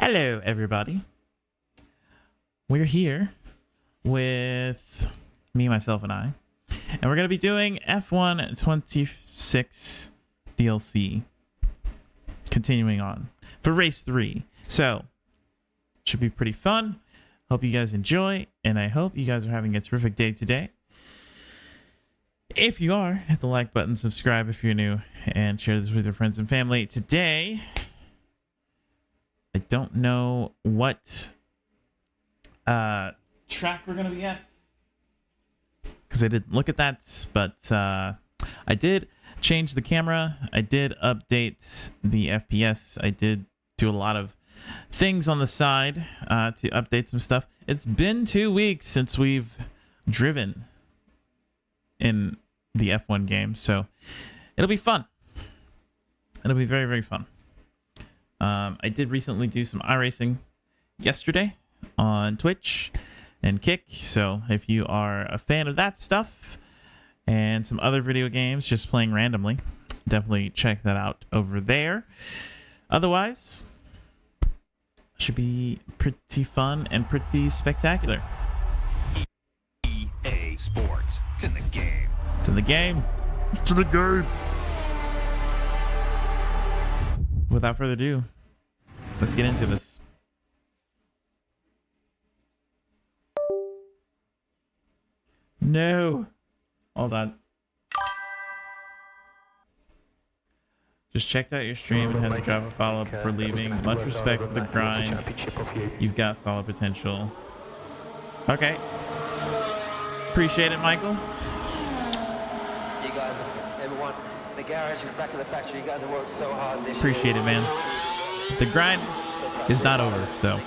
Hello, everybody. We're here with me, myself, and I. And we're going to be doing F1 26 DLC. Continuing on for race 3. So, should be pretty fun. Hope you guys enjoy. And I hope you guys are having a terrific day today. If you are, hit the like button, subscribe if you're new, and share this with your friends and family. Today, I don't know what track we're going to be at, because I didn't look at that, but I did change the camera. I did update the FPS. I did do a lot of things on the side to update some stuff. It's been 2 weeks since we've driven in the F1 game, so it'll be fun. It'll be very, very fun. I did recently do some Iracing yesterday on Twitch and Kick, so if you are a fan of that stuff and some other video games just playing randomly, definitely check that out over there. Otherwise, should be pretty fun and pretty spectacular. EA Sports. It's in the game. It's in the game. It's in the game. Without further ado, let's get into this. No. Hold on. Just checked out your stream and had to drop a follow-up for leaving. Much respect for the grind. You've got solid potential. Okay. Appreciate it, Michael. You guys, everyone in the garage and the back of the factory, you guys have worked so hard this Appreciate it, man. The grind is not over, so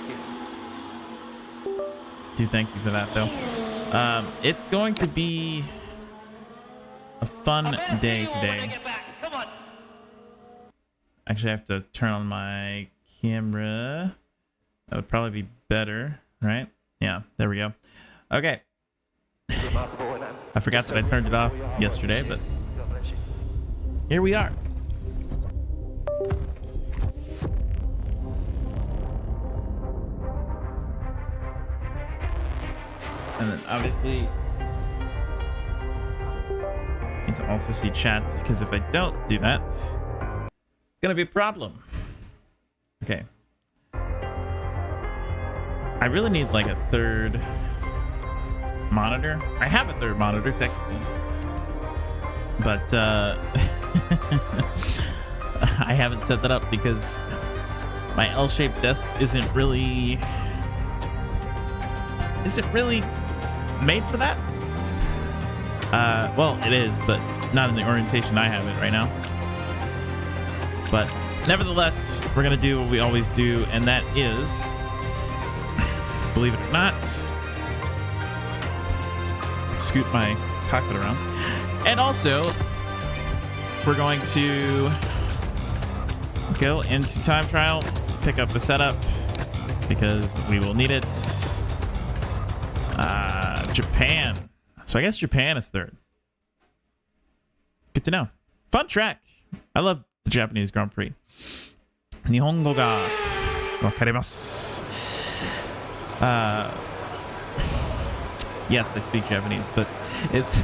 do thank you for that, though. It's going to be a fun day today. Actually, I have to turn on my camera. That would probably be better, right? Yeah, there we go. Okay. I forgot that I turned it off yesterday, but here we are. And then obviously need to also see chats, because if I don't do that, it's gonna be a problem. Okay. I really need like a third monitor. I have a third monitor technically, but I haven't set that up because my L-shaped desk isn't really made for that. Well, it is, but not in the orientation I have it right now. But nevertheless, we're gonna do what we always do, and that is, believe it or not, scoot my cockpit around. And also, we're going to go into time trial, pick up the setup, because we will need it. Japan. So I guess Japan is third. Good to know. Fun track. I love the Japanese Grand Prix. Nihongo ga wakarimasu. Yes, I speak Japanese, but it's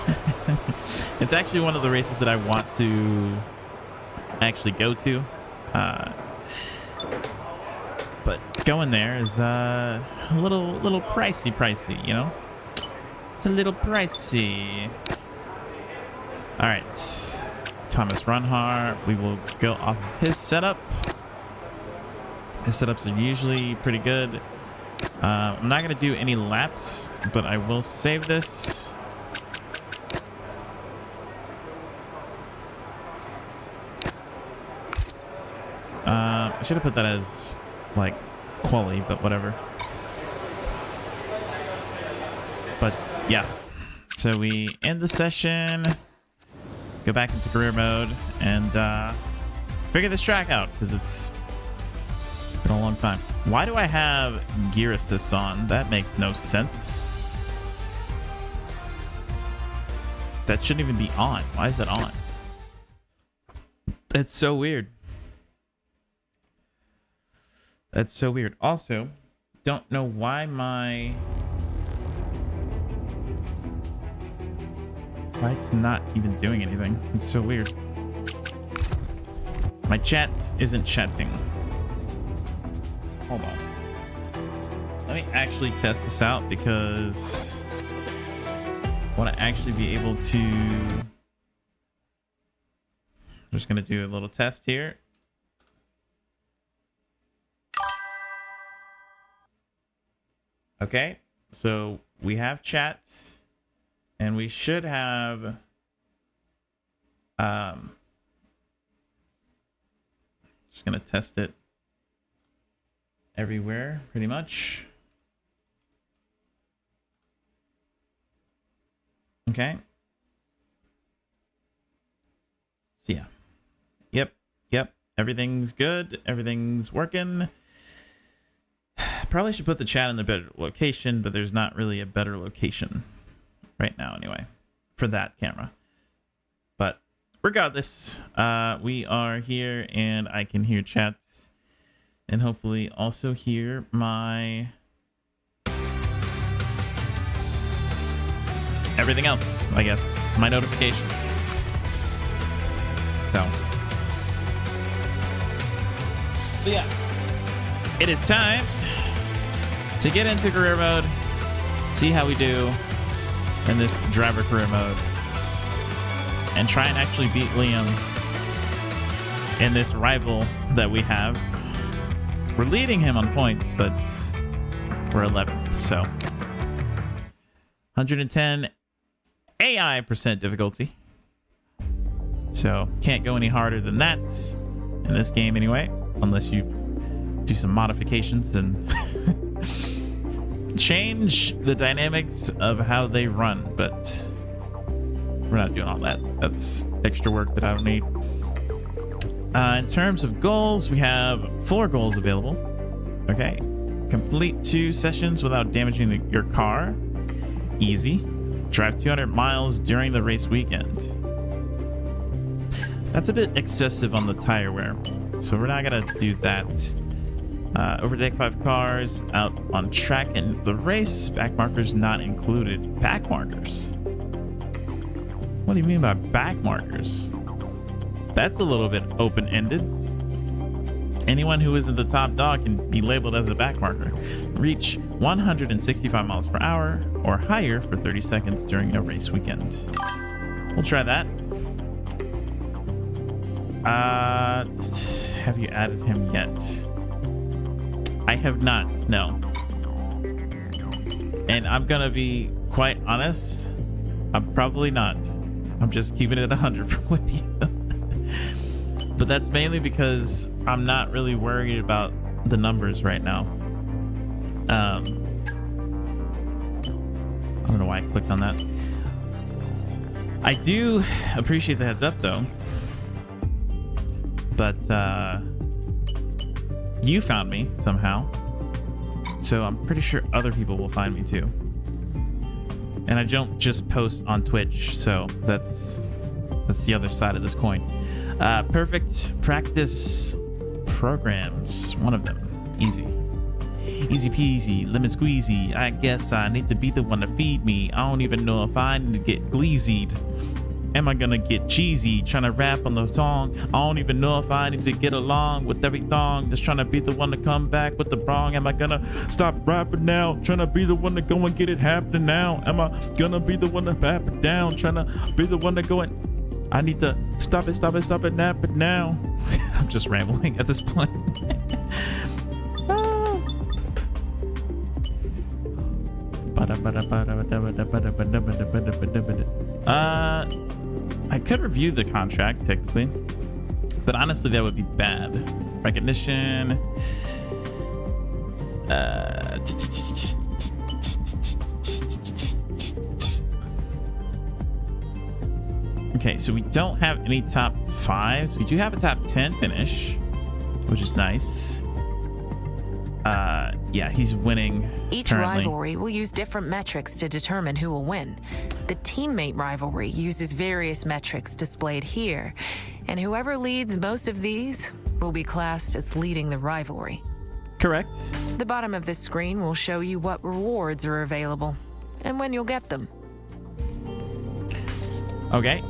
it's actually one of the races that I want to actually go to. But going there is a little pricey, you know? It's a little pricey. All right, Thomas Runhar. We will go off of his setup. His setups are usually pretty good. I'm not gonna do any laps, but I will save this. I should have put that as like quali, but whatever. But yeah, so we end the session, go back into career mode, and figure this track out, because it's been a long time. Why do I have gear assist on? That makes no sense. That shouldn't even be on. Why is that on? It's so weird. That's so weird. Also, don't know why why it's not even doing anything. It's so weird. My chat isn't chatting. Hold on. Let me actually test this out because I want to actually be able to... I'm just going to do a little test here. Okay, so we have chat, and we should have just gonna test it everywhere pretty much. Okay, so yeah, yep, everything's good, everything's working. Probably should put the chat in the better location, but there's not really a better location right now anyway for that camera. But regardless, we are here and I can hear chats and hopefully also hear my everything else, I guess, my notifications. So yeah, it is time to get into career mode, see how we do in this driver career mode, and try and actually beat Liam in this rival that we have. We're leading him on points, but we're 11th, so 110 AI % difficulty. So can't go any harder than that in this game anyway, unless you do some modifications and change the dynamics of how they run, but we're not doing all that. That's extra work that I don't need. In terms of goals, we have 4 goals available. Okay, complete 2 sessions without damaging your car. Easy. Drive 200 miles during the race weekend. That's a bit excessive on the tire wear, so we're not gonna do that. Overtake 5 cars out on track in the race. Back markers not included. Back markers? What do you mean by back markers? That's a little bit open-ended. Anyone who isn't the top dog can be labeled as a back marker. Reach 165 miles per hour or higher for 30 seconds during a race weekend. We'll try that. Have you added him yet? I have not, no. And I'm gonna be quite honest, I'm probably not. I'm just keeping it 100 with you. But that's mainly because I'm not really worried about the numbers right now. I don't know why I clicked on that. I do appreciate the heads up though. But you found me somehow, so I'm pretty sure other people will find me too. And I don't just post on Twitch, so that's the other side of this coin. Perfect practice programs, one of them. Easy peasy, lemon squeezy. I guess I need to be the one to feed me. I don't even know if I need to get gleezied. Am I gonna get cheesy trying to rap on the song? I don't even know if I need to get along with every thong. Just trying to be the one to come back with the wrong. Am I gonna stop rapping now? Trying to be the one to go and get it happening now. Am I gonna be the one to rap it down? Trying to be the one to go and I need to stop it, nap it now. I'm just rambling at this point. I could review the contract technically, but honestly that would be bad. Recognition. Okay, so we don't have any top 5s. We do have a top 10 finish, which is nice. Yeah, he's winning. Each currently. rivalry will use different metrics to determine who will win. The teammate rivalry uses various metrics displayed here, and whoever leads most of these will be classed as leading the rivalry. Correct. The bottom of this screen will show you what rewards are available and when you'll get them. Okay.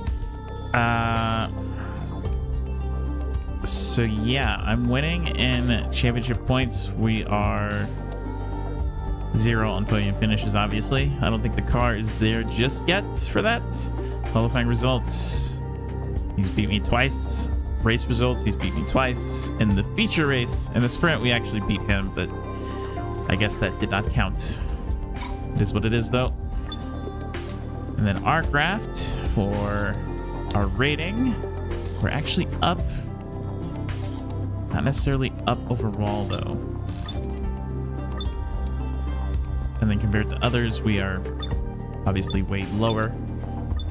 So yeah, I'm winning in championship points. We are 0 on podium finishes, obviously. I don't think the car is there just yet for that. Qualifying results. He's beat me twice. Race results, he's beat me twice. In the feature race, in the sprint, we actually beat him, but I guess that did not count. It is what it is, though. And then our graft for our rating. We're actually up. Not necessarily up overall, though. And then compared to others, we are obviously way lower.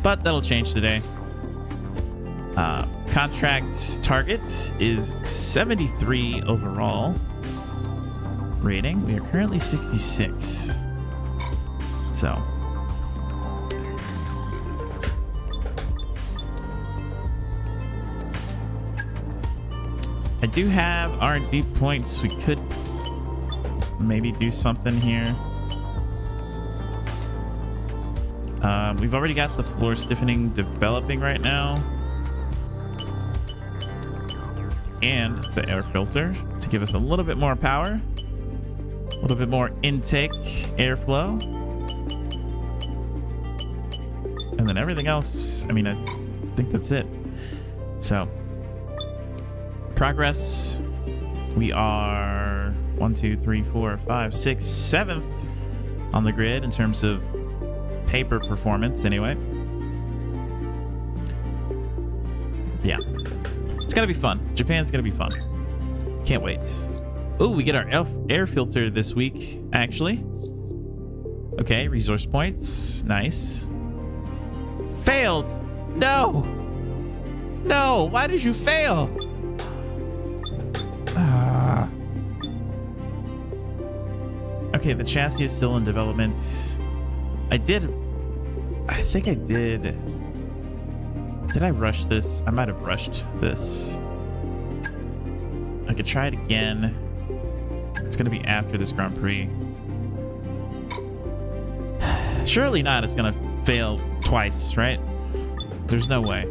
But that'll change today. Contract target is 73 overall. Rating, we are currently 66. So... I do have R&D points. We could maybe do something here. We've already got the floor stiffening developing right now. And the air filter to give us a little bit more power. A little bit more intake airflow. And then everything else, I mean, I think that's it. So... progress, we are 1, 2, 3, 4, 5, 6, 7th on the grid in terms of paper performance anyway. Yeah, it's gonna be fun. Japan's gonna be fun. Can't wait. Oh, we get our air filter this week, actually. Okay, resource points, nice. Failed. No, why did you fail? Okay, the chassis is still in development. I think I did. Did I rush this? I might have rushed this. I could try it again. It's gonna be after this Grand Prix. Surely not, it's gonna fail twice, right? There's no way.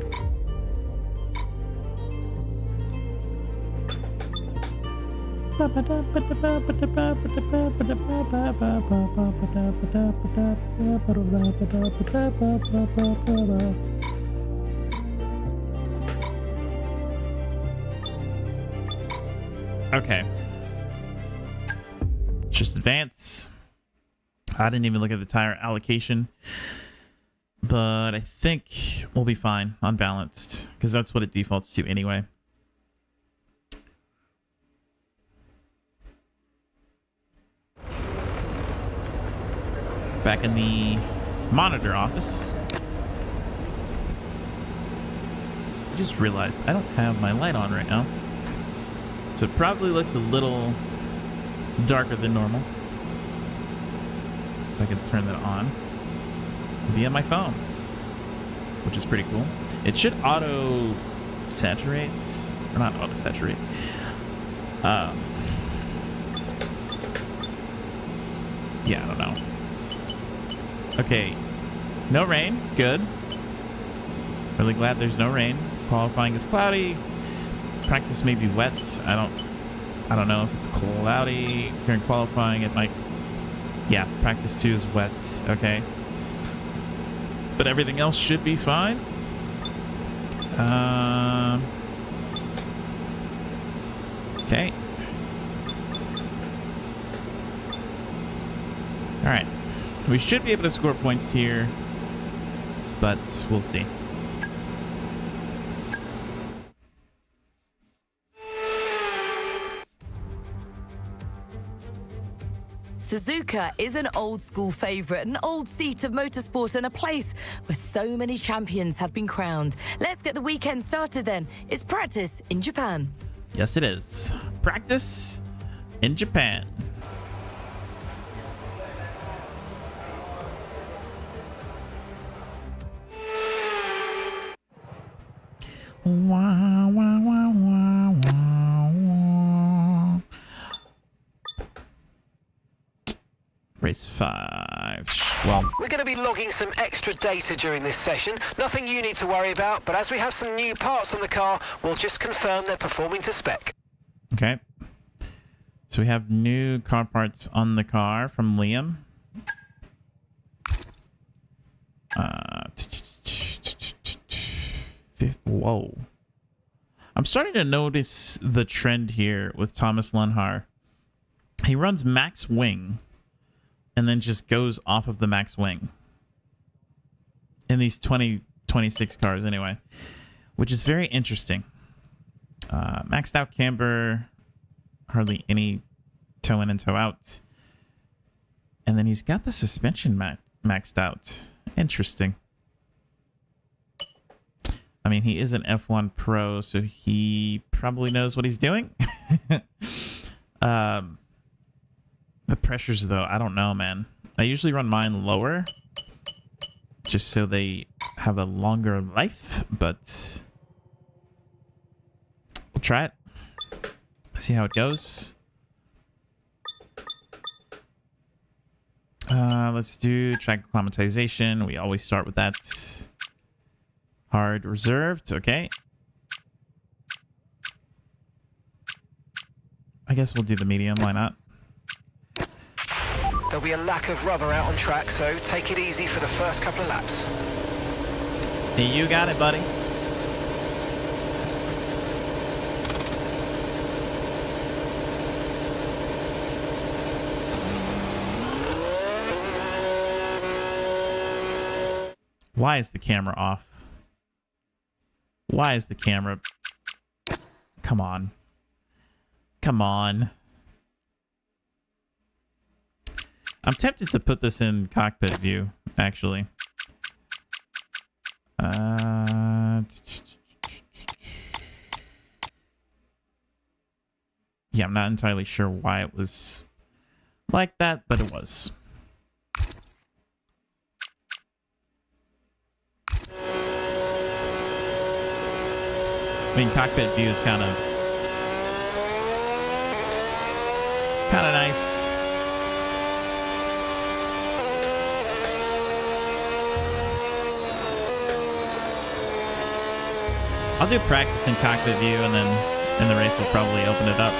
Okay. Just advance. I didn't even look at the tire allocation. But I think we'll be fine, unbalanced, because that's what it defaults to anyway. Back in the monitor office. I just realized I don't have my light on right now. So it probably looks a little darker than normal. So I can turn that on via my phone, which is pretty cool. It should auto saturate, or not auto saturate. Yeah, I don't know. Okay, no rain, good. Really glad there's no rain. Qualifying is cloudy. Practice may be wet. I don't know if it's cloudy during qualifying. It might. Yeah, practice 2 is wet. Okay, but everything else should be fine. Okay. All right. We should be able to score points here, but we'll see. Suzuka is an old-school favourite, an old seat of motorsport and a place where so many champions have been crowned. Let's get the weekend started then. It's practice in Japan. Yes, it is. Practice in Japan. Wah, wah, wah, wah, wah, wah. 5. Well, We're going to be logging some extra data during this session. Nothing you need to worry about, but as we have some new parts on the car, we'll just confirm they're performing to spec. okay. So we have new car parts on the car from Liam. Whoa. I'm starting to notice the trend here with Thomas Lunhar. He runs max wing and then just goes off of the max wing. In these 2026 cars anyway. Which is very interesting. Maxed out camber. Hardly any toe in and toe out. And then he's got the suspension maxed out. Interesting. I mean, he is an F1 Pro, so he probably knows what he's doing. The pressures, though, I don't know, man. I usually run mine lower, just so they have a longer life, but we'll try it. See how it goes. Let's do track acclimatization. We always start with that. Hard reserved. Okay. I guess we'll do the medium. Why not? There'll be a lack of rubber out on track, so take it easy for the first couple of laps. You got it, buddy. Why is the camera off? Why is the camera... Come on. Come on. I'm tempted to put this in cockpit view, actually. Yeah, I'm not entirely sure why it was like that, but it was. I mean, cockpit view is kind of nice. I'll do practice in cockpit view, and then in the race we'll probably open it up.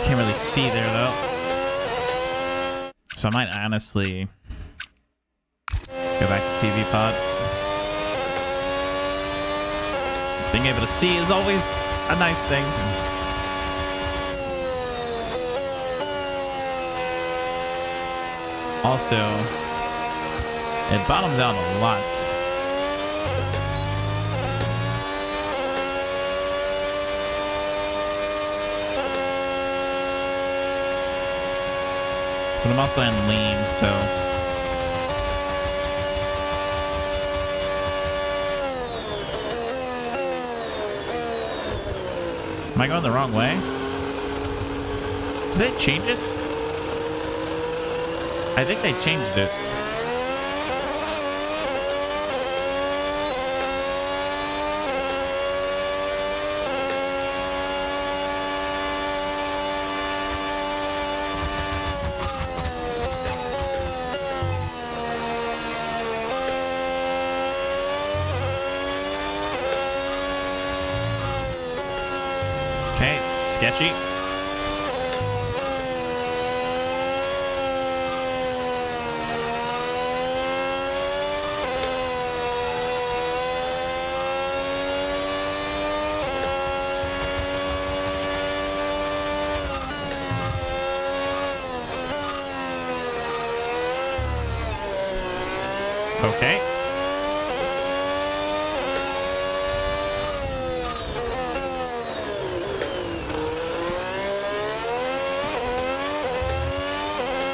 Can't really see there though, so I might honestly go back to TV pod. Being able to see is always a nice thing. Also, it bottoms out a lot. But I'm also on lean, so... Am I going the wrong way? Did they change it? I think they changed it. Okay, sketchy. Okay.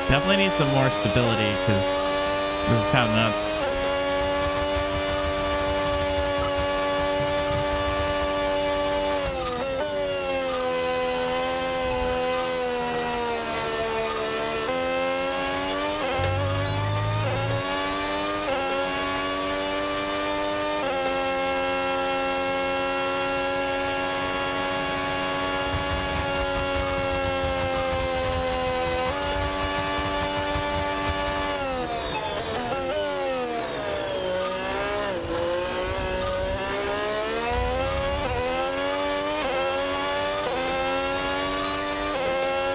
Definitely need some more stability because this is kind of nuts.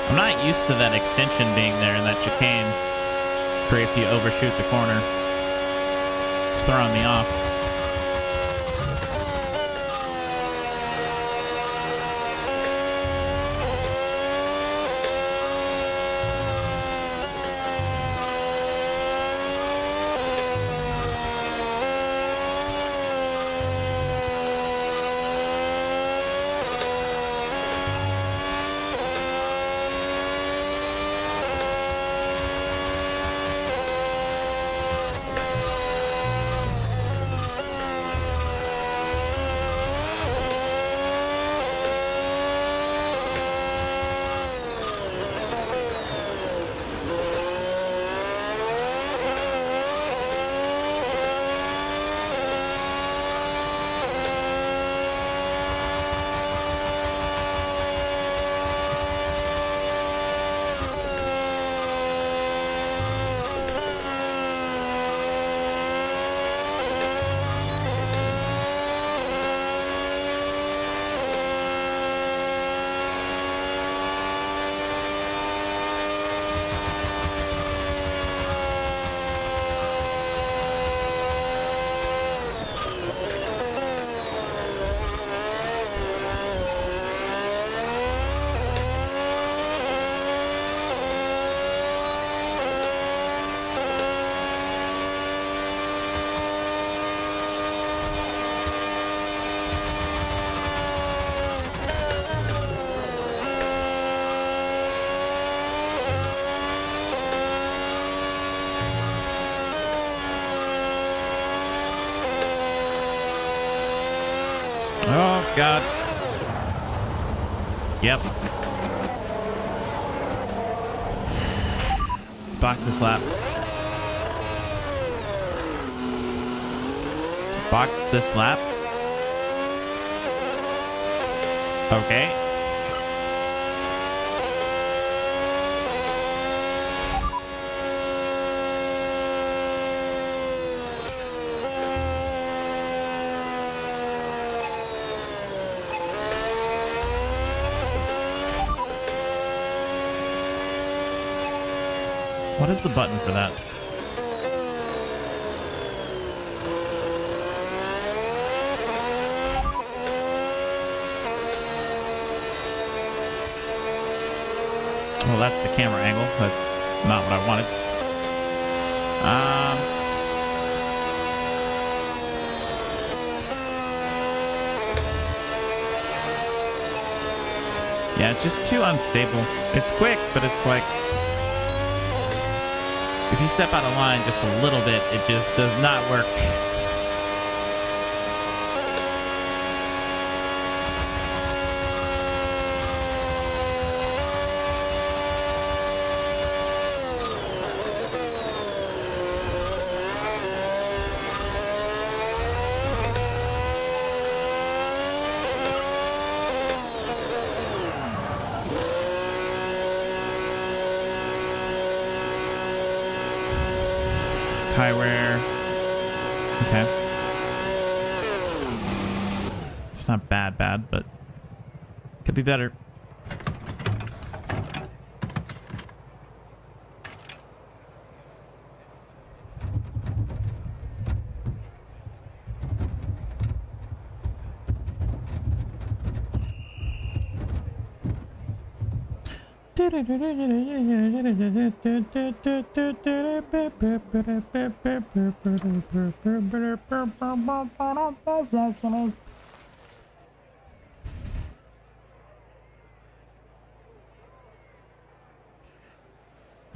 I'm not used to that extension being there in that chicane for if you overshoot the corner. It's throwing me off. Oh, God. Yep. Box this lap. Box this lap. Okay. What is the button for that? Well, that's the camera angle. That's not what I wanted. Yeah, it's just too unstable. It's quick, but it's like, if you step out of line just a little bit, it just does not work. Tie wear. Okay. It's not bad, but could be better.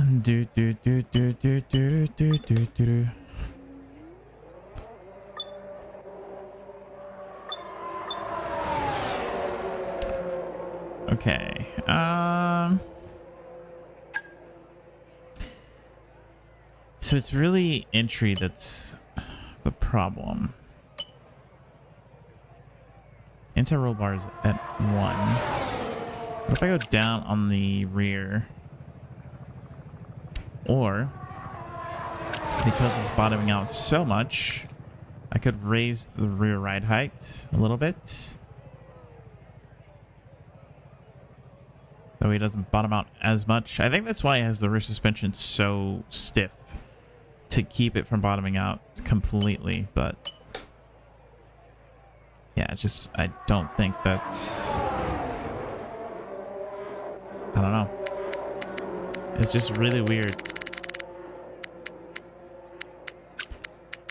Do do do do do do do do do. Okay. So it's really entry that's the problem. Anti-roll bars at 1. What if I go down on the rear? Or, because it's bottoming out so much, I could raise the rear ride height a little bit. Though he doesn't bottom out as much. I think that's why it has the rear suspension so stiff. To keep it from bottoming out completely, but... yeah, it's just, I don't think that's... I don't know. It's just really weird.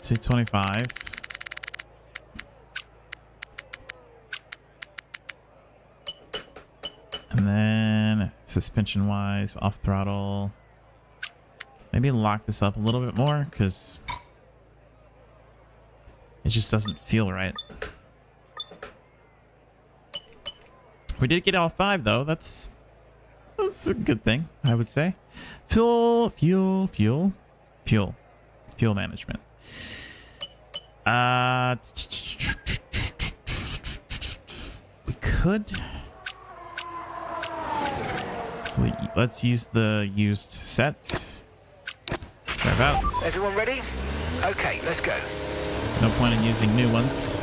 225. And then suspension wise, off throttle. Maybe lock this up a little bit more because it just doesn't feel right. We did get all 5 though. That's a good thing, I would say. Fuel management. We could. So let's use the used sets. Drive out. Everyone ready? Okay, let's go. No point in using new ones.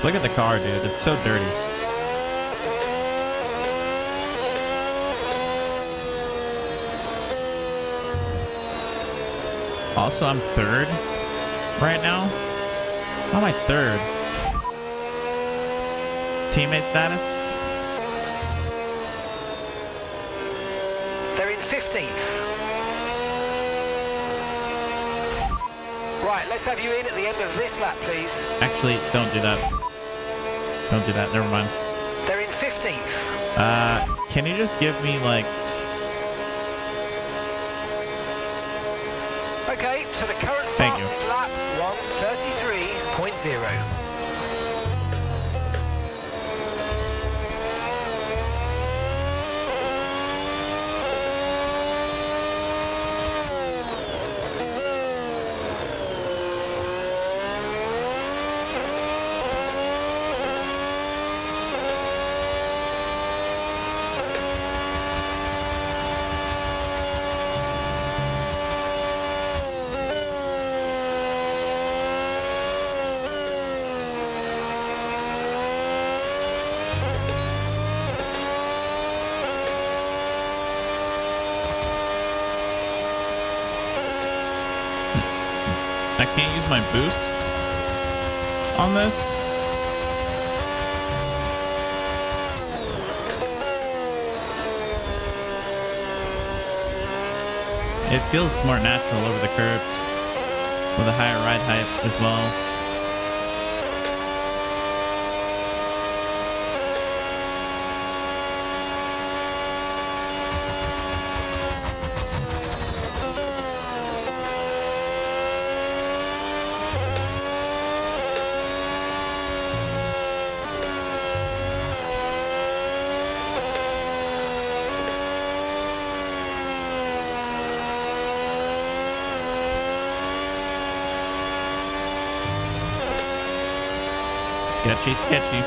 Look at the car, dude. It's so dirty. Also, I'm 3rd right now. How am I 3rd? Teammate status? They're in 15th. Right, let's have you in at the end of this lap, please. Actually, don't do that. Don't do that. Never mind. They're in 15th. Can you just give me, like... Okay, so the current Thank you. fastest lap, 1:33.0. I can't use my boost on this. It feels more natural over the curbs with a higher ride height as well. Sketchy, sketchy.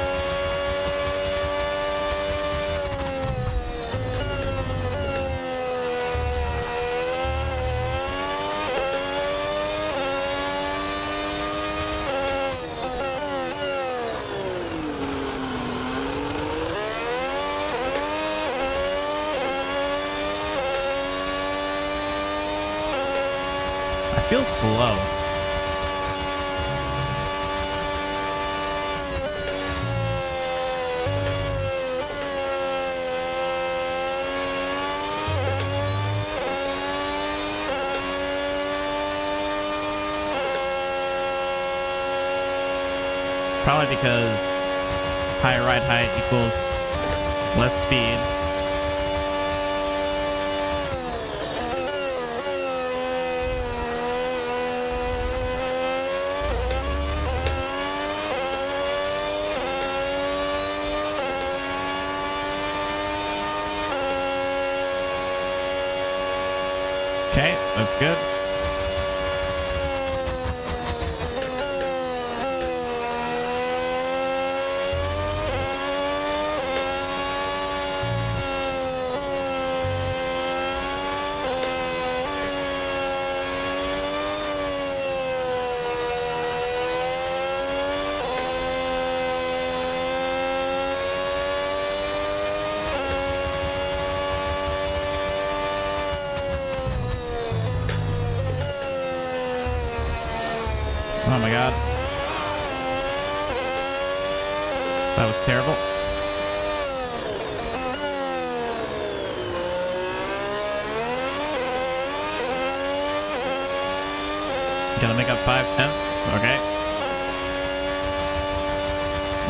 I feel slow. Probably because higher ride height equals less speed. Okay, that's good. Oh my god. That was terrible. Gotta make up 5/10. Okay.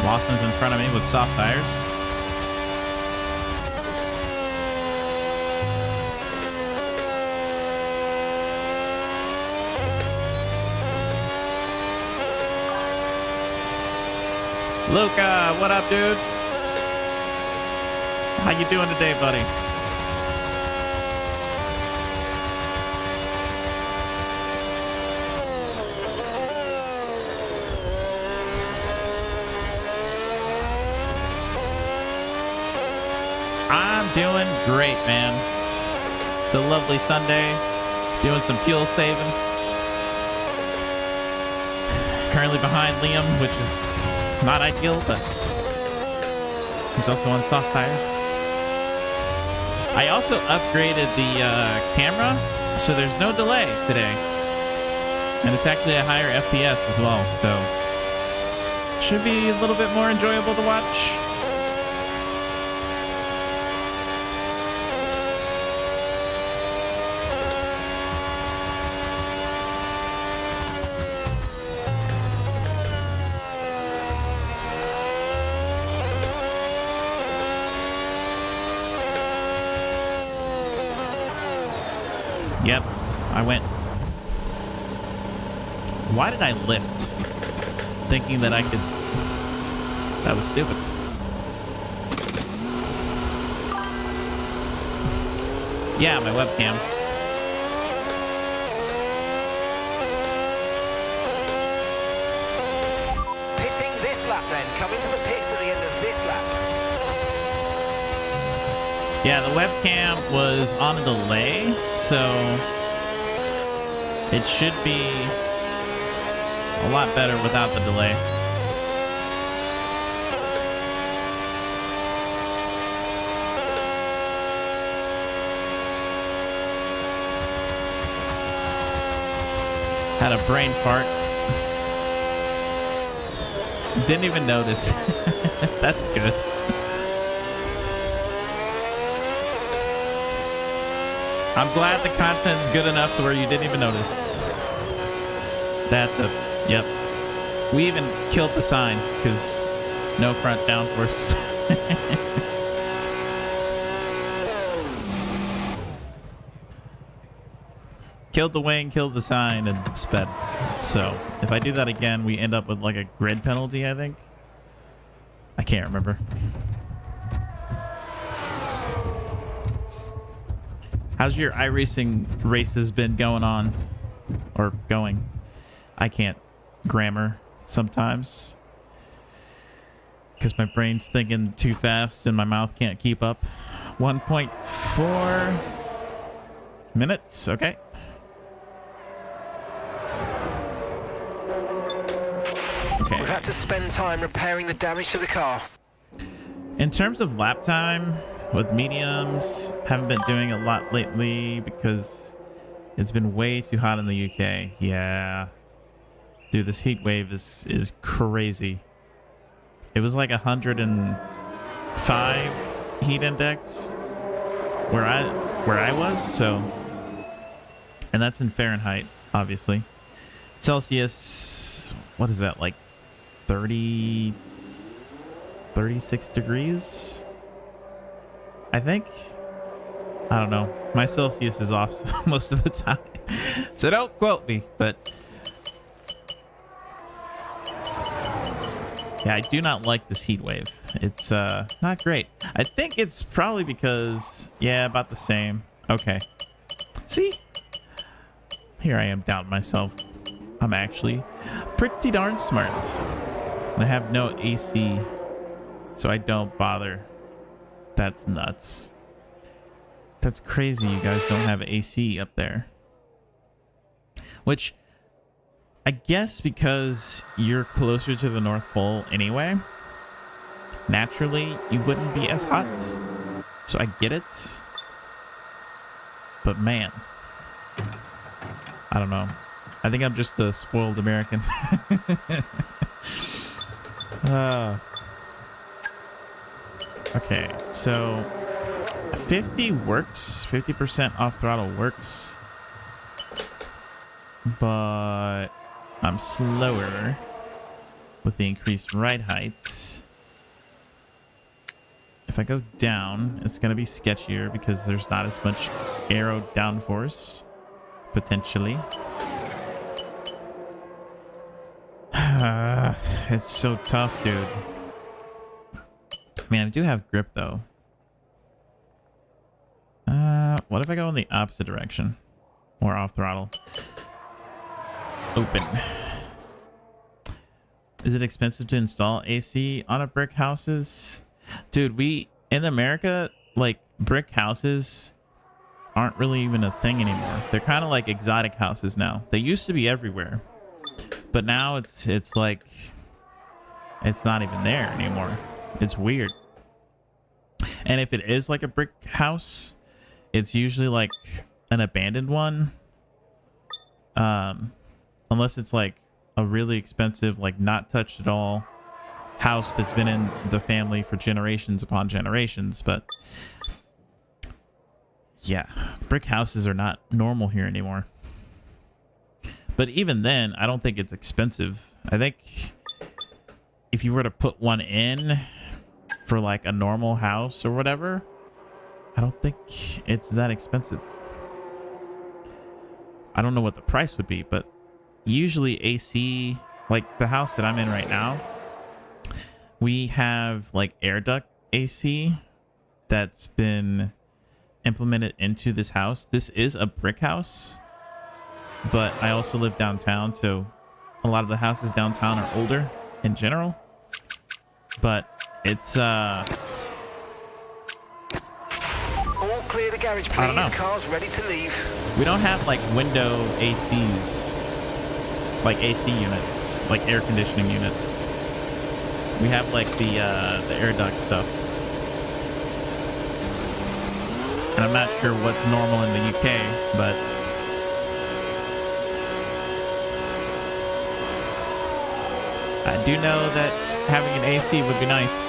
Lawson's in front of me with soft tires. Luca, what up, dude? How you doing today, buddy? I'm doing great, man. It's a lovely Sunday. Doing some fuel saving. Currently behind Liam, which is not ideal, but he's also on soft tires. I also upgraded the camera, so there's no delay today. And it's actually a higher FPS as well, so should be a little bit more enjoyable to watch. Yep, I went. Why did I lift? Thinking that I could. That was stupid. Yeah, my webcam. Pitting this lap then, coming to the pits at the end of this lap. Yeah, the webcam was on a delay, so it should be a lot better without the delay. Had a brain fart. Didn't even notice. That's good. I'm glad the content's good enough to where you didn't even notice. Yep. We even killed the sign because no front downforce. Killed the wing, killed the sign, and sped. So if I do that again, we end up with like a grid penalty, I think. I can't remember. How's your iRacing races been going on? Or going? I can't grammar sometimes. Because my brain's thinking too fast and my mouth can't keep up. 1.4 minutes. Okay. Okay. We've had to spend time repairing the damage to the car. In terms of lap time with mediums, haven't been doing a lot lately because it's been way too hot in the UK. Yeah. Dude, this heat wave is crazy. It was like 105 heat index where I was, so, and that's in Fahrenheit, obviously. Celsius, what is that, like 30, 36 degrees, I think. I don't know. My Celsius is off most of the time, so don't quote me, but yeah, I do not like this heat wave. It's not great. I think it's probably because, yeah, about the same. Okay. See? Here I am doubting myself. I'm actually pretty darn smart. And I have no AC, so I don't bother. That's nuts. That's crazy you guys don't have AC up there. Which, I guess because you're closer to the North Pole anyway, naturally you wouldn't be as hot. So I get it. But man, I don't know. I think I'm just a spoiled American. Okay, so 50 works. 50% off throttle works. But I'm slower with the increased ride height. If I go down, it's going to be sketchier because there's not as much aero downforce, potentially. It's so tough, dude. Man, I do have grip, though. What if I go in the opposite direction? Or off throttle? Open. Is it expensive to install AC on a brick houses? Dude, in America, like, brick houses aren't really even a thing anymore. They're kind of like exotic houses now. They used to be everywhere, but now it's like it's not even there anymore. It's weird. And if it is like a brick house, it's usually like an abandoned one, unless it's like a really expensive, like not touched at all house that's been in the family for generations upon generations. But yeah, brick houses are not normal here anymore. But even then, I don't think it's expensive. I think if you were to put one in for like a normal house or whatever, I don't think it's that expensive. I don't know what the price would be, but usually AC, like the house that I'm in right now, we have like air duct AC that's been implemented into this house. This is a brick house, but I also live downtown, so a lot of the houses downtown are older in general. But it's All clear the garage, I don't know. please. Cars ready to leave. We don't have like window ACs, like AC units, like air conditioning units. We have like the air duct stuff. And I'm not sure what's normal in the UK, but I do know that having an AC would be nice.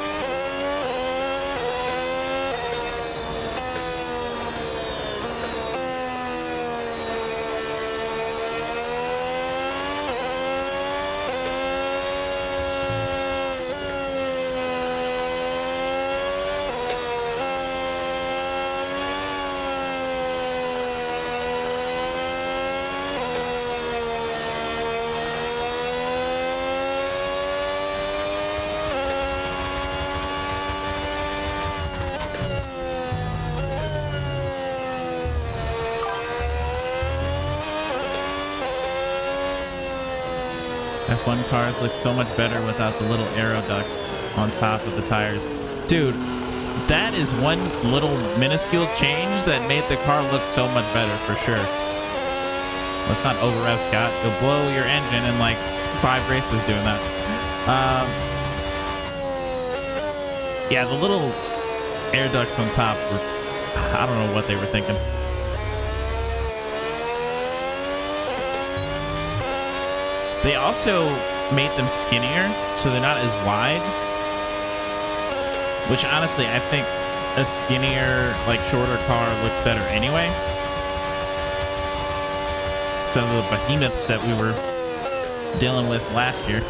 F1 cars look so much better without the little aero ducts on top of the tires. Dude, that is one little minuscule change that made the car look so much better, for sure. Let's not over rev, Scott. You'll blow your engine in like 5 races doing that. Yeah, the little air ducts on top were, I don't know what they were thinking. They also made them skinnier, so they're not as wide. Which honestly, I think a skinnier, like shorter car looks better anyway. Some of the behemoths that we were dealing with last year.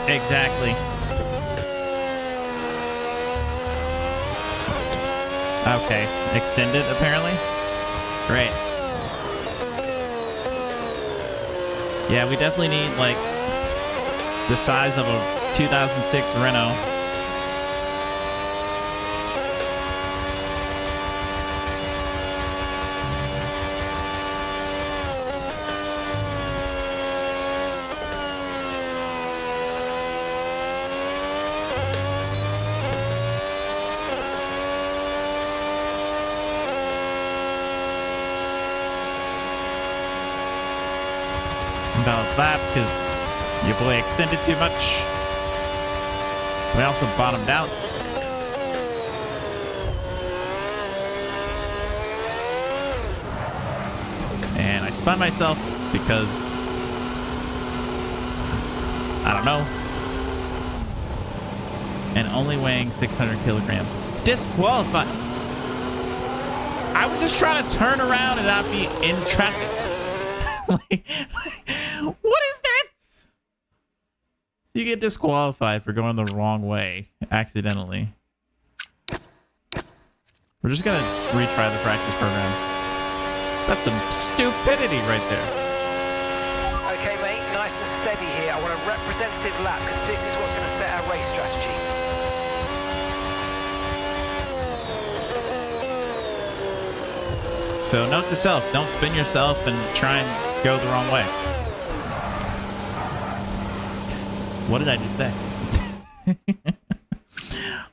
Exactly. Okay, extended apparently. Great. Yeah, we definitely need like the size of a 2006 Renault. Balance that because your boy extended too much. We also bottomed out. And I spun myself because I don't know. And only weighing 600 kilograms. Disqualified. I was just trying to turn around and not be in traffic. Like, what is that? You get disqualified for going the wrong way accidentally. We're just gonna retry the practice program. That's some stupidity right there. Okay, mate, nice and steady here. I want a representative lap because this is what's going to set our race strategy. So note to self, don't spin yourself and try and go the wrong way. What did I just say?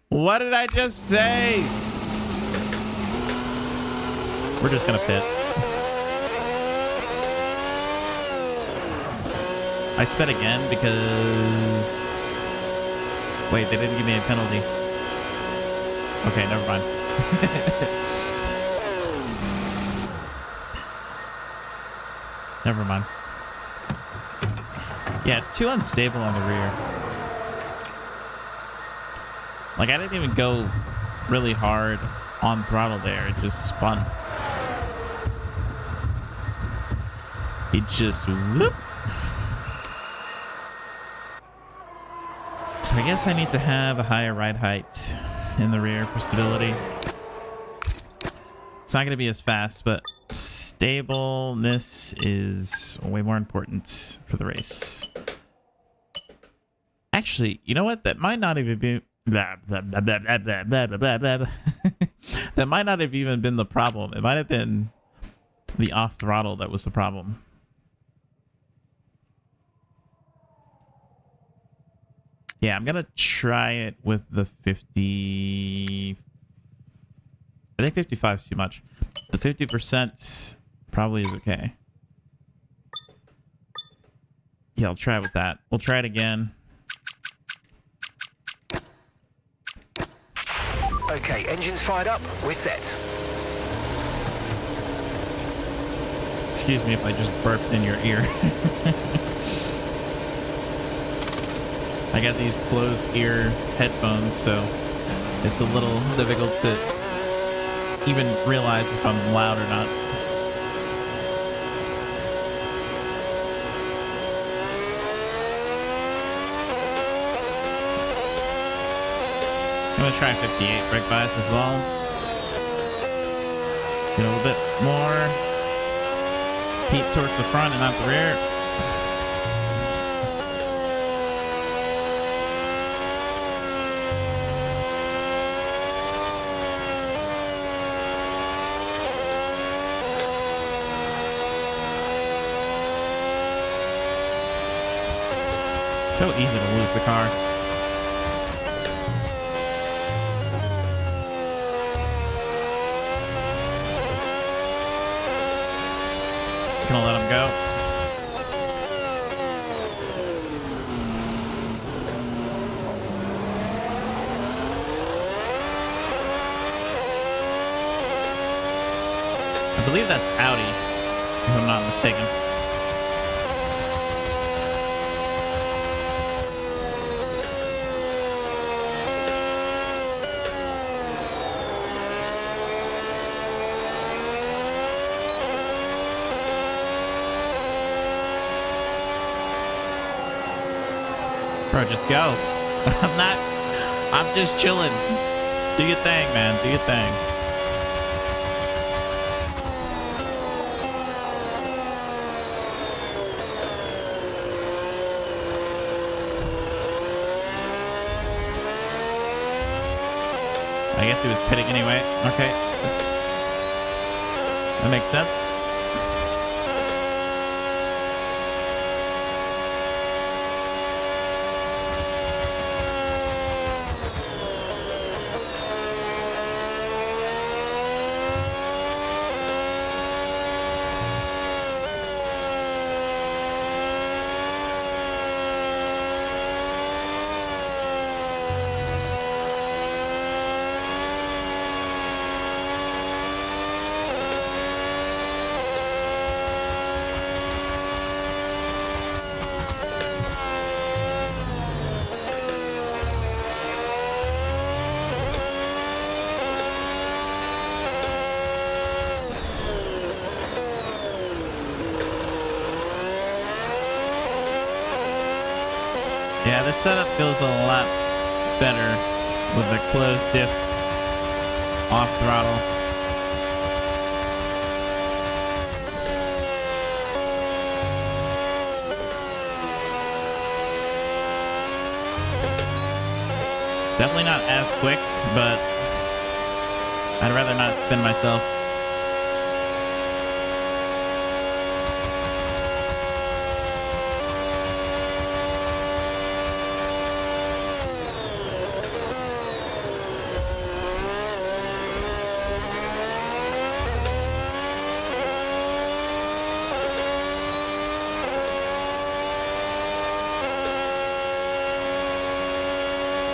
What did I just say? We're just gonna pit. I sped again because... Wait, they didn't give me a penalty. Okay, never mind. Never mind. Yeah, it's too unstable on the rear. Like, I didn't even go really hard on throttle there. It just spun. It just whoop. So I guess I need to have a higher ride height in the rear for stability. It's not going to be as fast, but stableness is way more important for the race. Actually, you know what? That might not even be... That might not have even been the problem. It might have been the off throttle that was the problem. Yeah, I'm gonna try it with the 50. I think 55 is too much. The 50% probably is okay. Yeah, I'll try it with that. We'll try it again. Okay, engines fired up, we're set. Excuse me if I just burped in your ear. I got these closed ear headphones, so it's a little difficult to even realize if I'm loud or not. I'm gonna try 58 brake bias as well. Get a little bit more heat towards the front and not the rear. So easy to lose the car. Gonna let him go. I believe that's Audi, if I'm not mistaken. Bro, just go. I'm just chilling. Do your thing, man. Do your thing. I guess he was pitting anyway. Okay. That makes sense. Yeah, this setup feels a lot better with the closed diff off throttle. Definitely not as quick, but I'd rather not spin myself.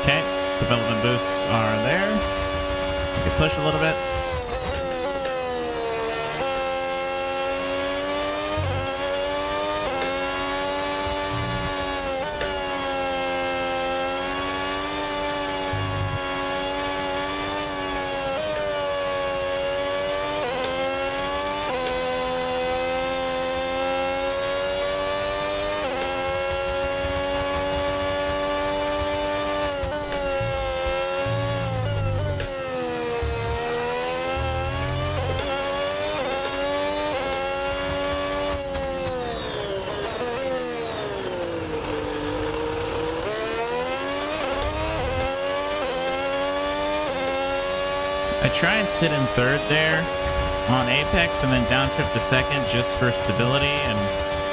Okay, development boosts are there. You can push a little bit. I try and sit in third there on apex and then downshift to second just for stability, and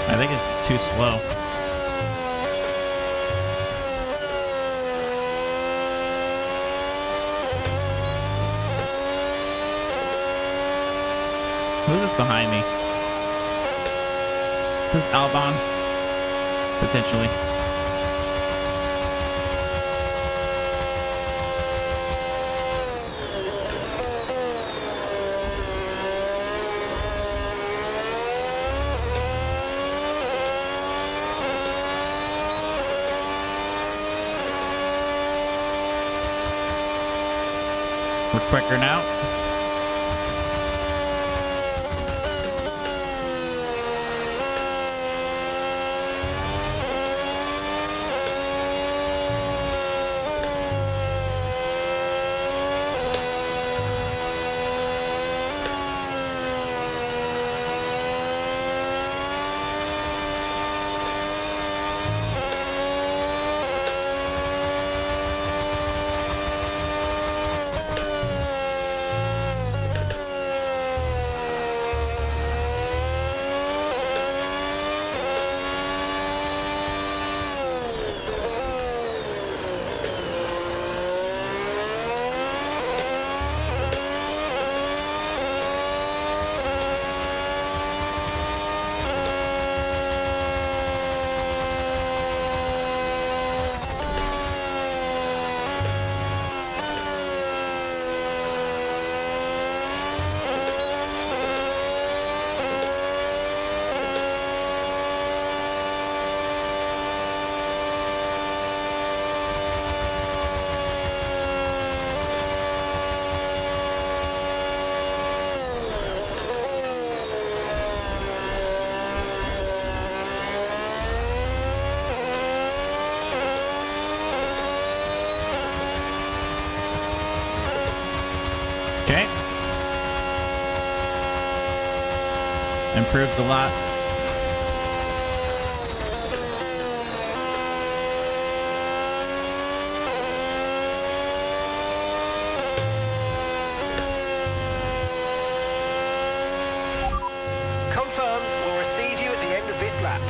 I think it's too slow. Who's this behind me? Is this Albon? Potentially. We're quicker now. Okay. Improved a lot. Confirmed. We'll receive you at the end of this lap.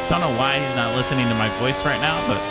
Don't know why he's not listening to my voice right now, but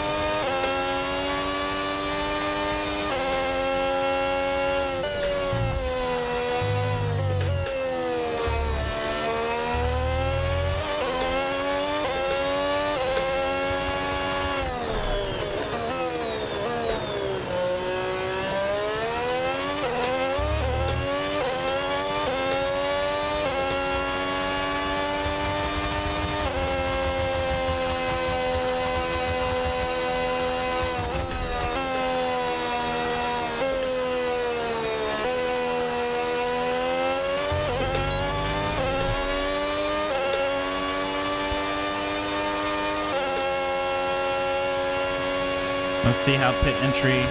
let's see how pit entry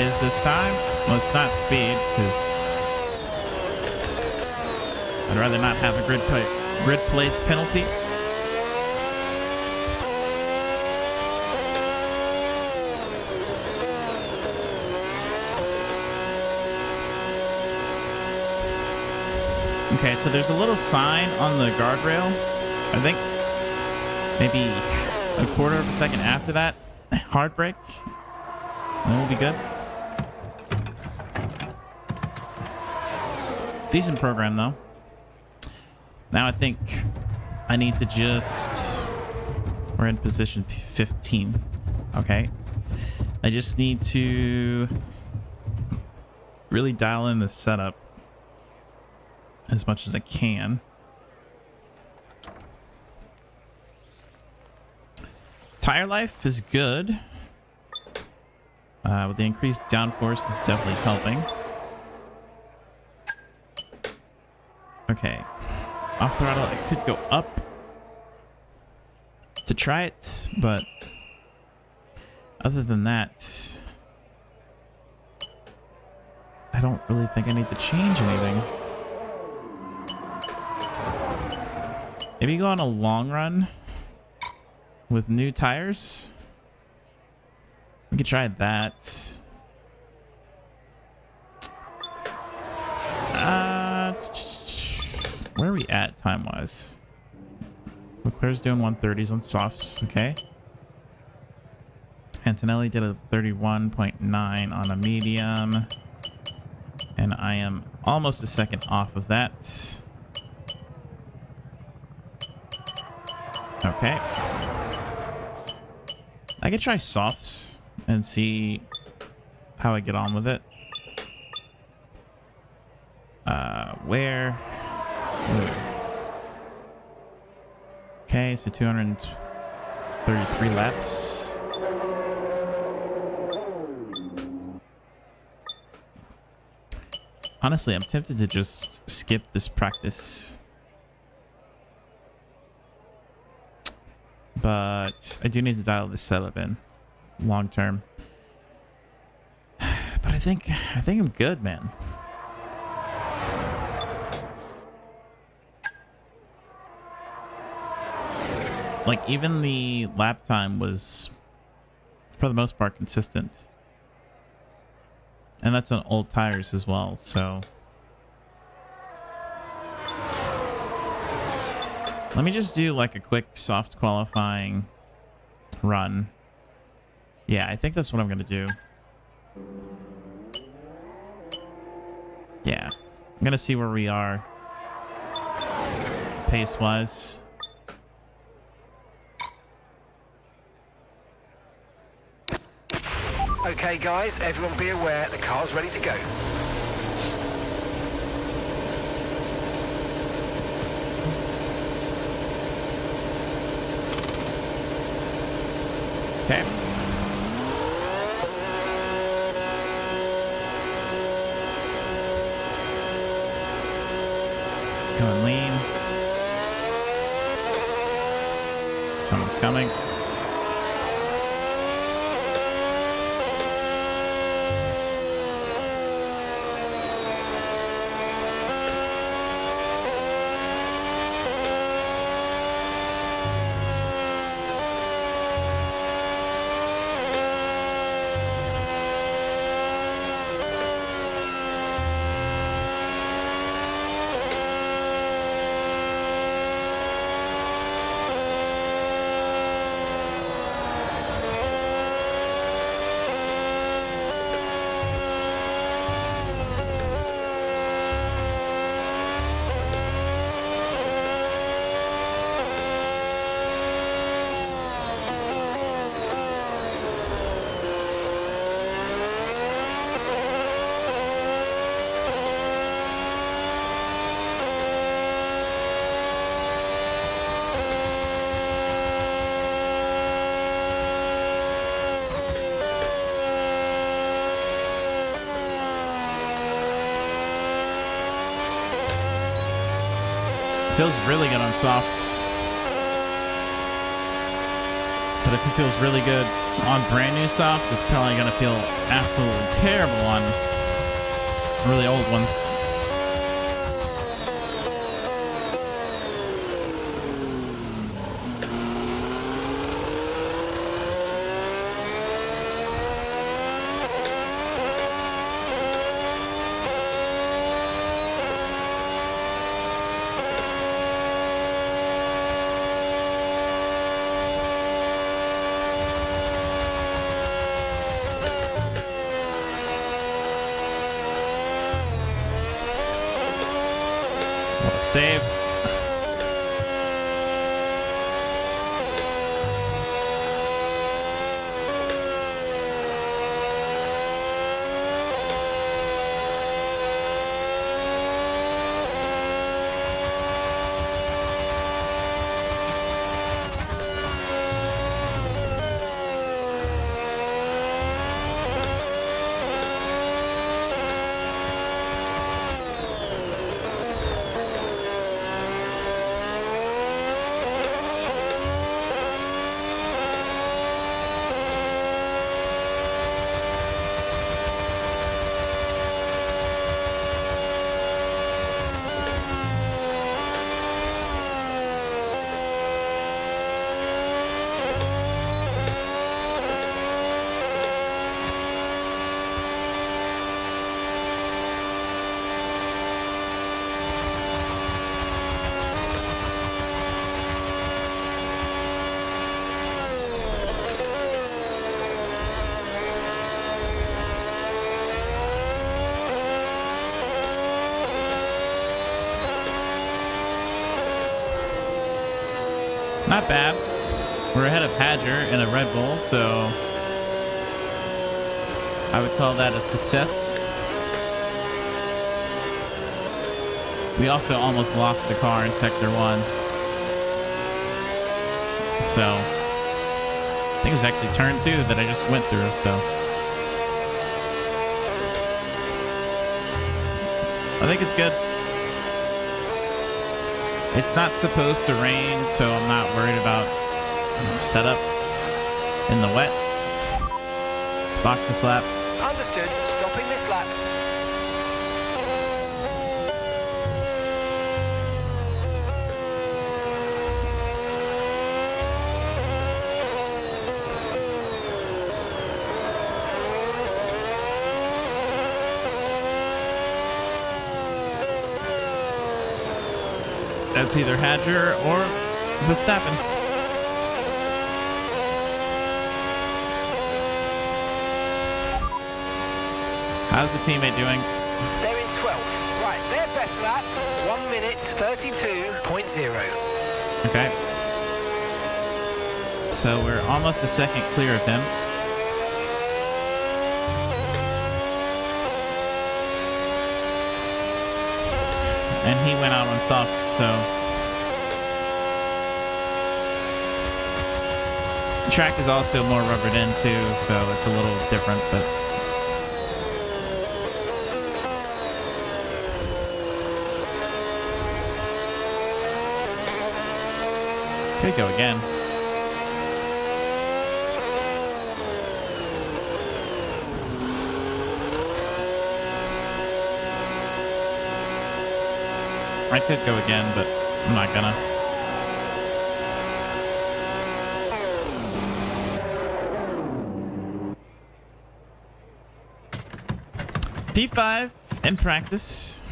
is this time. Well, it's not speed, because I'd rather not have a grid place penalty. Okay, so there's a little sign on the guardrail. I think maybe a quarter of a second after that. Hard brake. That will be good. Decent program, though. Now I think I need to just... We're in position 15. Okay. I just need to really dial in the setup as much as I can. Tire life is good. With the increased downforce, it's definitely helping. Okay. Off throttle, I could go up to try it, but other than that, I don't really think I need to change anything. Maybe go on a long run with new tires. We could try that. Where are we at time-wise? Leclerc's doing 130s on softs. Okay. Antonelli did a 31.9 on a medium. And I am almost a second off of that. Okay. I could try softs and see how I get on with it. Where? Ooh. Okay, so 233 laps. Honestly, I'm tempted to just skip this practice. But I do need to dial this setup in long term. But I think I'm good, man. Like, even the lap time was, for the most part, consistent. And that's on old tires as well, so... Let me just do, like, a quick soft qualifying run. Yeah, I think that's what I'm going to do. Yeah. I'm going to see where we are pace-wise. Okay, guys, everyone be aware the car's ready to go. Okay. Going lean. Someone's coming. Feels really good on softs. But if it feels really good on brand new softs, it's probably going to feel absolutely terrible on really old ones. Save. Not bad. We're ahead of Hadger in a Red Bull, so I would call that a success. We also almost lost the car in Sector 1. So, I think it was actually turn 2 that I just went through, so. I think it's good. It's not supposed to rain, so I'm not worried about setup in the wet. Box this lap. Understood. Stopping this lap. That's either Hadger or Verstappen. How's the teammate doing? They're in 12th. Right, their best lap, 1 minute 32.0. Okay. So we're almost a second clear of him. And he went out on softs, so the track is also more rubbered in too, so it's a little different, but could go again. I could go again, but I'm not gonna. P5 in practice.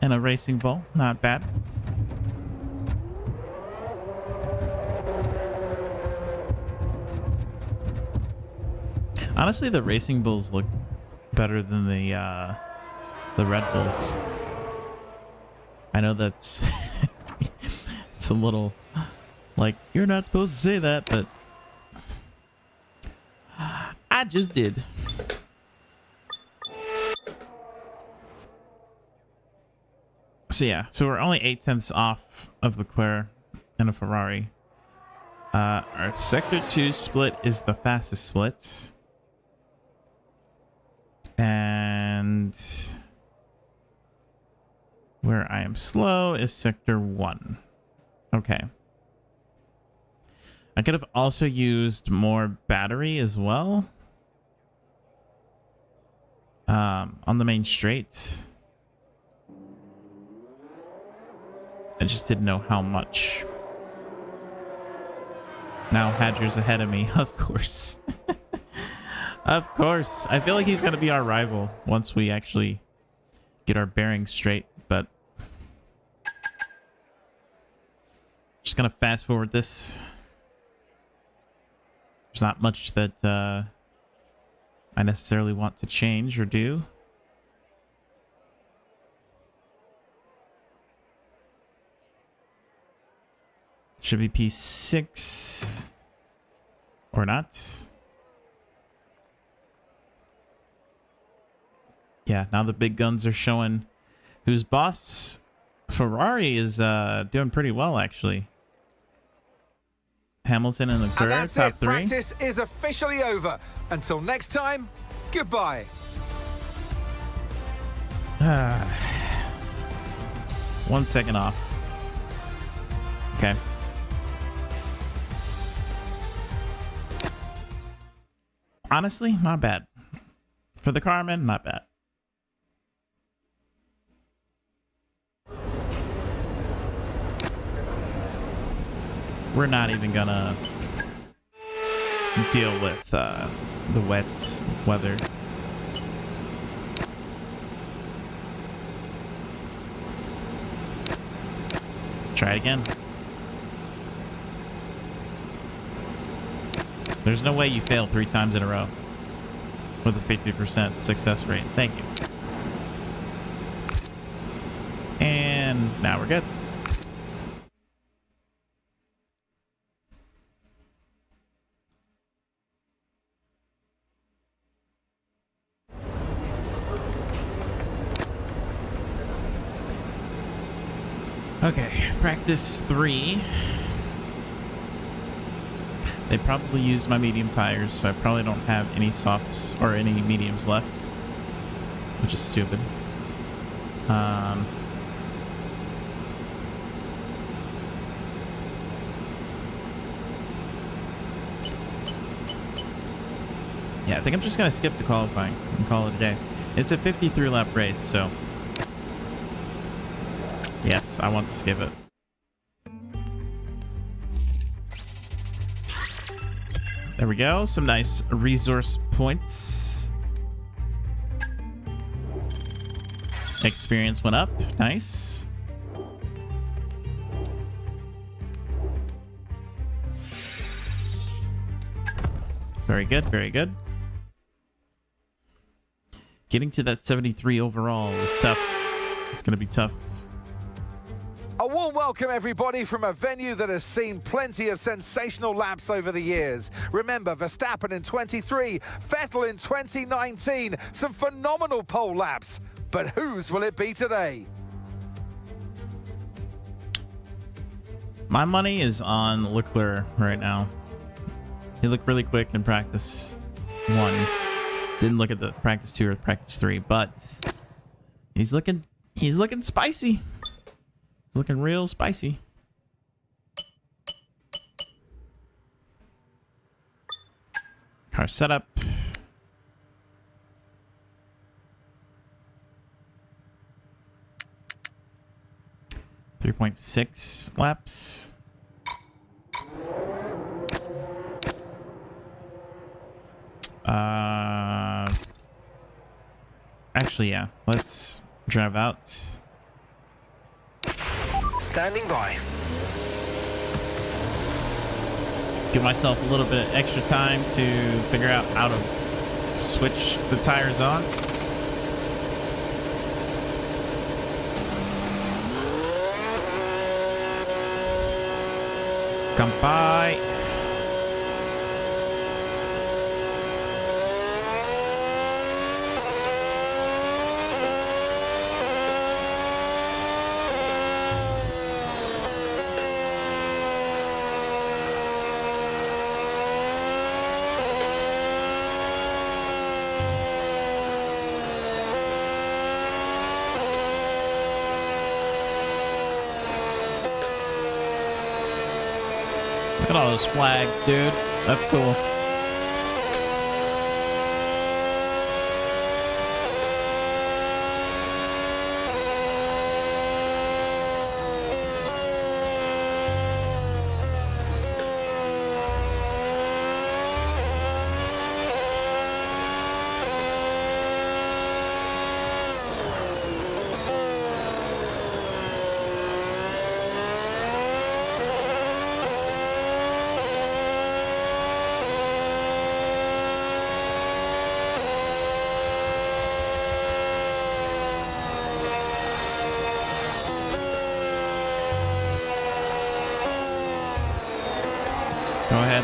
And a racing bull. Not bad. Honestly, the racing bulls look better than the Red Bulls. I know that's it's a little like you're not supposed to say that, but I just did. So yeah, so we're only 0.8 off of Leclerc in a Ferrari. Our Sector 2 split is the fastest split. And Where I am slow is sector 1. Okay. I could have also used more battery as well. On the main straight. I just didn't know how much. Now Hadger's ahead of me, of course. Of course. I feel like he's going to be our rival once we actually get our bearings straight, but just going to fast forward this. There's not much that I necessarily want to change or do. Should be P6 or not. Yeah, now the big guns are showing who's boss. Ferrari is doing pretty well, actually. Hamilton in the third, And that's top it. 3. Practice is officially over. Until next time, goodbye. 1 second off. Okay. Honestly, not bad. For the Carmen, not bad. We're not even gonna deal with the wet weather. Try it again. There's no way you fail 3 times in a row with a 50% success rate. Thank you. And now we're good. Okay, practice 3. They probably used my medium tires, so I probably don't have any softs or any mediums left, which is stupid. Yeah, I think I'm just gonna skip the qualifying and call it a day. It's a 53 lap race, so yes, I want to skip it. There we go. Some nice resource points. Experience went up. Nice. Very good. Very good. Getting to that 73 overall is tough. It's going to be tough. A warm welcome, everybody, from a venue that has seen plenty of sensational laps over the years. Remember, Verstappen in 23, Vettel in 2019. Some phenomenal pole laps. But whose will it be today? My money is on Leclerc right now. He looked really quick in practice 1. Didn't look at the practice 2 or practice 3, but he's looking spicy. Looking real spicy. Car setup. .6 laps. Actually, yeah. Let's drive out. Standing by. Give myself a little bit of extra time to figure out how to switch the tires on. Come by. Look at all those flags, dude. That's cool. Go ahead.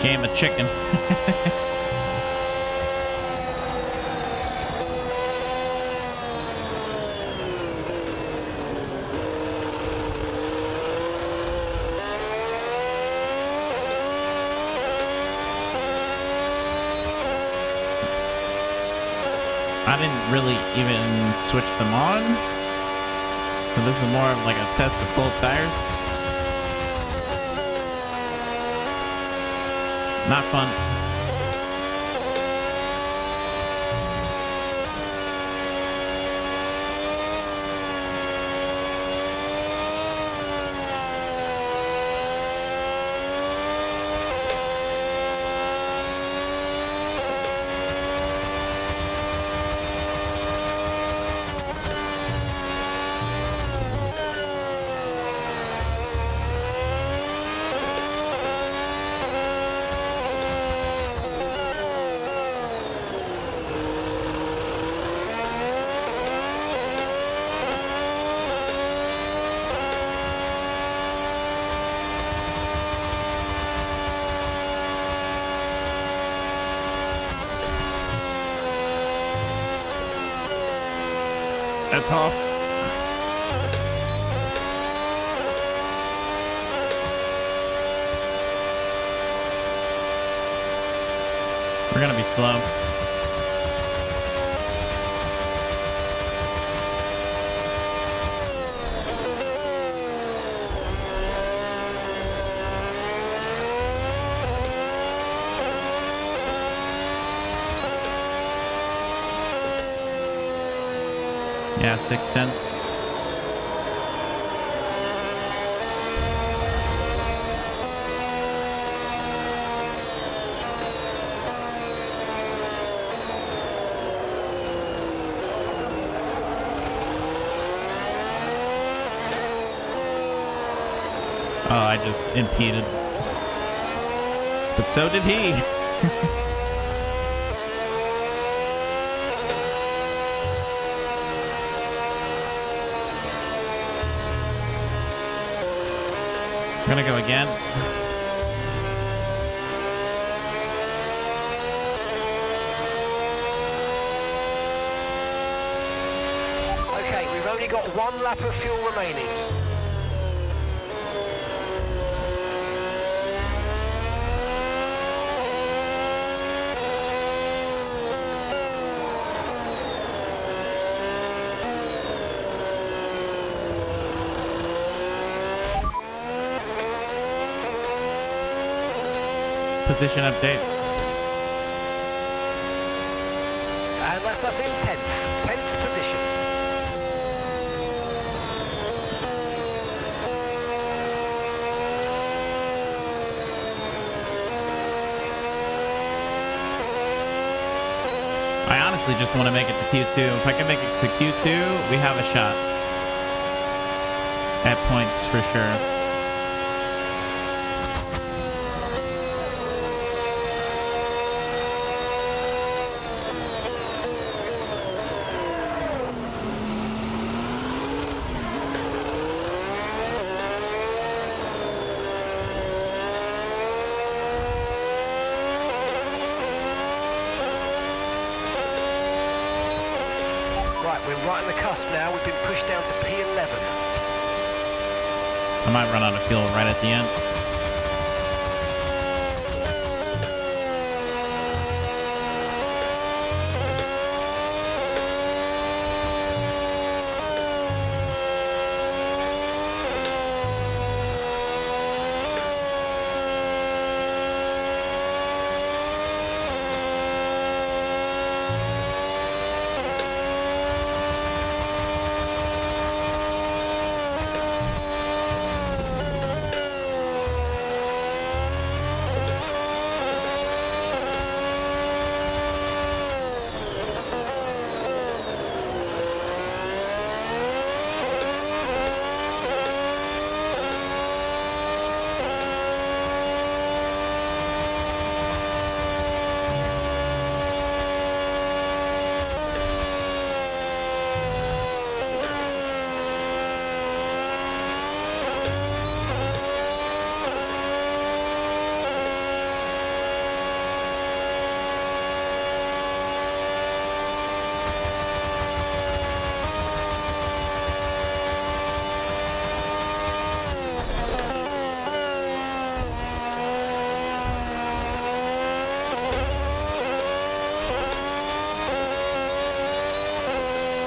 Game of chicken. I didn't really even switch them on. So this is more of like a test of both tires. Not fun. That's off. We're gonna be slow. Yeah, 6/10. Oh, I just impeded. But so did he. I'm gonna go again. Okay, we've only got one lap of fuel remaining. Position update. And that's us in 10th position. I honestly just want to make it to Q2. If I can make it to Q2, we have a shot. At points for sure. We're right on the cusp now. We've been pushed down to P11. I might run out of fuel right at the end.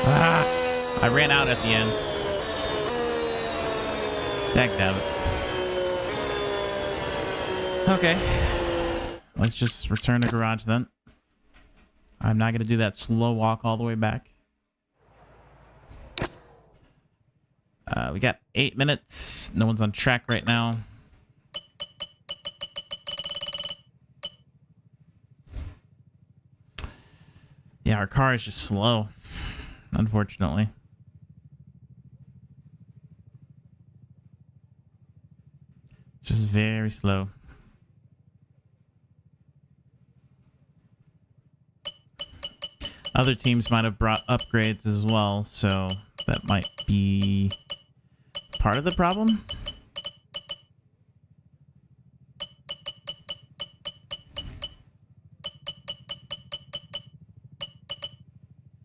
I ran out at the end. Dagnabbit. Okay. Let's just return to garage then. I'm not going to do that slow walk all the way back. We got 8 minutes. No one's on track right now. Yeah, our car is just slow, unfortunately. Just very slow. Other teams might have brought upgrades as well, so that might be part of the problem.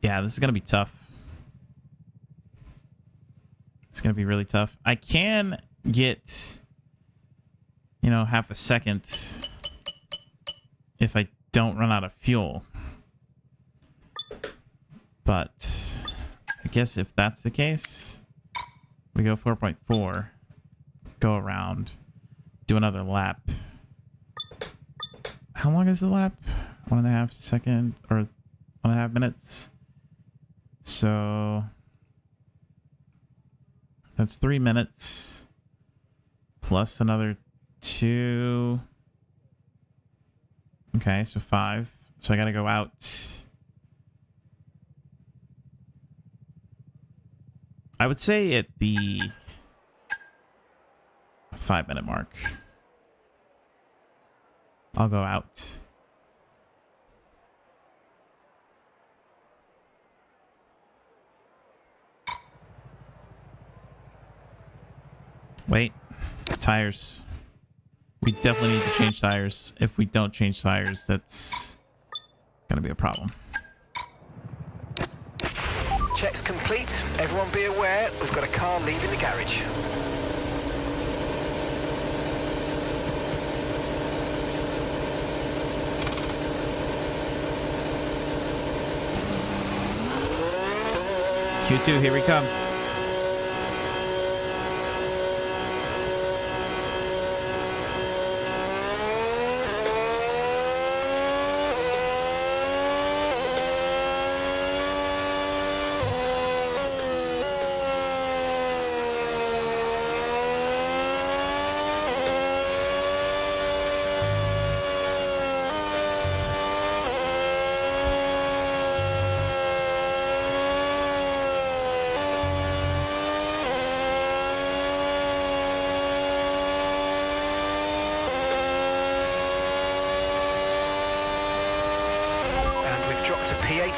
Yeah, this is going to be tough. It's going to be really tough. I can get, you know, half a second if I don't run out of fuel. But I guess if that's the case, we go 4.4, go around, do another lap. How long is the lap? 1.5 seconds or 1.5 minutes. So that's 3 minutes plus another 2. Okay, so 5. So I got to go out. I would say at the 5-minute mark, I'll go out. Wait, tires. We definitely need to change tires. If we don't change tires, that's gonna be a problem. Checks complete. Everyone be aware, we've got a car leaving the garage. Q2, here we come. P18.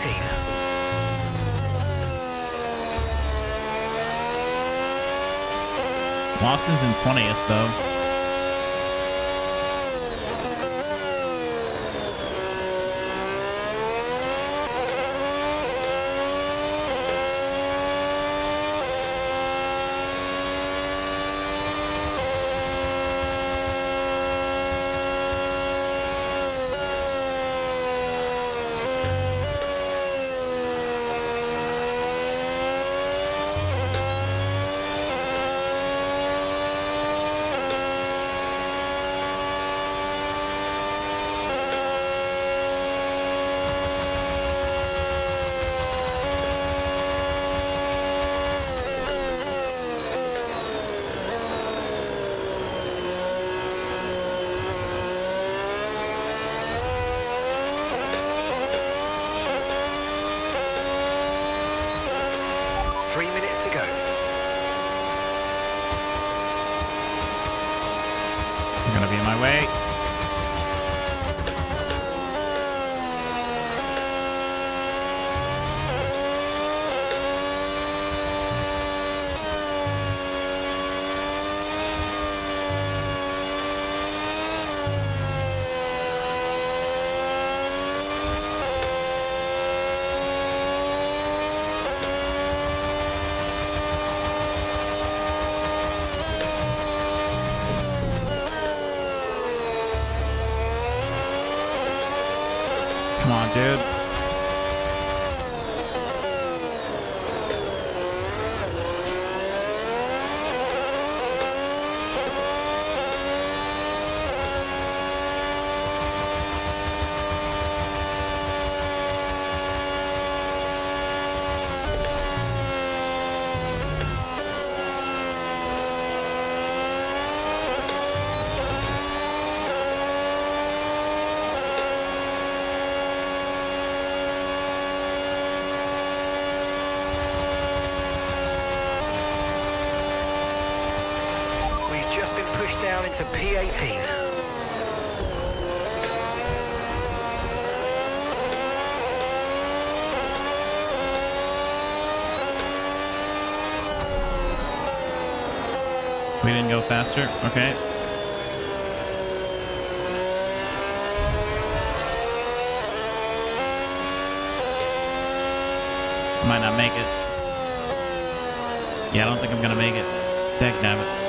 Lawson's in 20th, though. Gonna be in my way. Come on, dude. line to P18. We didn't go faster. Okay. Might not make it. Yeah, I don't think I'm gonna make it. Dagnabbit.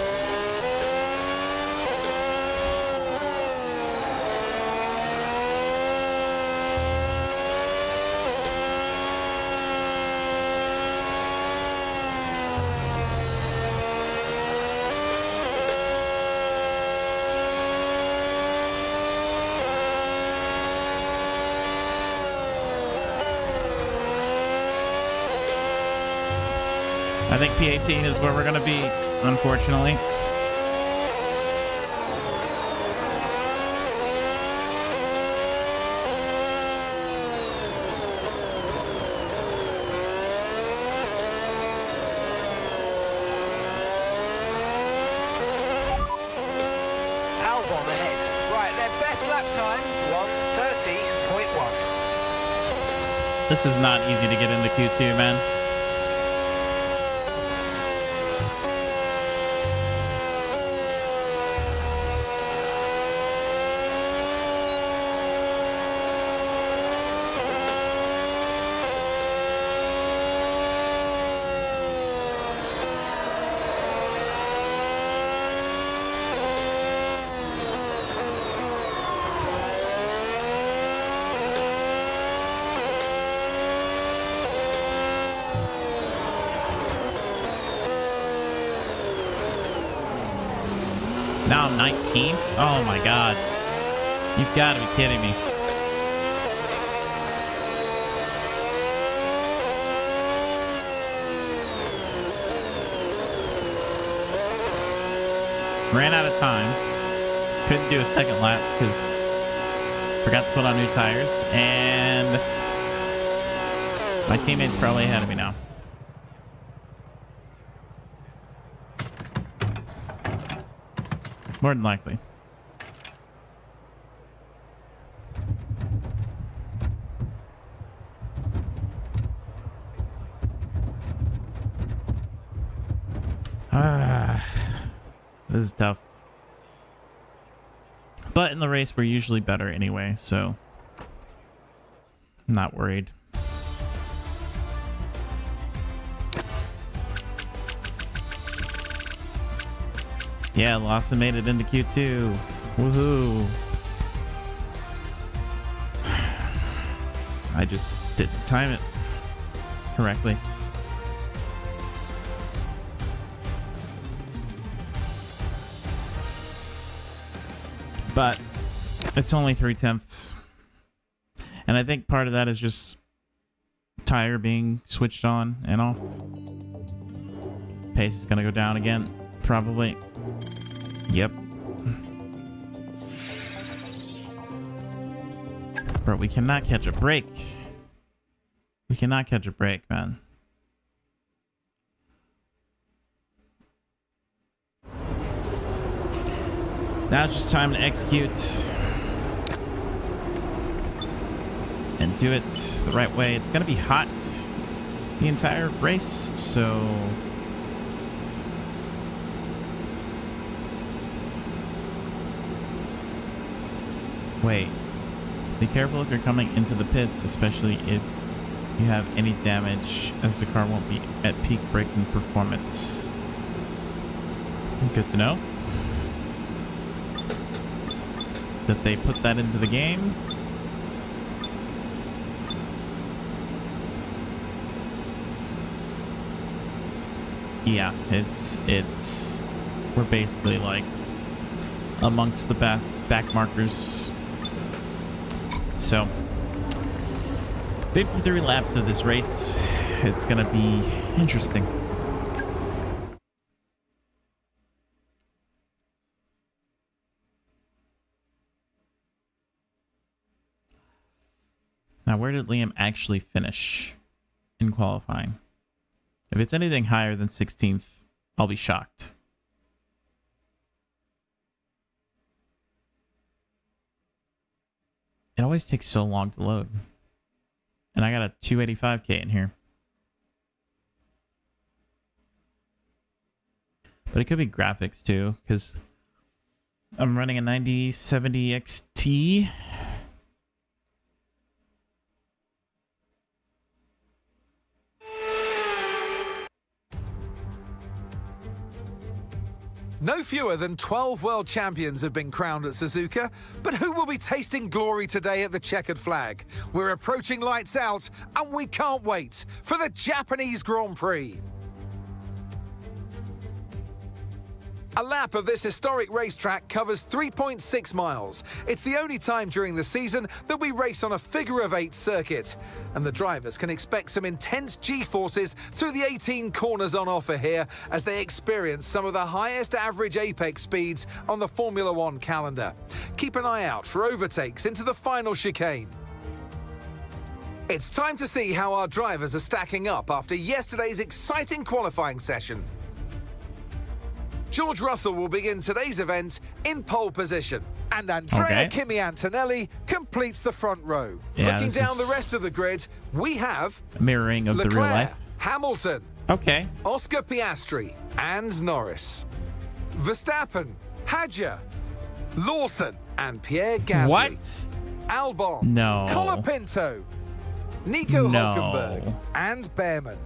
I think P18 is where we're going to be, unfortunately. Albon ahead. Right, their best lap time, 1:30.1. This is not easy to get into Q2, man. Now I'm 19? Oh my god. You've got to be kidding me. Ran out of time. Couldn't do a second lap because forgot to put on new tires. And my teammate's probably ahead of me now. More than likely. This is tough. But in the race, we're usually better anyway, so I'm not worried. Yeah, Lawson made it into Q2. Woohoo. I just didn't time it correctly. But it's only 3/10. And I think part of that is just tire being switched on and off. Pace is going to go down again, probably. Yep. But we cannot catch a break. We cannot catch a break, man. Now it's just time to execute. And do it the right way. It's going to be hot the entire race, so... Wait. Be careful if you're coming into the pits, especially if you have any damage, as the car won't be at peak braking performance. Good to know that they put that into the game. Yeah, it's we're basically like amongst the back markers. So 53 laps of this race. It's gonna be interesting. Now, where did Liam actually finish in qualifying? If it's anything higher than 16th, I'll be shocked. It always takes so long to load. And I got a 285K in here. But it could be graphics too, because I'm running a 9070 XT. No fewer than 12 world champions have been crowned at Suzuka, but who will be tasting glory today at the checkered flag? We're approaching lights out, and we can't wait for the Japanese Grand Prix. A lap of this historic racetrack covers 3.6 miles. It's the only time during the season that we race on a figure-of-8 circuit. And the drivers can expect some intense G-forces through the 18 corners on offer here as they experience some of the highest average apex speeds on the Formula One calendar. Keep an eye out for overtakes into the final chicane. It's time to see how our drivers are stacking up after yesterday's exciting qualifying session. George Russell will begin today's event in pole position, and Andrea Kimi Antonelli completes the front row. Looking down the rest of the grid, we have mirroring of Leclerc, the real life. Hamilton, Oscar Piastri, and Norris. Verstappen, Hadjar, Lawson, and Pierre Gasly. What? Albon, No. Colapinto, Nico Hulkenberg, and Behrman.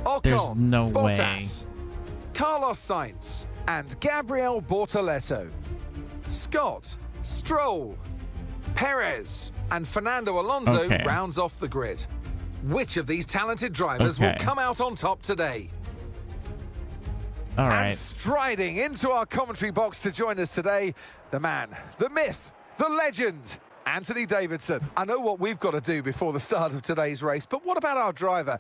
Ocon, There's no Bottas, way. Carlos Sainz, and Gabriel Bortoleto. Scott, Stroll, Perez, and Fernando Alonso rounds off the grid. Which of these talented drivers will come out on top today? All right. And striding into our commentary box to join us today, the man, the myth, the legend, Anthony Davidson. I know what we've got to do before the start of today's race, but what about our driver?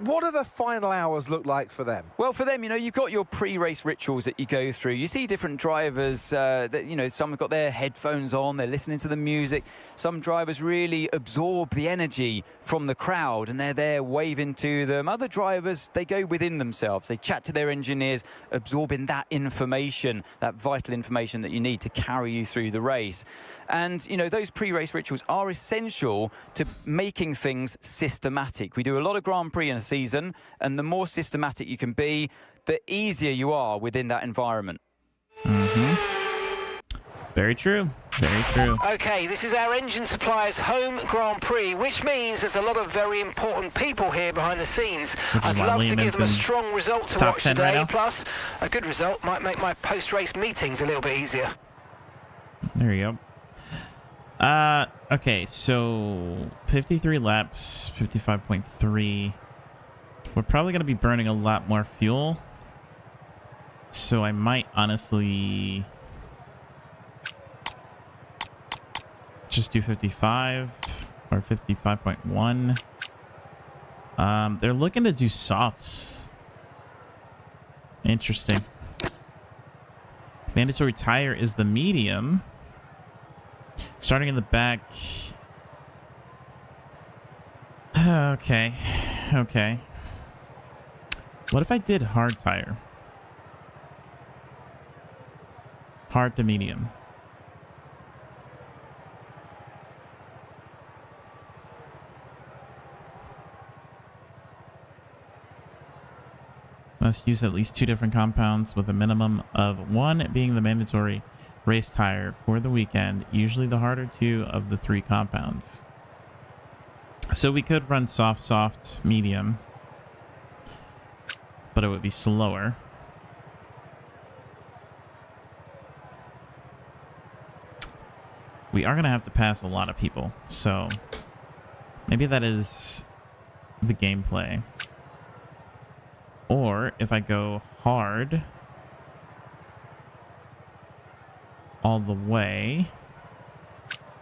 What do the final hours look like for them? Well, for them, you know, you've got your pre-race rituals that you go through. You see different drivers that, you know, some have got their headphones on, they're listening to the music. Some drivers really absorb the energy from the crowd and they're there waving to them. Other drivers, they go within themselves. They chat to their engineers, absorbing that information, that vital information that you need to carry you through the race. And, you know, those pre-race rituals are essential to making things systematic. We do a lot of Grand Prix in a season, and the more systematic you can be, the easier you are within that environment. Very true. Very true. Okay, this is our engine supplier's home Grand Prix, which means there's a lot of very important people here behind the scenes. I'd love to give them a strong result to watch today. Plus, a good result might make my post-race meetings a little bit easier. There you go. Okay, so 53 laps, 55.3. We're probably going to be burning a lot more fuel. So I might honestly just do 55 or 55.1. They're looking to do softs. Interesting. Mandatory tire is the medium. Starting in the back. Okay. Okay. What if I did hard tire? Hard to medium. Must use at least 2 different compounds with a minimum of 1 being the mandatory race tire for the weekend, usually the harder 2 of the 3 compounds. So we could run soft, medium, but it would be slower. We are going to have to pass a lot of people, so maybe that is the gameplay. Or if I go hard all the way,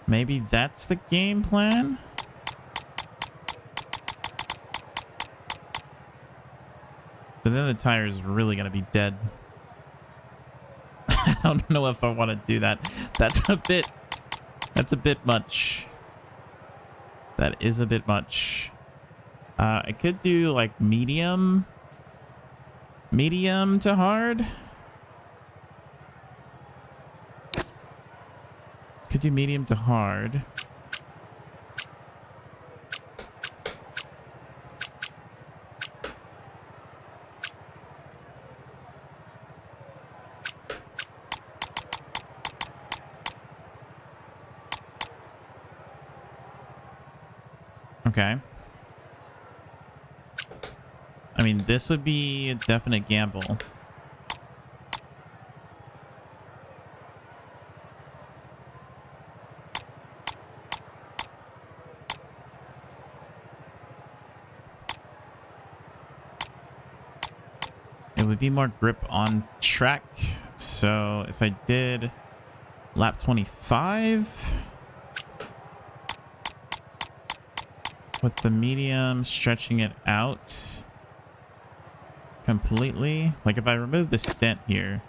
maybe that's the game plan. But then the tire is really going to be dead. I don't know if I want to do that. That's a bit much. That is a bit much. I could do like medium to hard. Could do medium to hard. Okay. I mean, this would be a definite gamble. It would be more grip on track. So if I did lap 25 with the medium, stretching it out completely. Like if I remove the stint here,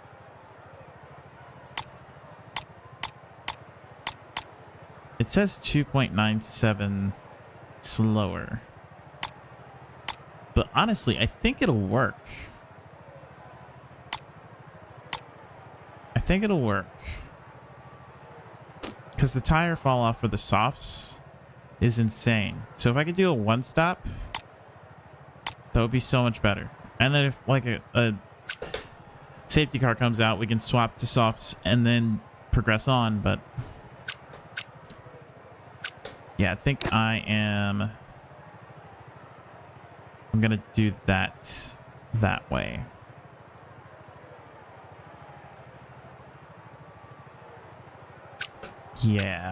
it says 2.97 slower. But honestly, I think it'll work. I think it'll work. Because the tire fall off for the softs is insane. So if I could do a one stop, that would be so much better. And then if like a safety car comes out, we can swap to softs and then progress on. But yeah, I think I'm gonna do that way. Yeah.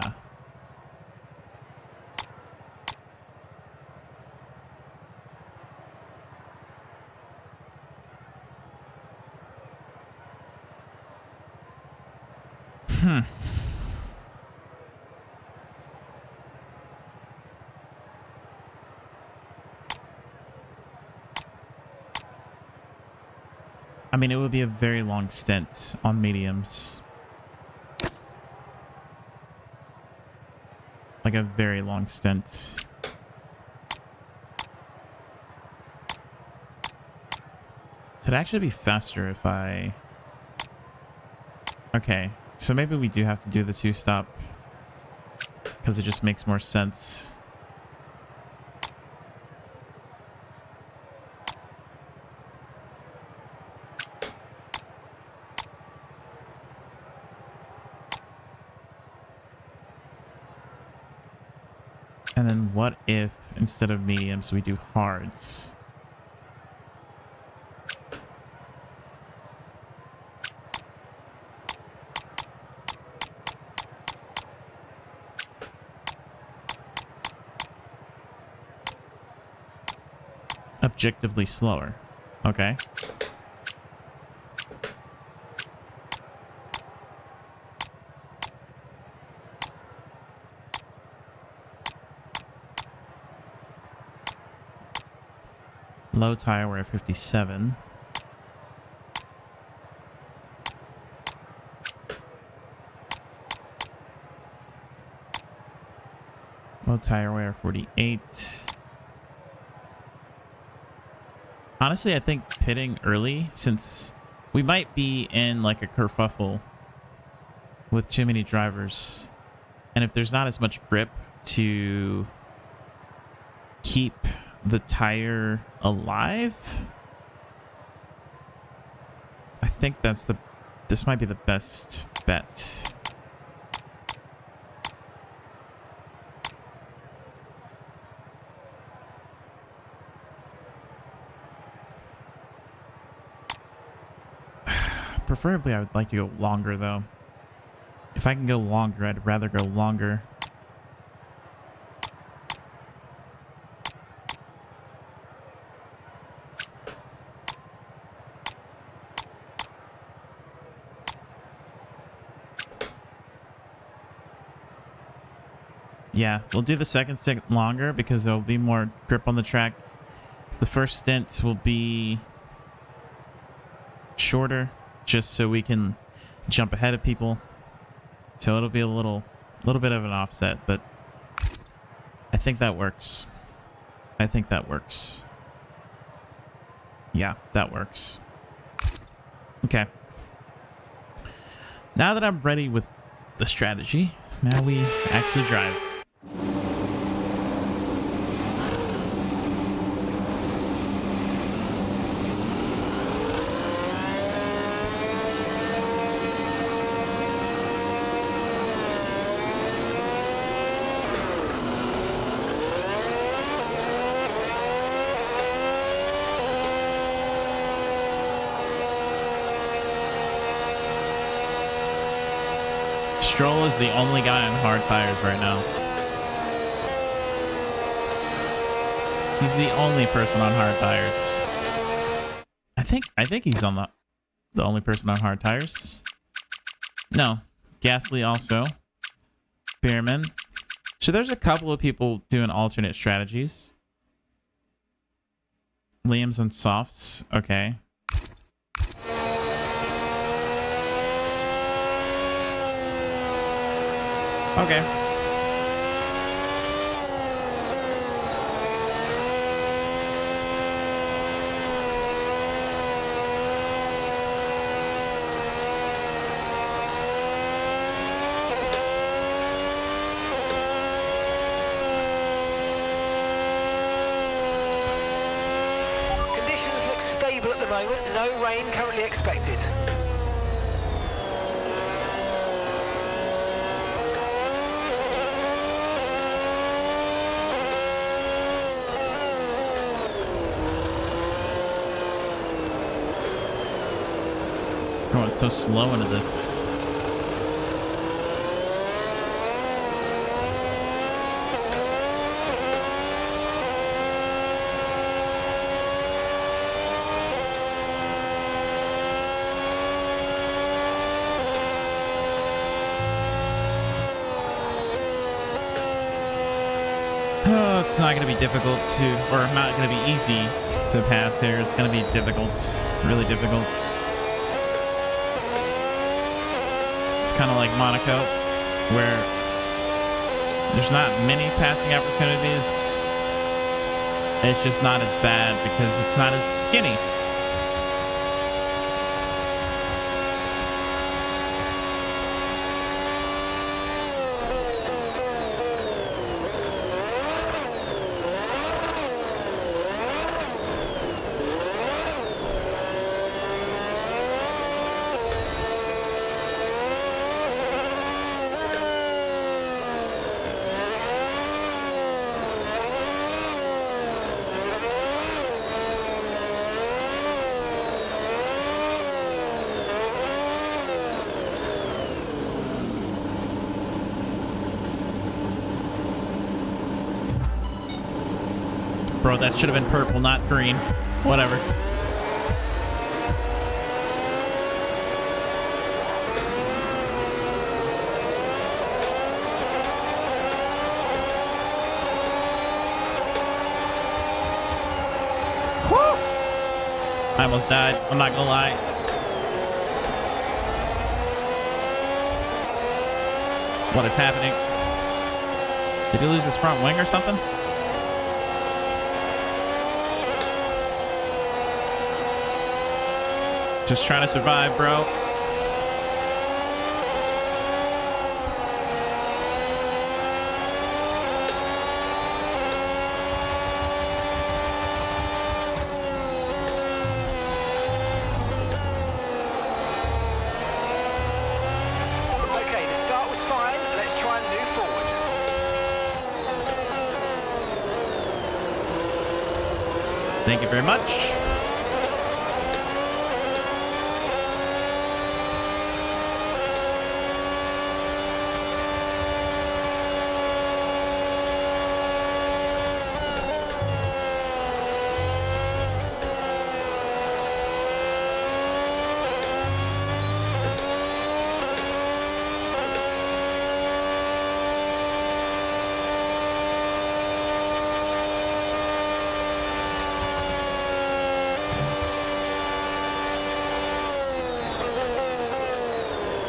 I mean, it would be a very long stint on mediums. Like a very long stint. So it'd actually be faster if I... Okay, so maybe we do have to do the two-stop because it just makes more sense. And then what if, instead of mediums, we do hards? Objectively slower. Okay. Low tire wear 57. Low tire wear 48. Honestly, I think pitting early, since we might be in like a kerfuffle with too many drivers. And if there's not as much grip to keep the tire alive, I think this might be the best bet. Preferably I would like to go longer though. If I can go longer, I'd rather go longer. Yeah, we'll do the second stint longer because there'll be more grip on the track. The first stint will be shorter, just so we can jump ahead of people. So it'll be a little bit of an offset, but I think that works. I think that works. Yeah, that works. Okay. Now that I'm ready with the strategy, now we actually drive. Stroll is the only guy on hard tires right now. He's the only person on hard tires. I think he's on the only person on hard tires. No, Gasly also. Bierman. So there's a couple of people doing alternate strategies. Liam's on softs. Okay. Okay. No rain currently expected. Oh, it's so slow into this. It's not going to be difficult to, or not going to be easy to pass here. It's going to be difficult, really difficult. It's kind of like Monaco, where there's not many passing opportunities. It's just not as bad because it's not as skinny. Bro, that should have been purple, not green. Whatever. Woo! I almost died. I'm not gonna lie. What is happening? Did he lose his front wing or something? Just trying to survive, bro. Okay, the start was fine. Let's try and move forward. Thank you very much.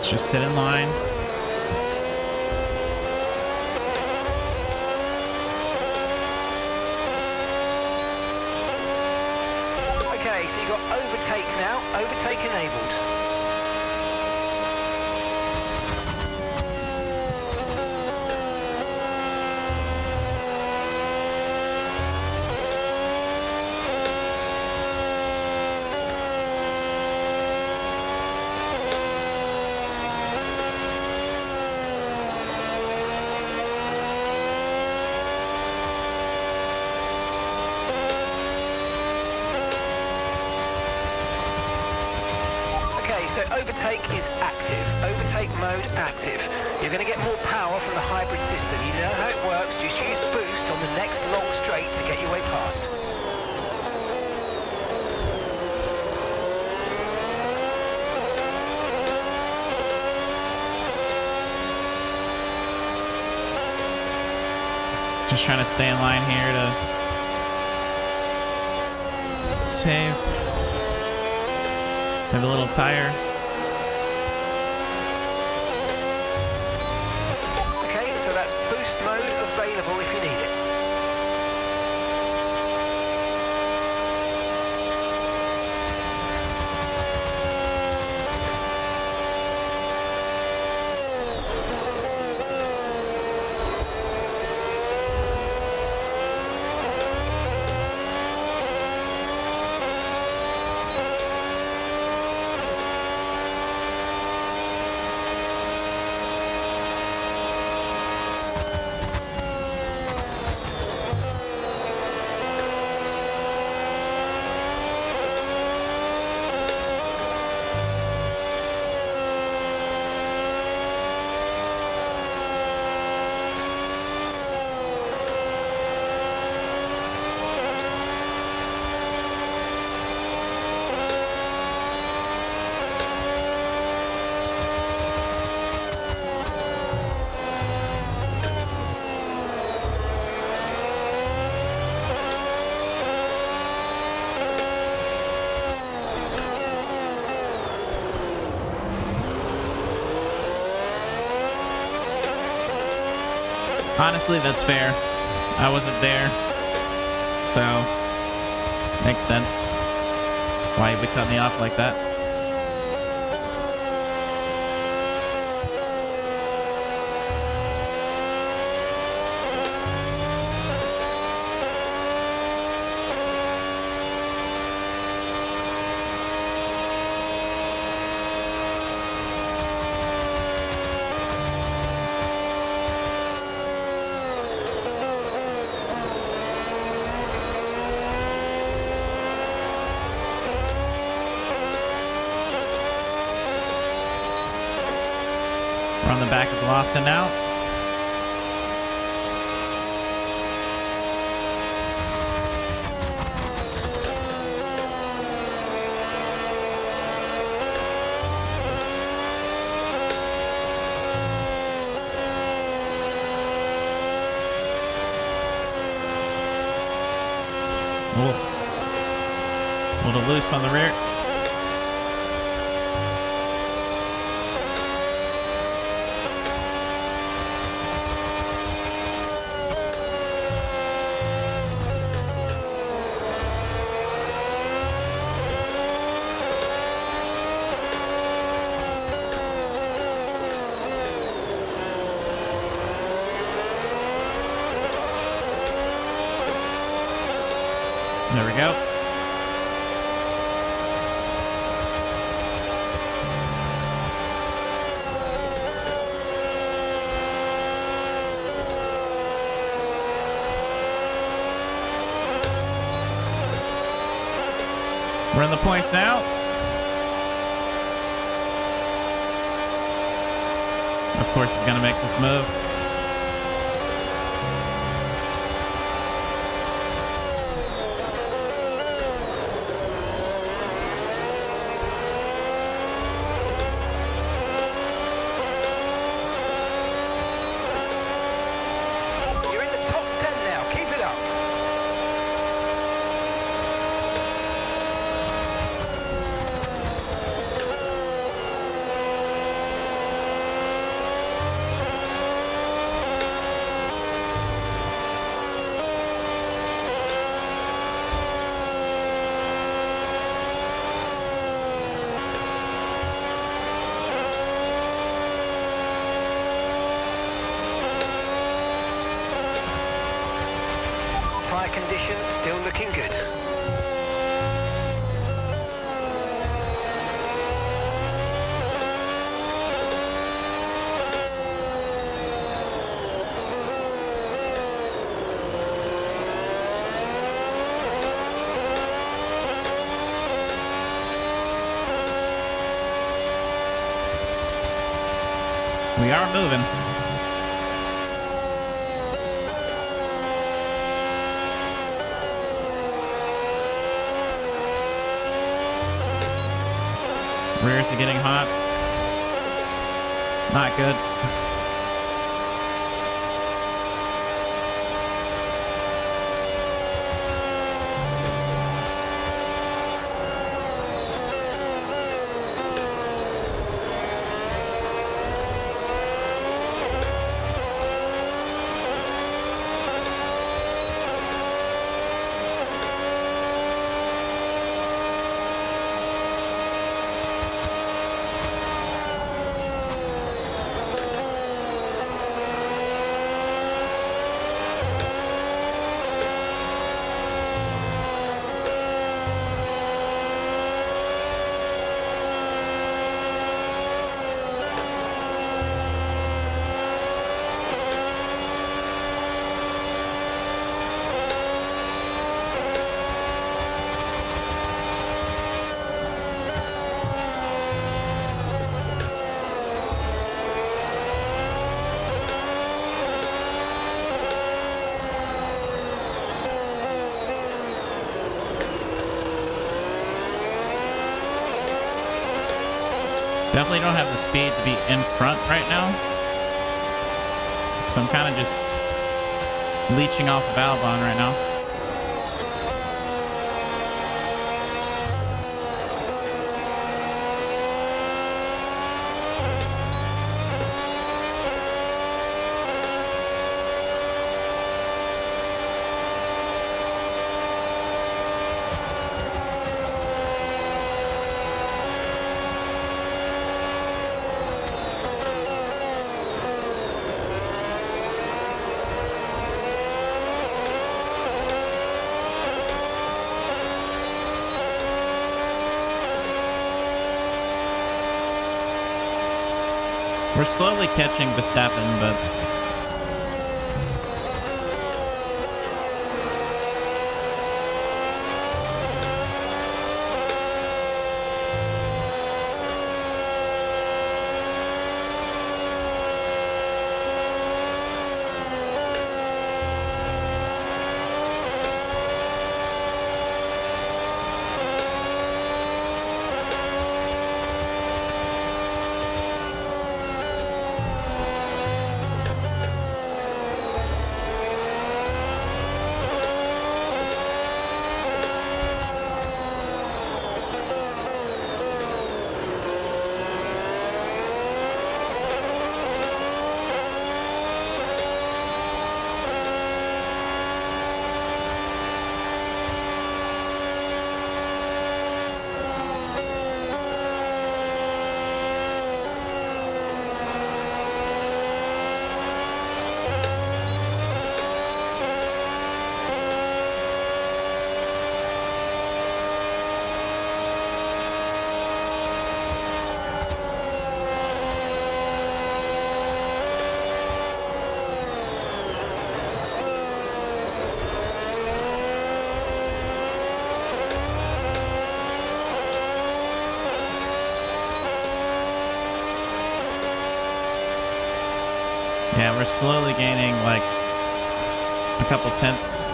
Just sit in line. Okay, so you got overtake now. Overtake enabled. so overtake is active. Overtake mode active. You're going to get more power from the hybrid system. You know how it works. Just use boost on the next long straight to get your way past. Just trying to stay in line here to save. Have a little tire. Okay, so that's boost mode available if you need it. Honestly, that's fair. I wasn't there, so makes sense why you would cut me off like that. We're on the back of Lawson now. A little loose on the rear. There we go. We're in the points now. Of course, he's going to make this move. We are moving. Rears are getting hot. Not good. Definitely don't have the speed to be in front right now. So I'm kind of just leeching off of Albon right now. We're slowly catching Verstappen, but yeah, we're slowly gaining like a couple tenths.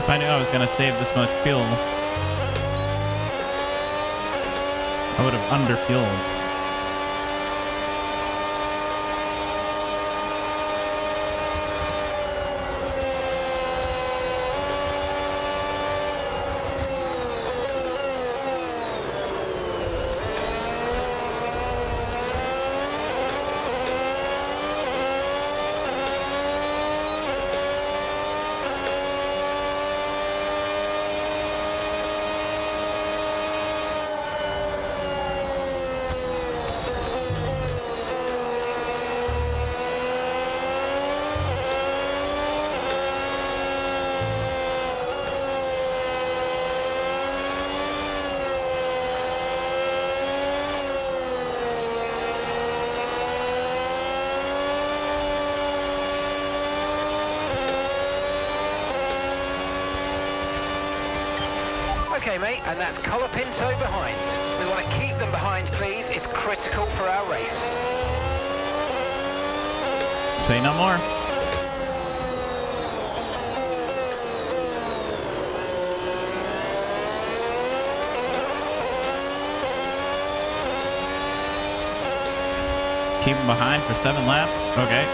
If I knew I was going to save this much fuel, I would have underfueled. teammate, and that's Colapinto behind. We want to keep them behind, please. It's critical for our race. Say no more. Keep them behind for 7 laps. Okay.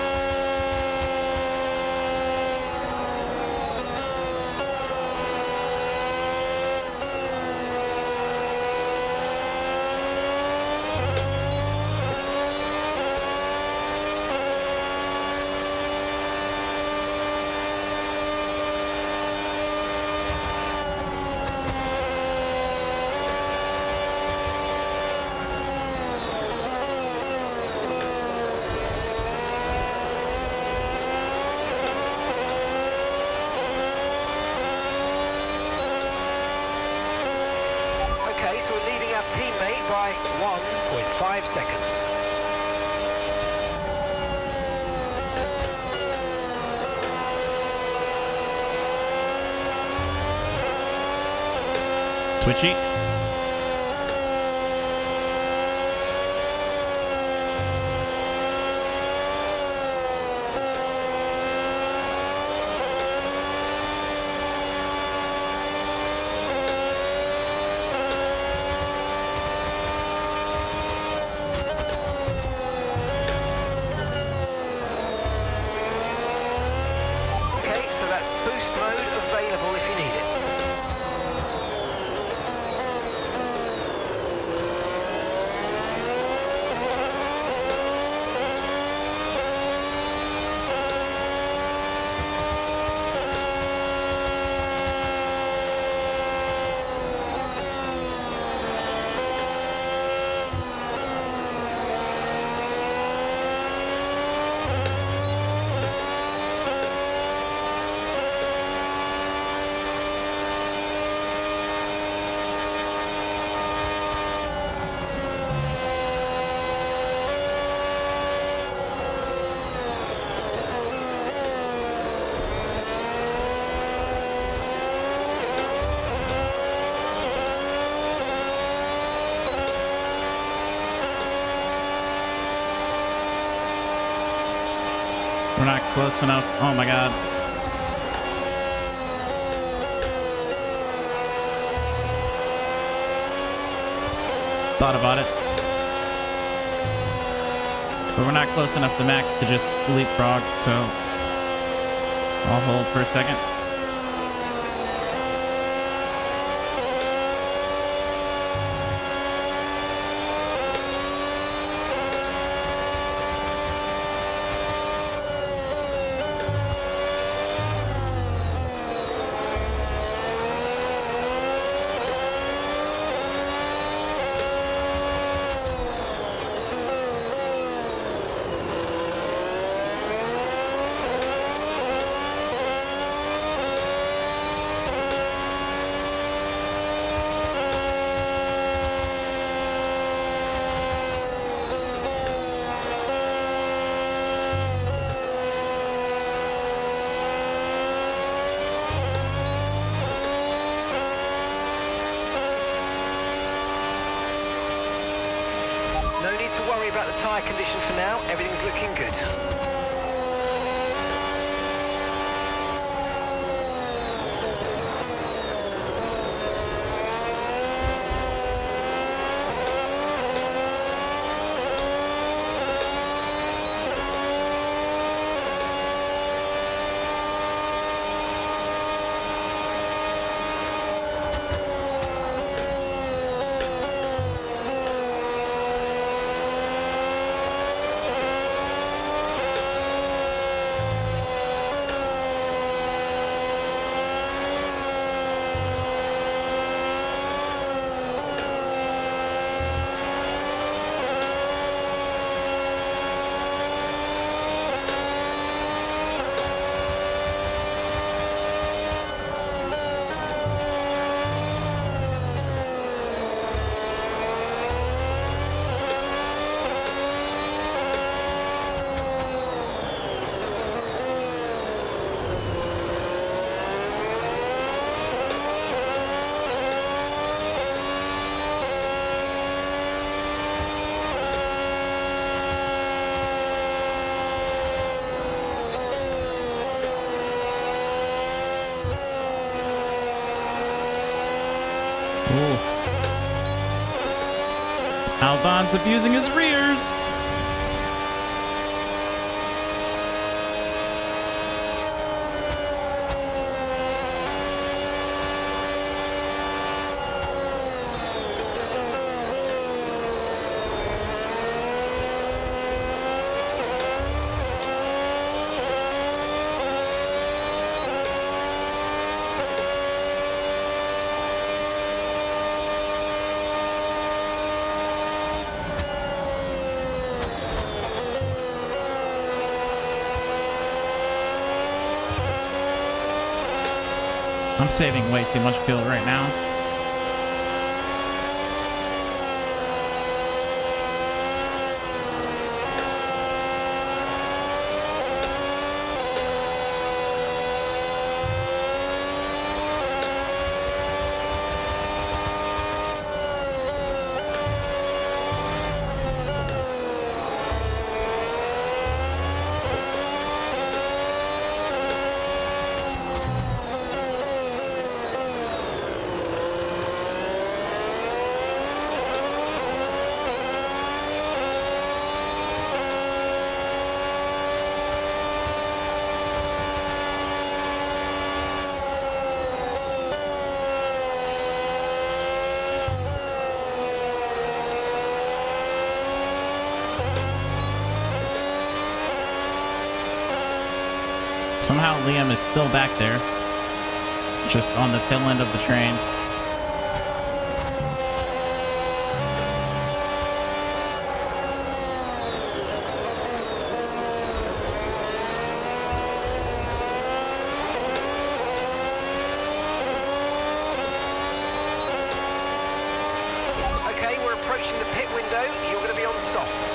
So we're leading our teammate by 1.5 seconds. Twitchy. We're not close enough. Oh my god. Thought about it. But we're not close enough to Max to just leapfrog, so I'll hold for a second. About the tyre condition for now, everything's looking good. Albon's abusing his rears. I'm saving way too much fuel right now. Somehow Liam is still back there, just on the tail end of the train. Okay, we're approaching the pit window. You're going to be on softs.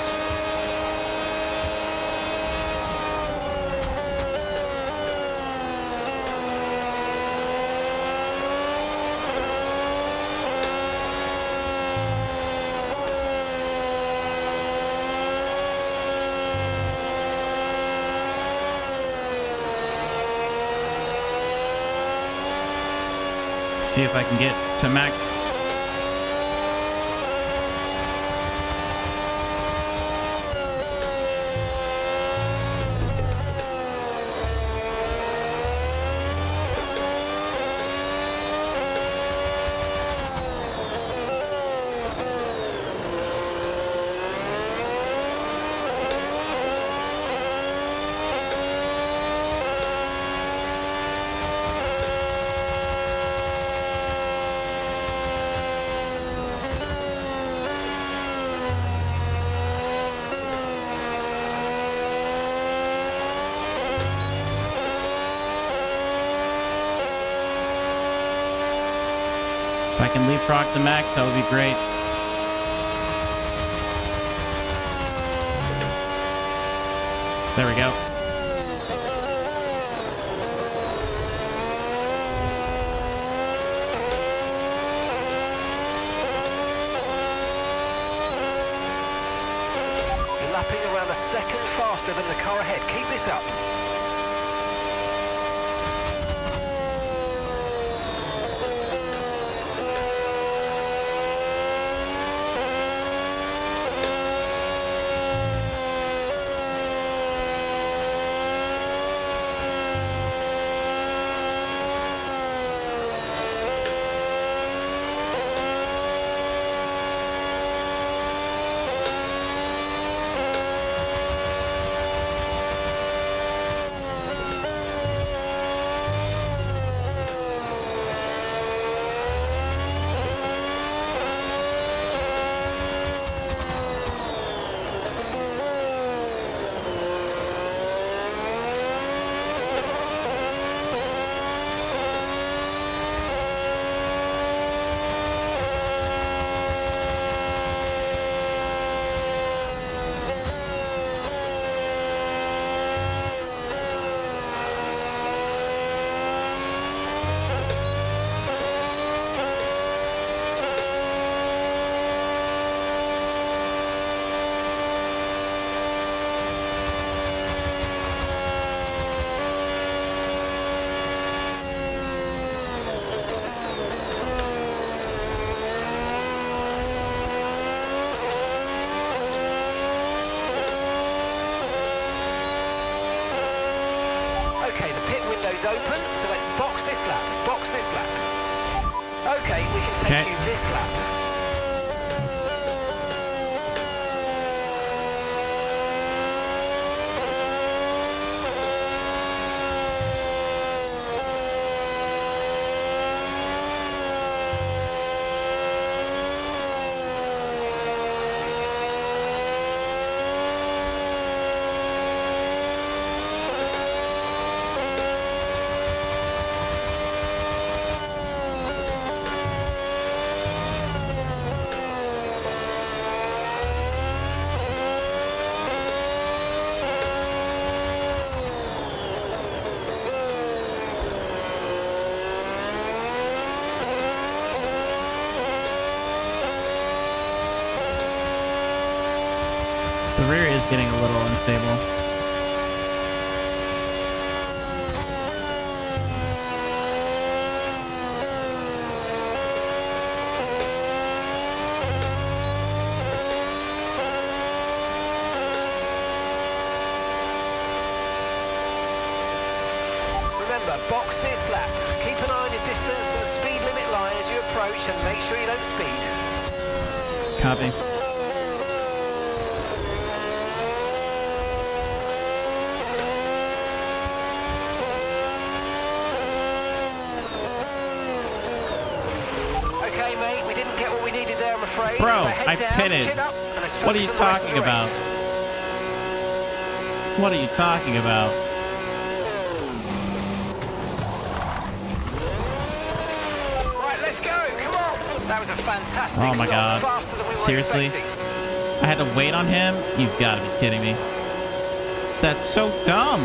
See if I can get to Max. If I can leapfrog the Max, that would be great. There we go. You're lapping around a second faster than the car ahead. Keep this up. window's open, so let's box this lap. Box this lap. Okay, we can take you this lap. The rear is getting a little unstable. Remember, box this lap. Keep an eye on your distance and speed limit line as you approach and make sure you don't speed. Copy. Okay, mate, we didn't get what we needed there, I'm afraid. Bro, So head I down, pitted. chin up, and let's What are you focus on the rest of talking the about? race. What are you talking about? Right, let's go, come on. That was a fantastic Oh my stop. God. Faster than we were Seriously? expecting. I had to wait on him? You've got to be kidding me. That's so dumb.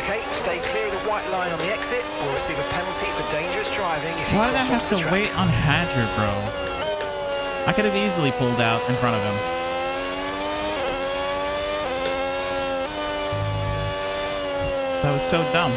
Okay, stay clear of the white line on the exit or receive a penalty for dangerous driving if you Why did I cross have the to track. wait on Hadger, bro? I could have easily pulled out in front of him. That was so dumb.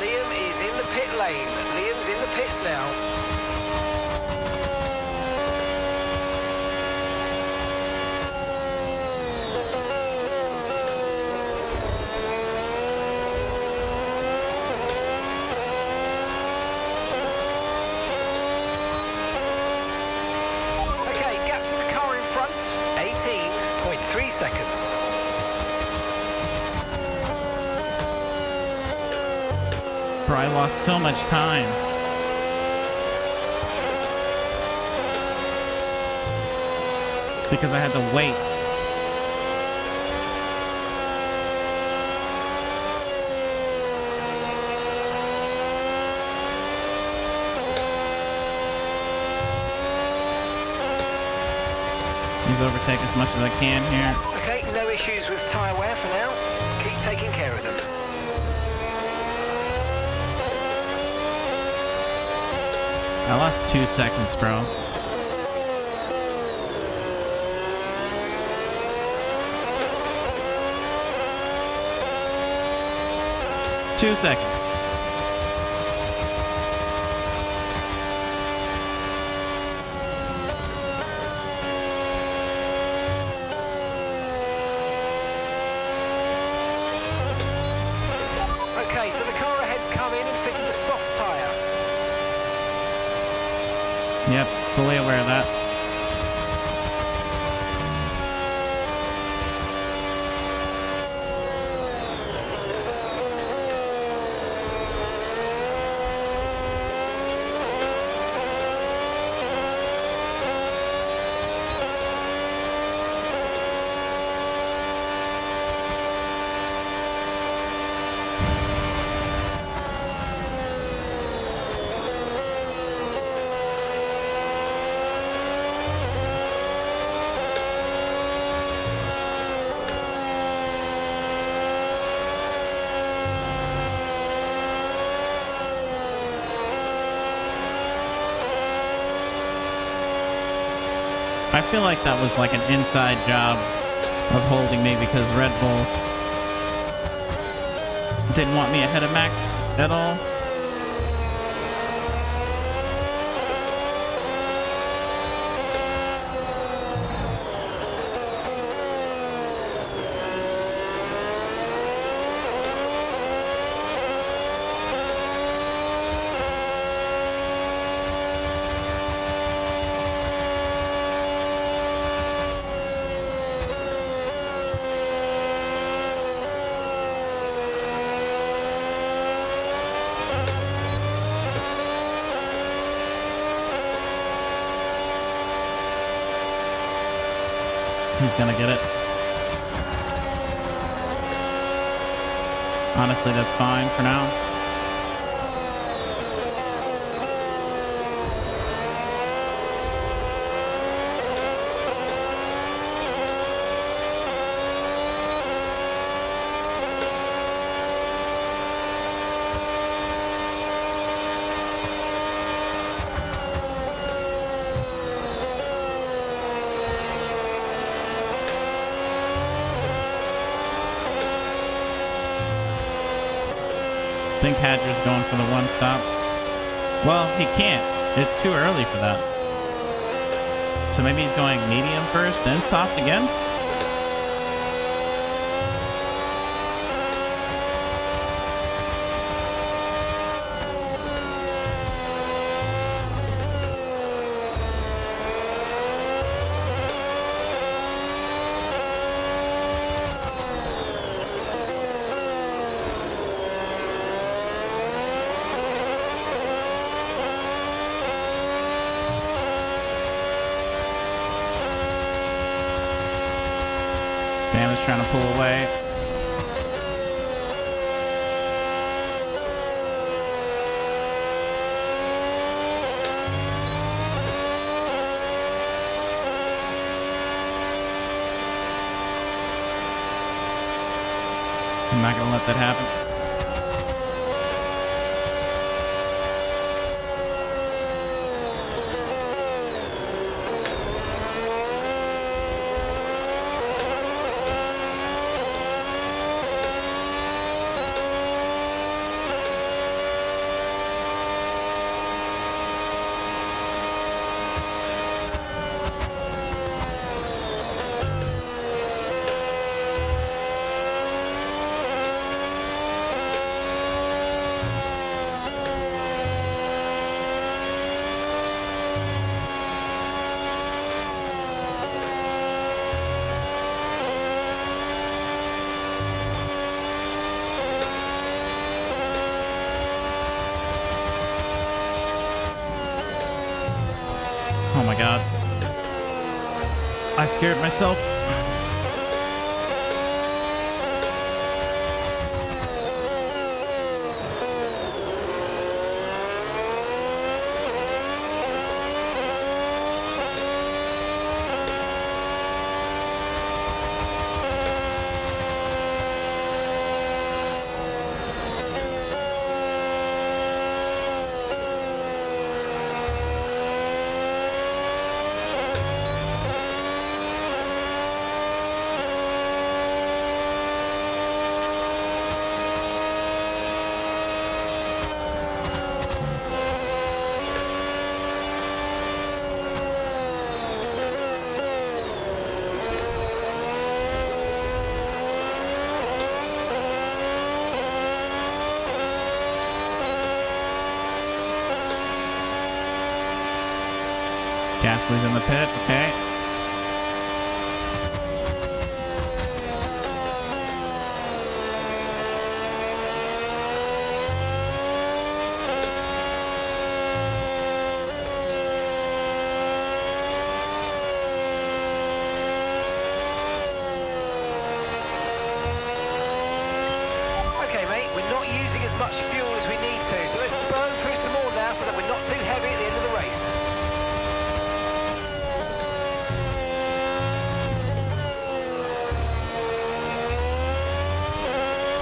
Liam is in the pit lane. Liam's in the pits now. Okay, gap to the car in front, 18.3 seconds. Bro, I lost so much time. Because I had to wait. Please overtake as much as I can here. Okay, no issues with tyre wear for now. Keep taking care of them. I lost 2 seconds, bro. Two seconds. Okay, so the car ahead's come in and fitted the soft tyre. Yep, fully aware of that. I feel like that was like an inside job of holding me because Red Bull didn't want me ahead of Max at all. He's gonna get it. Honestly, that's fine for now. I think Hadger's going for the one stop. Well, he can't. It's too early for that. So maybe he's going medium first, then soft again? Sam is trying to pull away. I'm not going to let that happen. Oh my god. I scared myself. Gasly's in the pit, okay. Okay, mate, we're not using as much fuel as we need to, so let's burn through some more now so that we're not too heavy at the end of the race.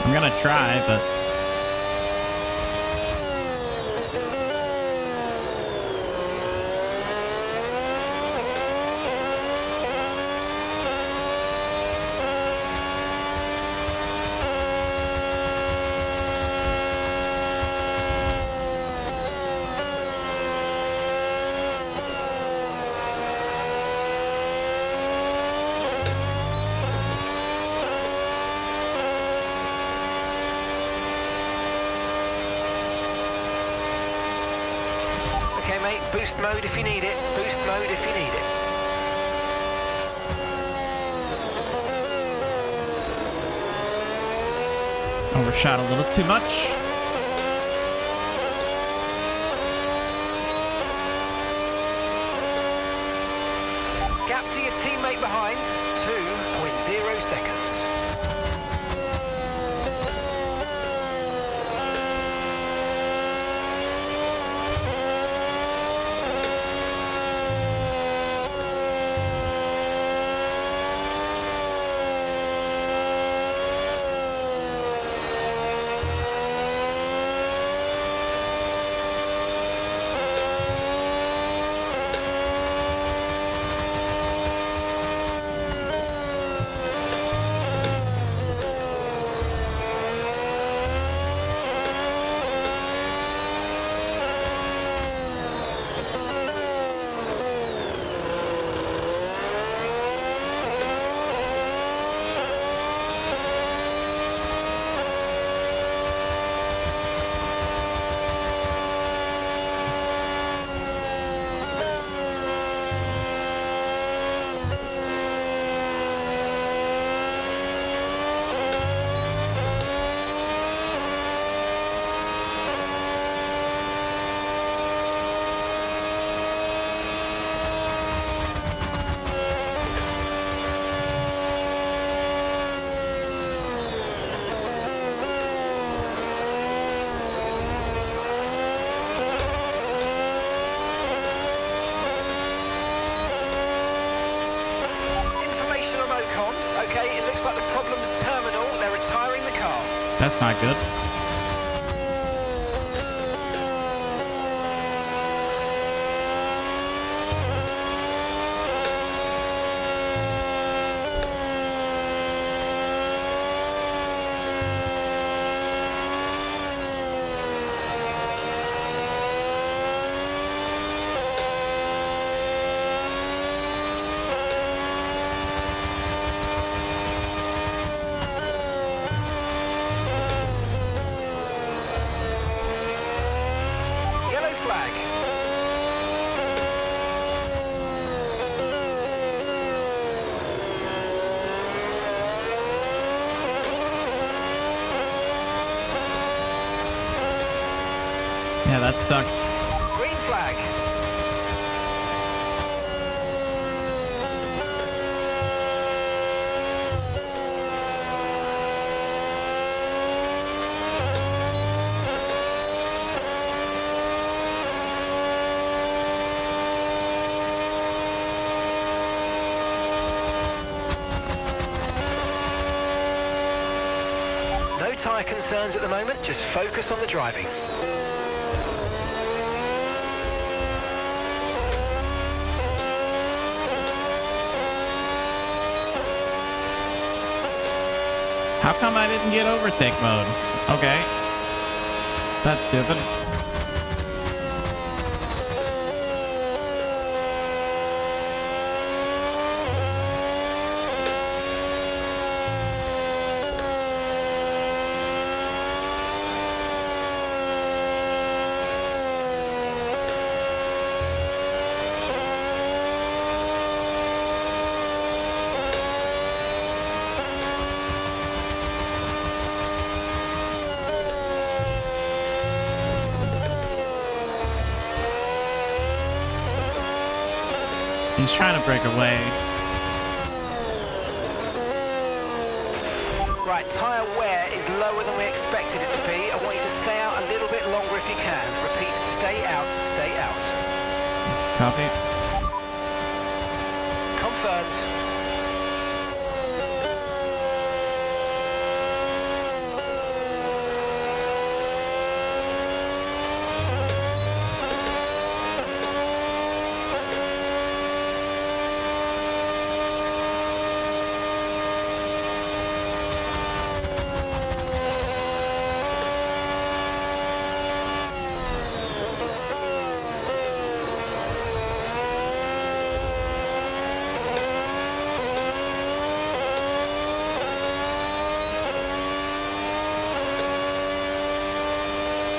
I'm gonna try, but Okay, boost mode if you need it. Boost mode if you need it. Overshot a little too much. Gap to your teammate behind, 2.0 seconds. Okay, it looks like the problem's terminal. They're retiring the car. That's not good. Yeah, that sucks. Green flag. No tyre concerns at the moment, just focus on the driving. How come I didn't get overtake mode? Okay. That's stupid. He's trying to break away. Right, tyre wear is lower than we expected it to be. I want you to stay out a little bit longer if you can. Repeat, stay out, stay out. Copy. Confirmed.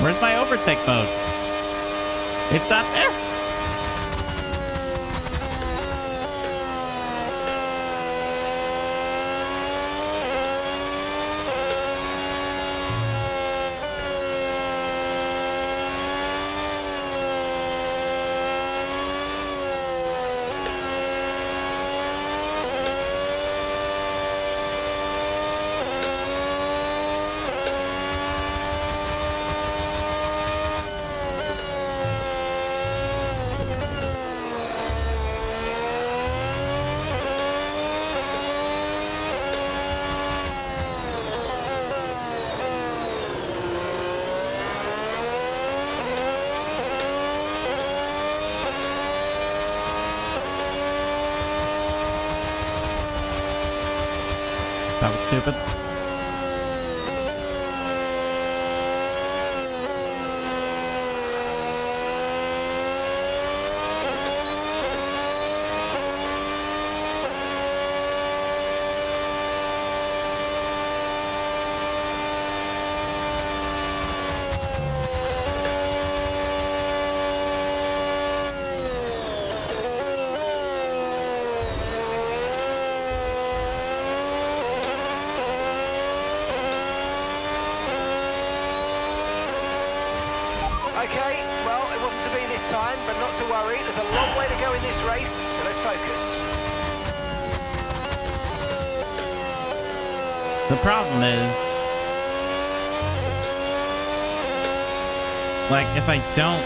Where's my overtake mode? It's not there. stupid. Okay, well, it wasn't to be this time, but not to worry. There's a long way to go in this race, so let's focus. The problem is, like, if I don't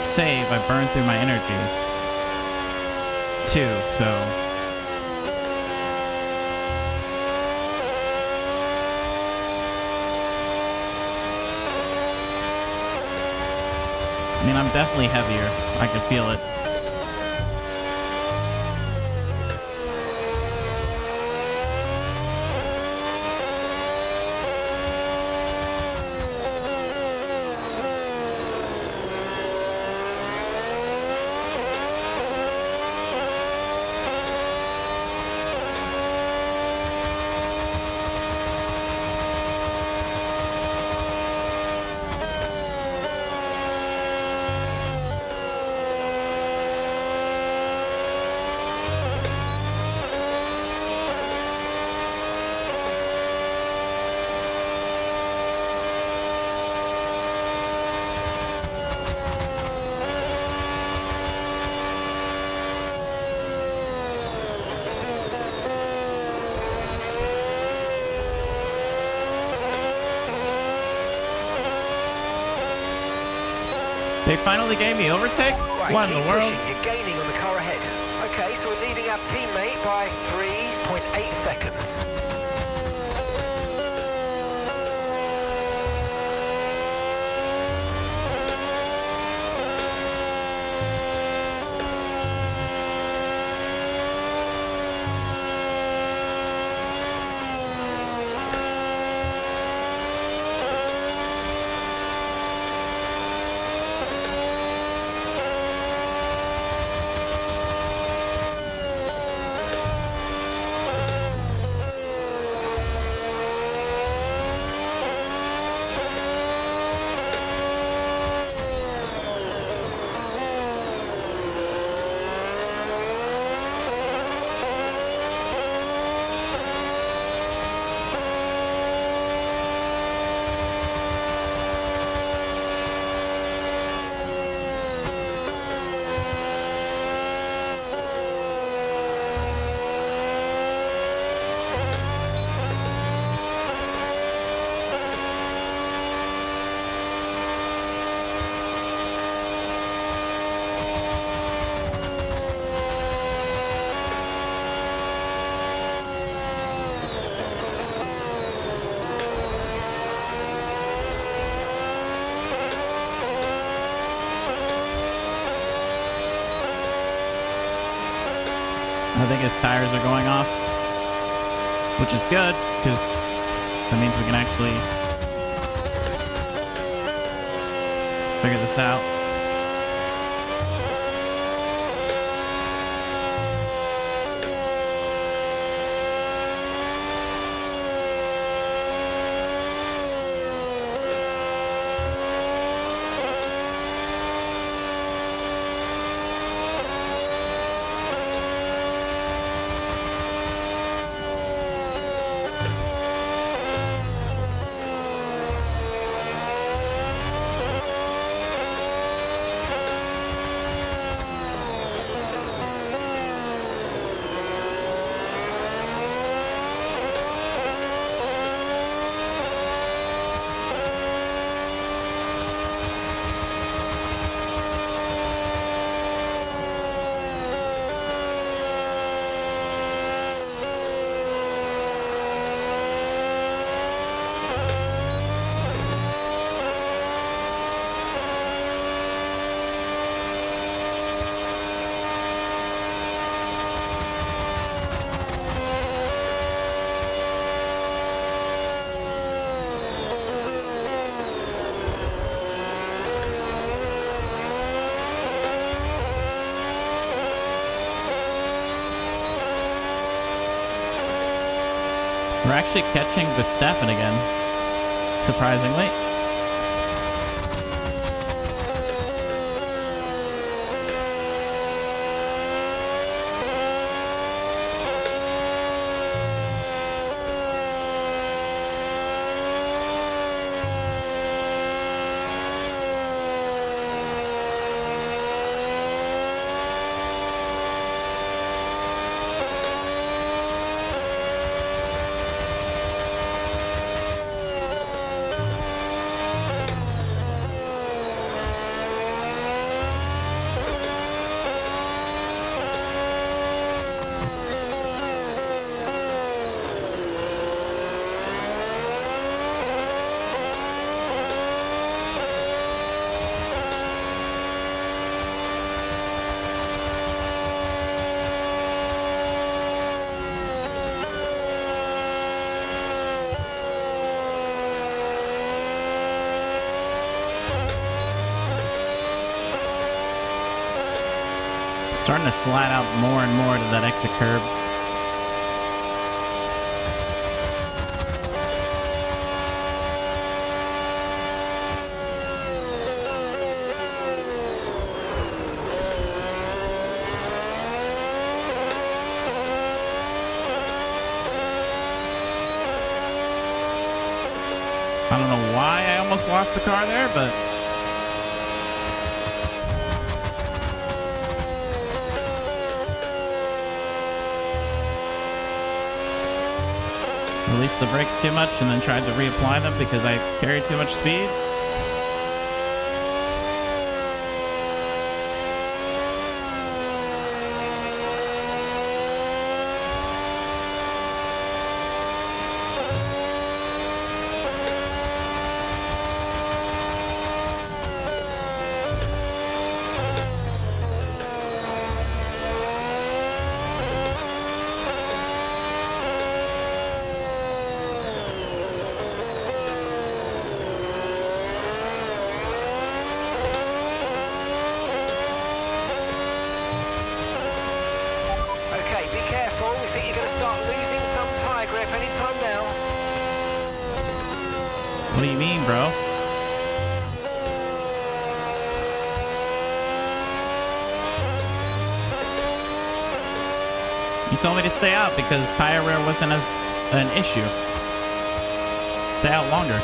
save, I burn through my energy too, so... I mean, I'm definitely heavier. I can feel it. They finally gave me overtake? Right, What in the world? Pushing. You're gaining on the car ahead. Okay, so we're leading our teammate by 3.8 seconds. I think his tires are going off, which is good, because that means we can actually figure this out. We're actually catching Verstappen again, surprisingly. Starting to slide out more and more to that exit curb. I don't know why I almost lost the car there, but released the brakes too much and then tried to reapply them because I carried too much speed. What do you mean, bro? You told me to stay out because tire wear wasn't an issue. Stay out longer.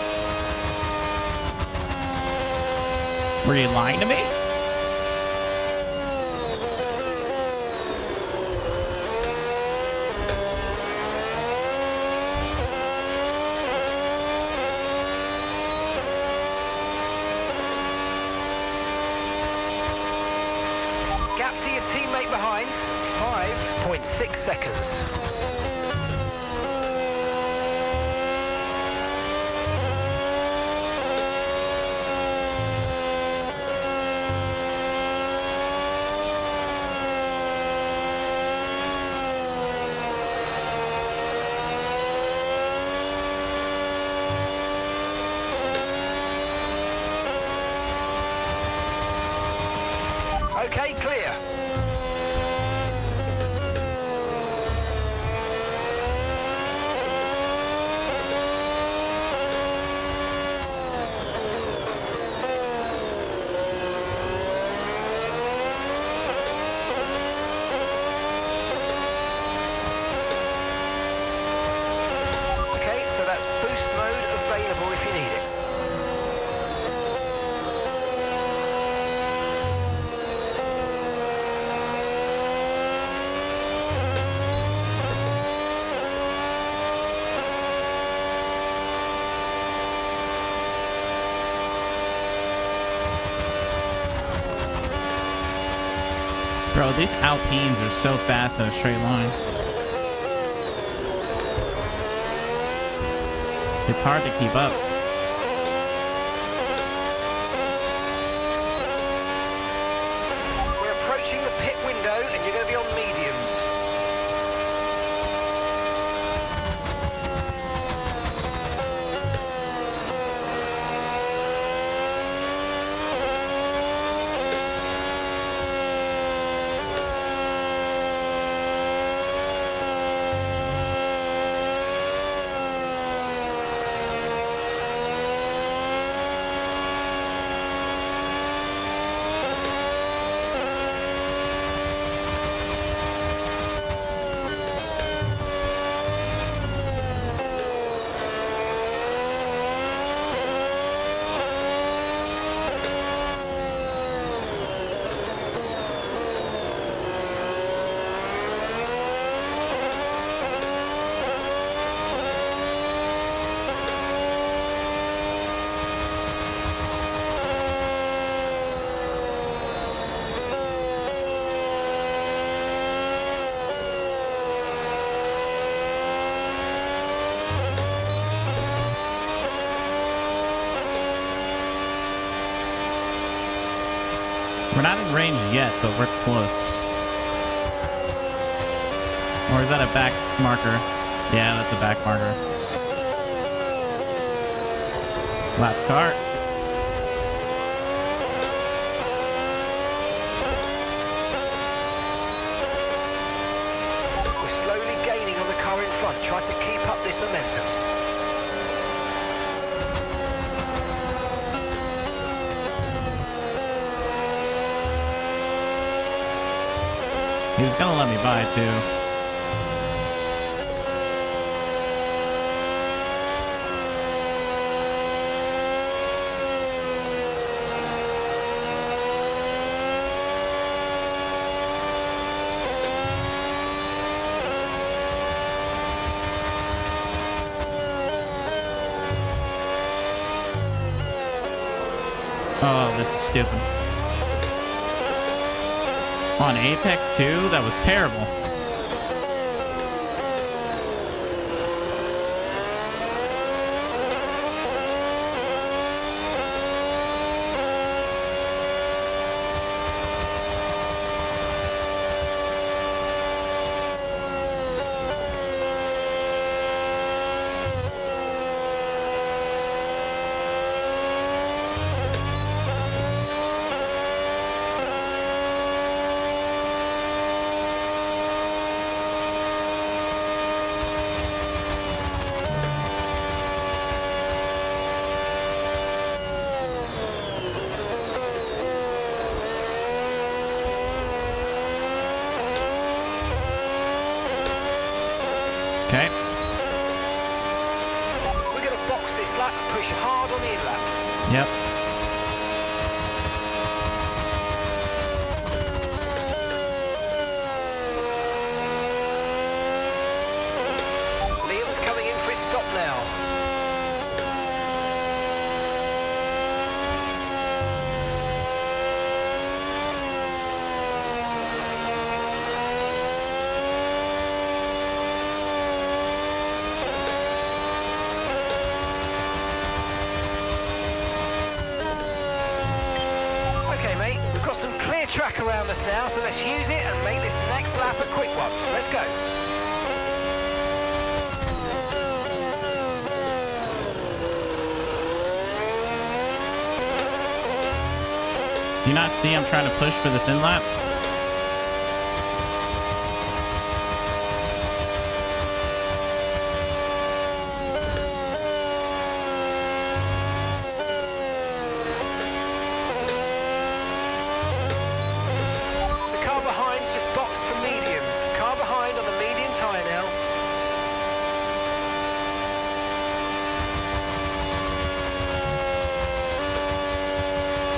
Were you lying to me? Gap to your teammate behind, 5.6 seconds. Okay, clear. Okay, so that's boost mode available if you need it. Bro, these Alpines are so fast in a straight line. It's hard to keep up. We're approaching the pit window and you're going to be on mediums. We're not in range yet, but we're close. Or is that a back marker? Yeah, that's a back marker. Lap car. We're slowly gaining on the car in front. Try to keep up this momentum. He was gonna let me by too. Oh, this is stupid. On Apex 2? That was terrible. Okay. We're going to box this lap and push hard on the in-lap. Yep. Liam's coming in for his stop now. Track around us now, so let's use it and make this next lap a quick one. Let's go. Do you not see I'm trying to push for this in lap?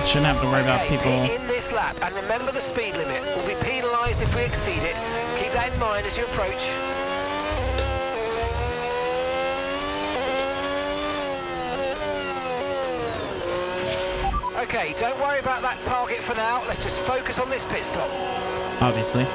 Shouldn't have to worry about people in this lap, and remember the speed limit. We'll be penalised if we exceed it. Keep that in mind as you approach. Okay, don't worry about that target for now. Let's just focus on this pit stop. Obviously.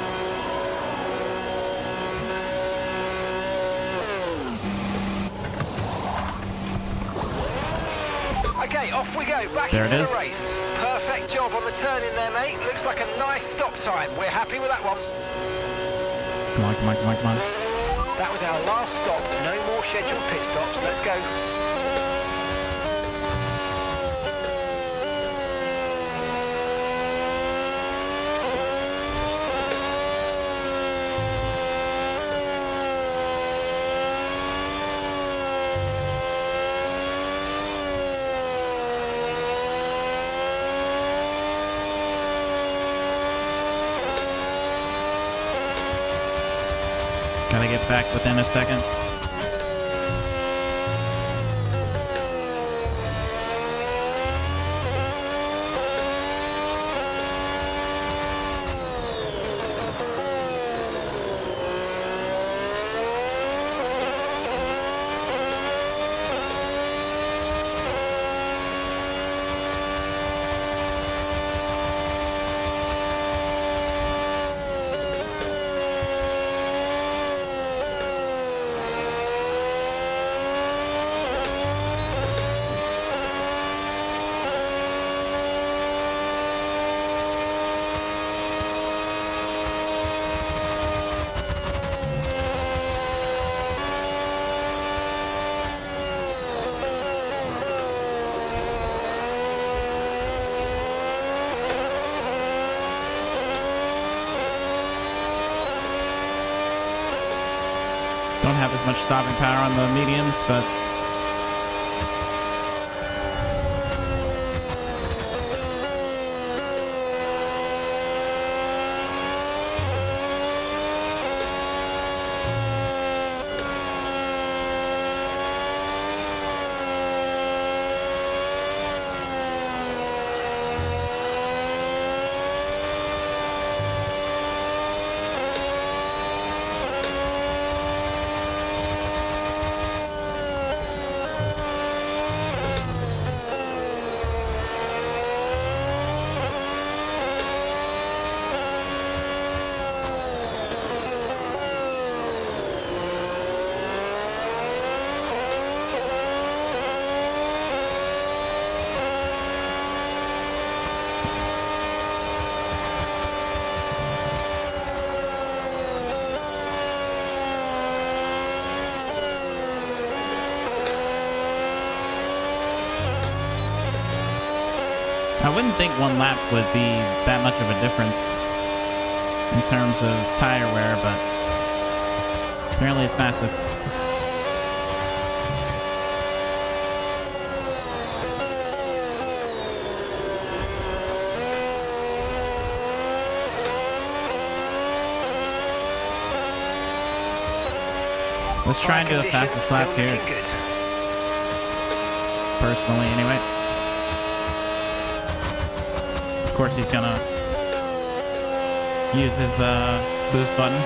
Okay, off we go. Back there into the race. Perfect job on the turn in there, mate. Looks like a nice stop time. We're happy with that one. Come on, come on, come on, come on. That was our last stop. No more scheduled pit stops. Let's go. Gotta get back within a second. much stopping power on the mediums, but I wouldn't think one lap would be that much of a difference in terms of tire wear, but apparently it's massive. Let's try and do the fastest lap here. Personally, anyway. Of course, he's gonna use his boost button.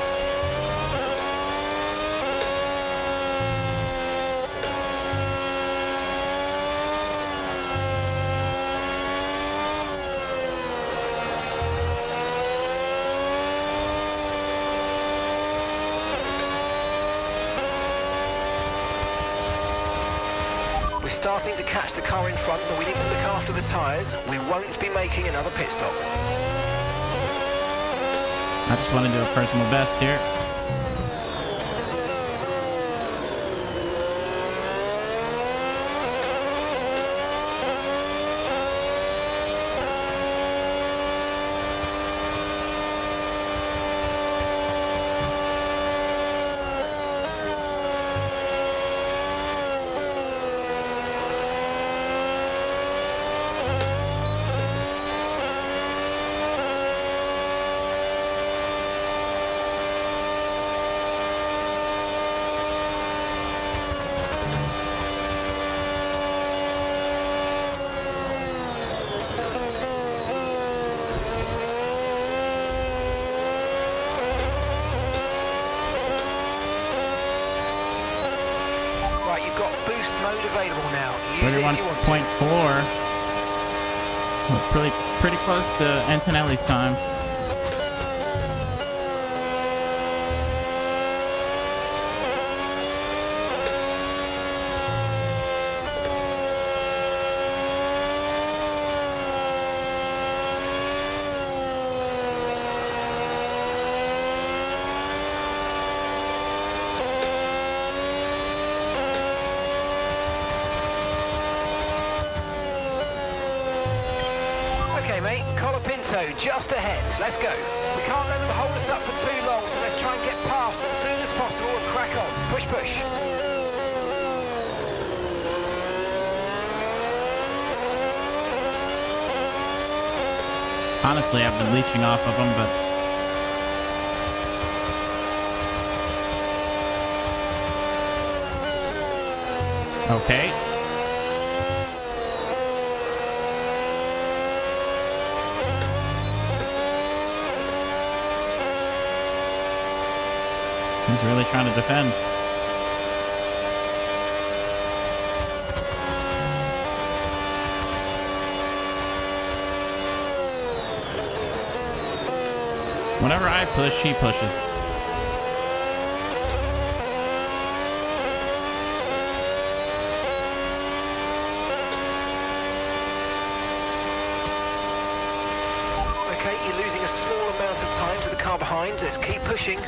Starting to catch the car in front, but we need to look after the tyres. We won't be making another pit stop. I just want to do a personal best here. Available now. 31.4. Pretty close to Antonelli's time. Okay, mate, Colapinto just ahead. Let's go. We can't let them hold us up for too long, so let's try and get past as soon as possible and crack on. Push, push. Honestly, I've been leeching off of them, but... Okay. He's really trying to defend. Whenever I push, he pushes. Okay, you're losing a small amount of time to the car behind. Let's keep pushing.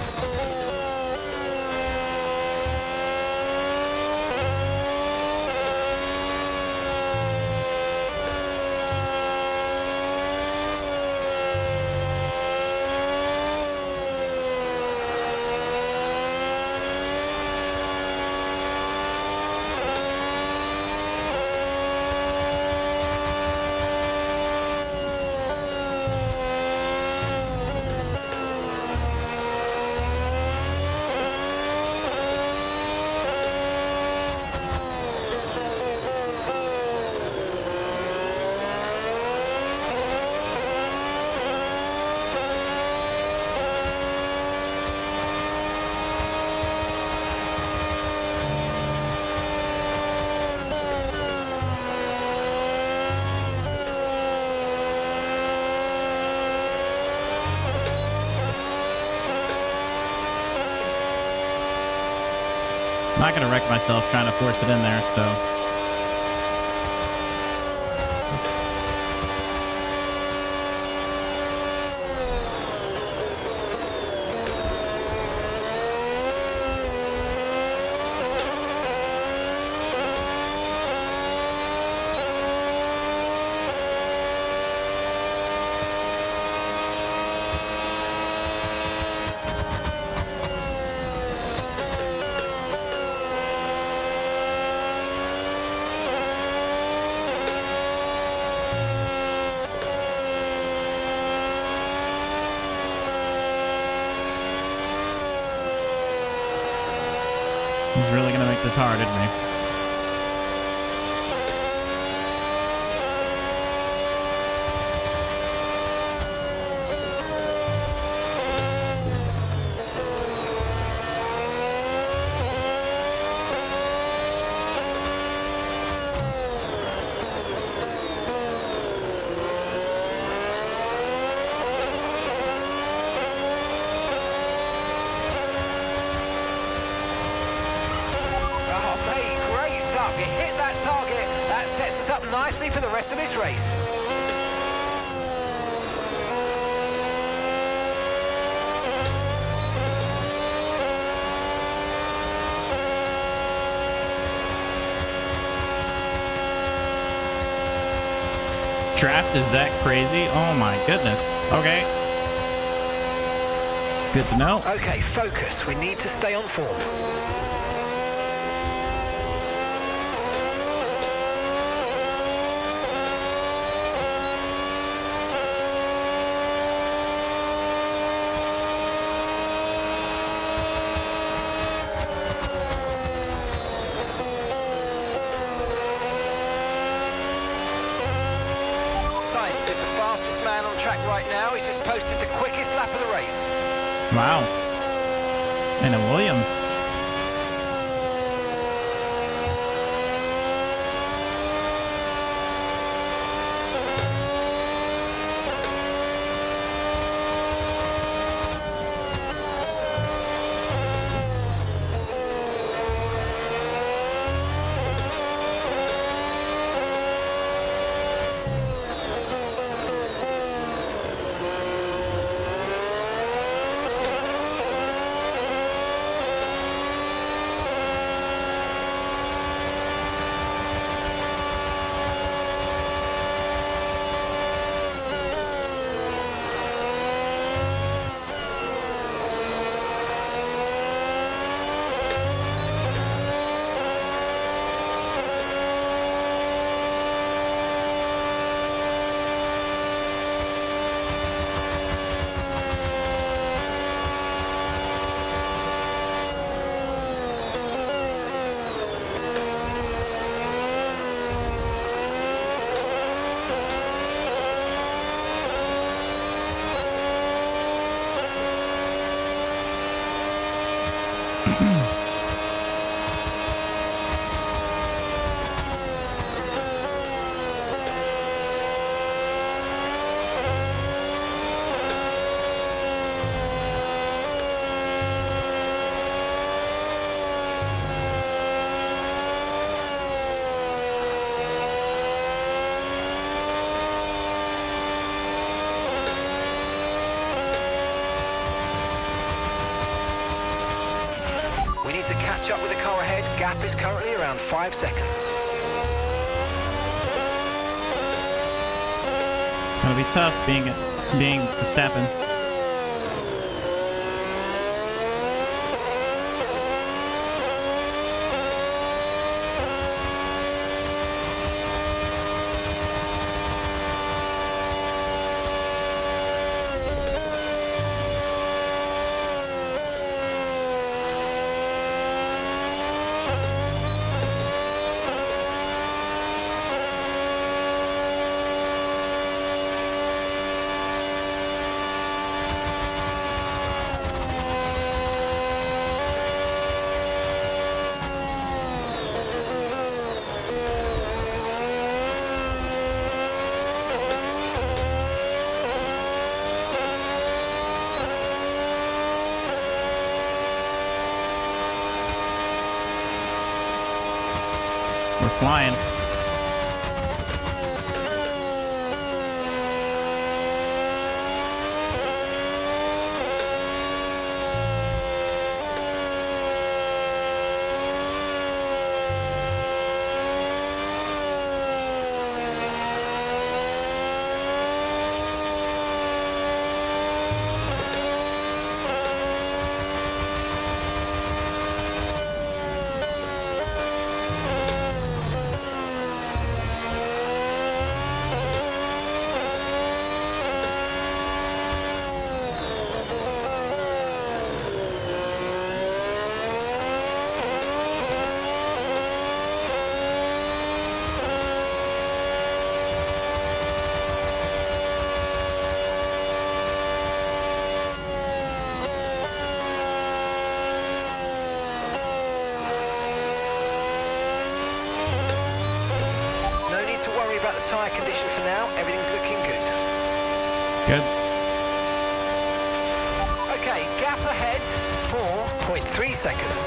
I'm not gonna wreck myself trying to force it in there, so. He's really gonna make this hard, isn't he? Nicely for the rest of this race. Draft is that crazy? Oh my goodness. Okay. Good to know. Okay, focus. We need to stay on form. Right now, he's just posted the quickest lap of the race. Wow. And a Williams. Catch up with the car ahead. Gap is currently around 5 seconds. It's gonna be tough being Verstappen. flying. Tyre condition for now, everything's looking good. Good. Okay, gap ahead, 4.3 seconds.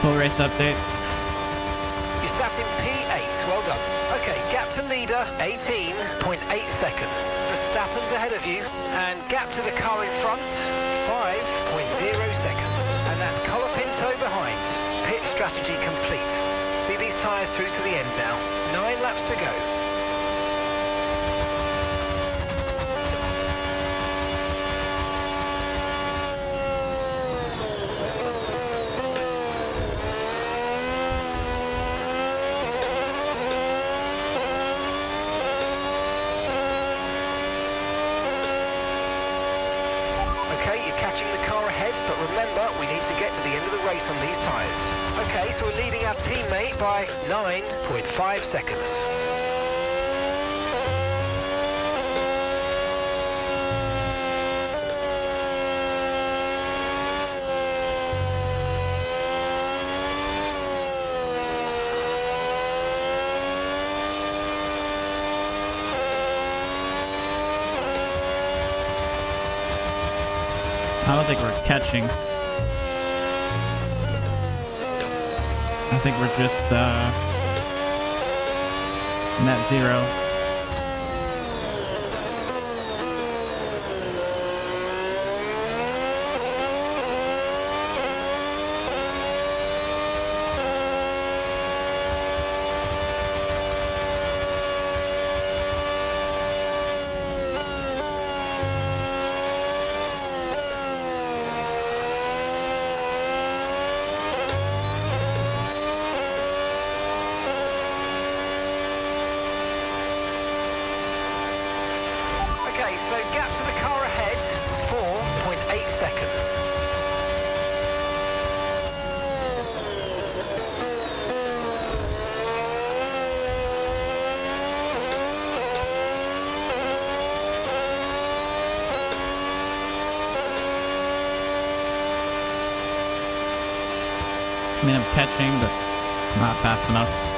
Full race update. You sat in P8, well done. Okay, gap to leader, 18.8 seconds. Verstappen's ahead of you, and gap to the car in front, 5.0 seconds. And that's Colapinto behind. Pit strategy complete. See these tyres through to the end now. 9 laps to go. But remember, we need to get to the end of the race on these tyres. Okay, so we're leading our teammate by 9.5 seconds. I don't think we're catching. I think we're just net zero. So gap to the car ahead, 4.8 seconds. I mean, I'm catching, but not fast enough.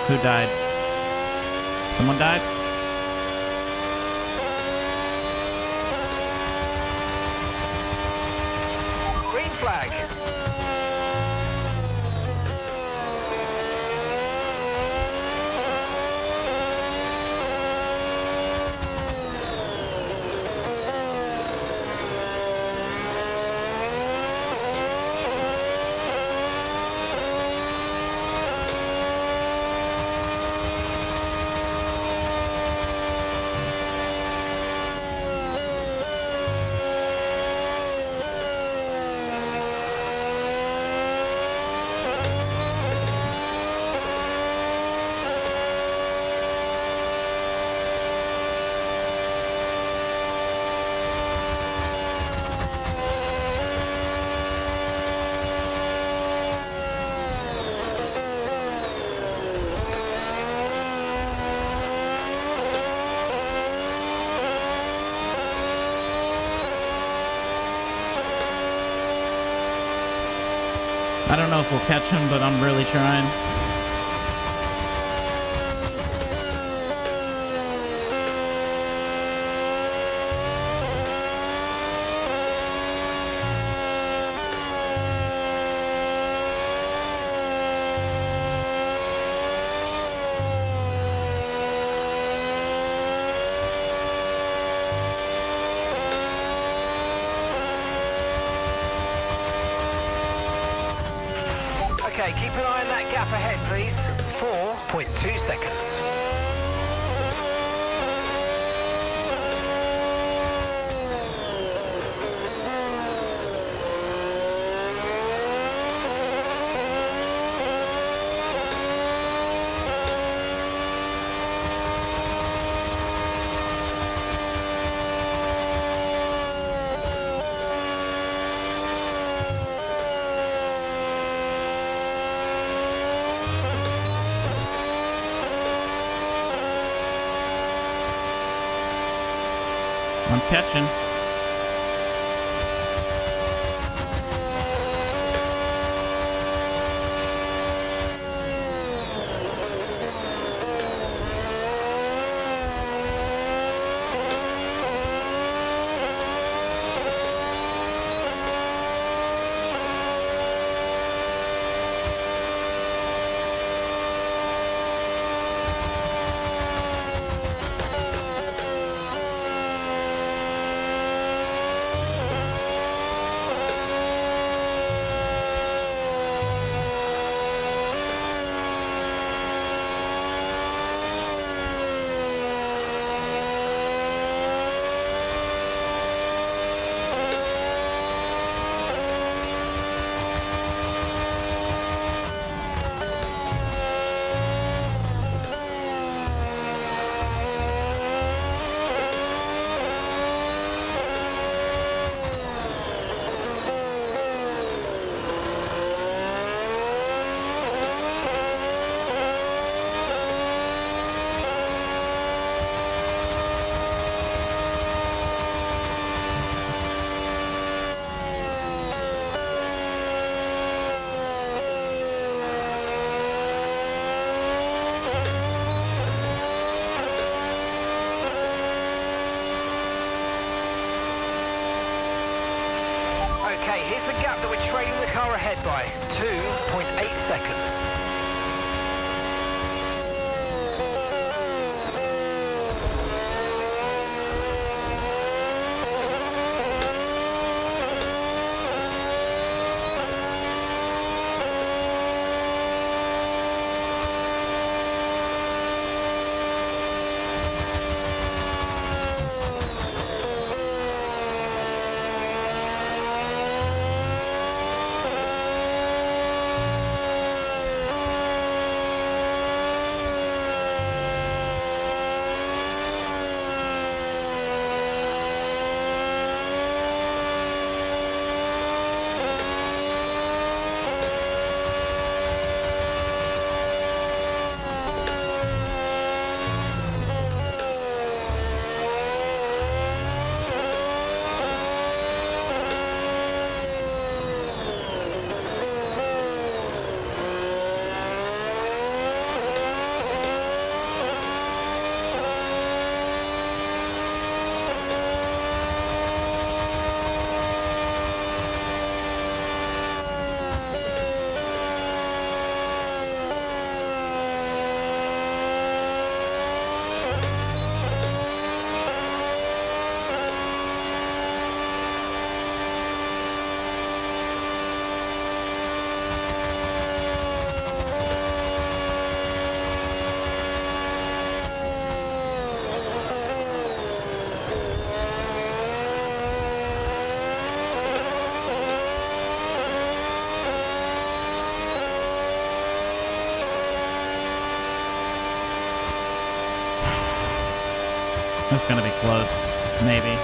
Who died? Someone died? flag. I don't know if we'll catch him, but I'm really trying. Okay, keep an eye on that gap ahead, please. 4.2 seconds. I'm catching. Okay, here's the gap that we're trailing the car ahead by. 2.8 seconds. That's gonna be close, maybe.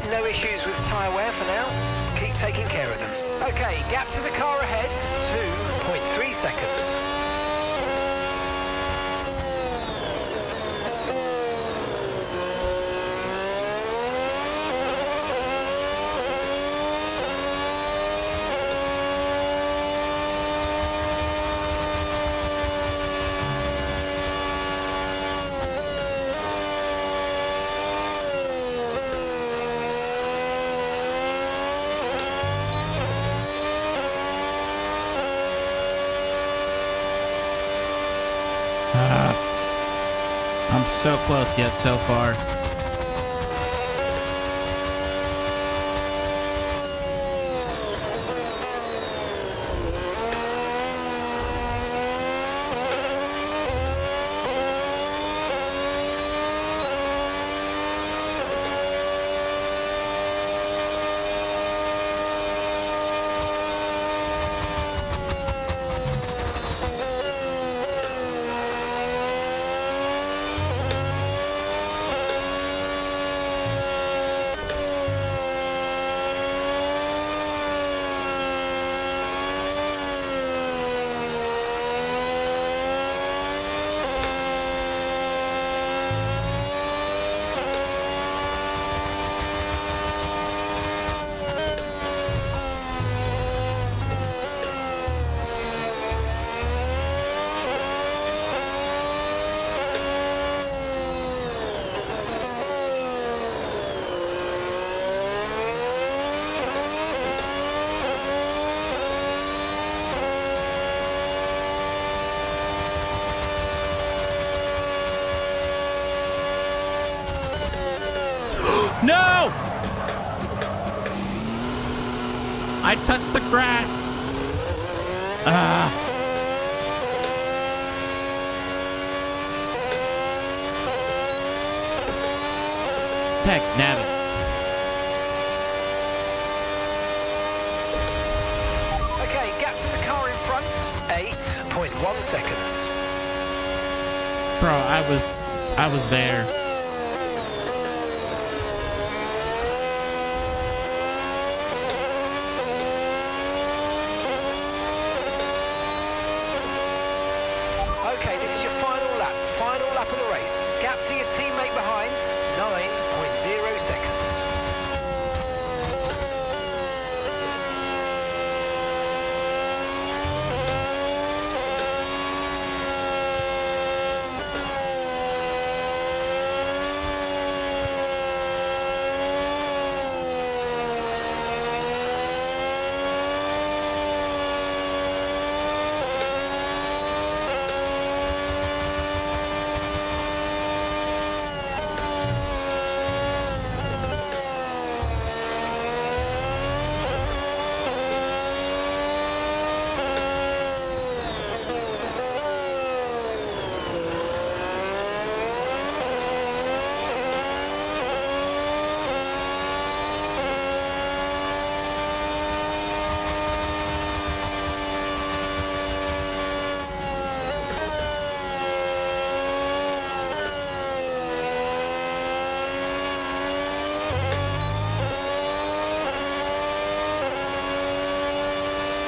No issues with tyre wear for now. Keep taking care of them. Okay, gap to the car ahead, 2.3 seconds. I'm so close yet so far. No! I touched the grass. Heck, nabbit. Okay, gap to the car in front, 8.1 seconds. Bro, I was there. Okay, this is your final lap of the race. Gap to your teammate behind, 9.0 seconds.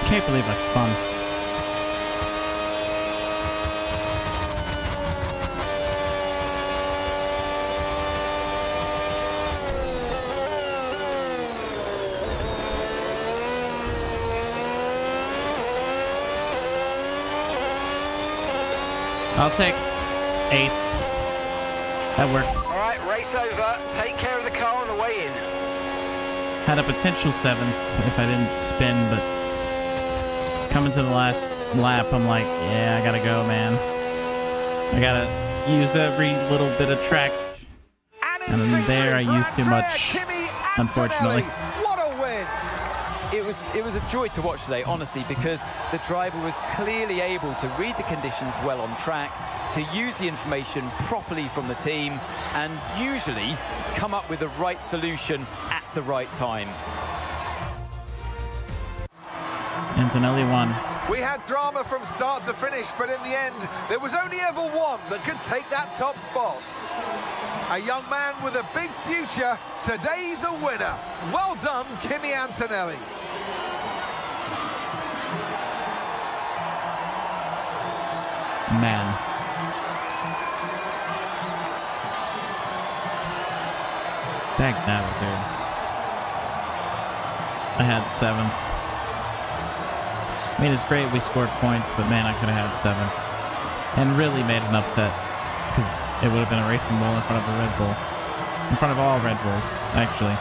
Can't believe I spun. I'll take 8th. That works. All right, race over. Take care of the car on the way in. Had a potential 7th if I didn't spin, but coming to the last lap, I'm like, yeah, I gotta go, man. I gotta use every little bit of track. And then there I used too much, unfortunately. What a win! it was a joy to watch today, honestly, because the driver was clearly able to read the conditions well on track, to use the information properly from the team, and usually come up with the right solution at the right time. Antonelli won. We had drama from start to finish, but in the end, there was only ever one that could take that top spot. A young man with a big future, today's a winner. Well done, Kimi Antonelli. Man. Dang that, dude. I had 7. I mean, it's great we scored points, but man, I could have had 7. And really made an upset, because it would have been a racing bull in front of a Red Bull. In front of all Red Bulls, actually.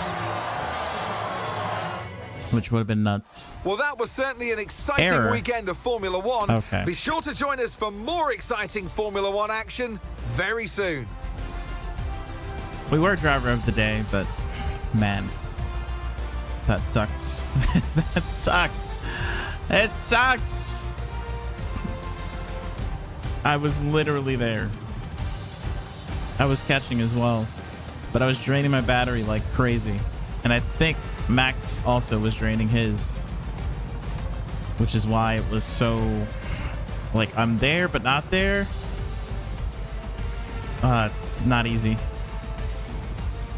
Which would have been nuts. Well, that was certainly an exciting weekend of Formula One. Okay. Be sure to join us for more exciting Formula One action very soon. We were driver of the day, but man, that sucks. That sucks. It sucks. I was literally there. I was catching as well, but I was draining my battery like crazy. And I think Max also was draining his, which is why it was so like I'm there but not there. It's not easy.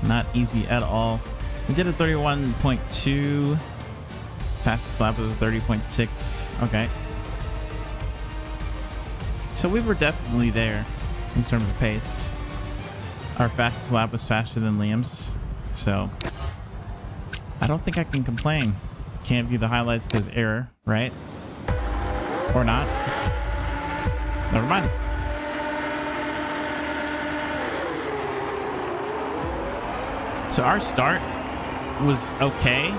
Not easy at all. We did a 31.2. Fastest lap was a 30.6. Okay. So we were definitely there in terms of pace. Our fastest lap was faster than Liam's. So I don't think I can complain. Can't view the highlights because error, right? Or not. Never mind. So our start was okay.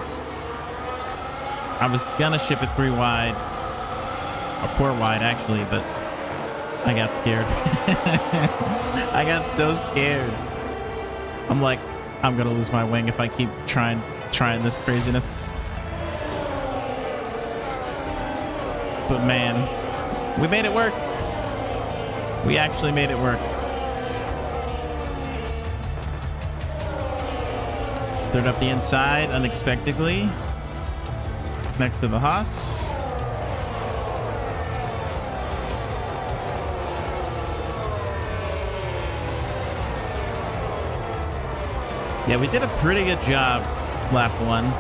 I was gonna ship it 3 wide, or 4 wide actually, but I got scared. I got so scared. I'm like, I'm gonna lose my wing if I keep trying this craziness. But man, we made it work. We actually made it work. Third up the inside unexpectedly. Next to the Haas. Yeah, we did a pretty good job lap 1.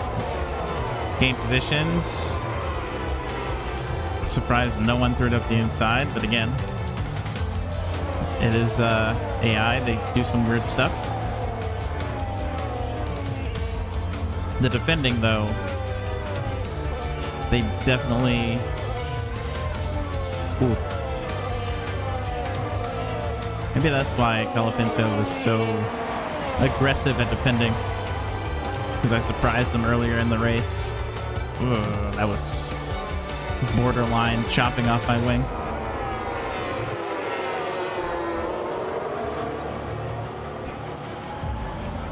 Gain positions. Surprised no one threw it up the inside, but again, it is AI. They do some weird stuff. The defending, though, they definitely... Ooh. Maybe that's why Colapinto was so aggressive at defending. Because I surprised him earlier in the race. Ugh, that was borderline chopping off my wing.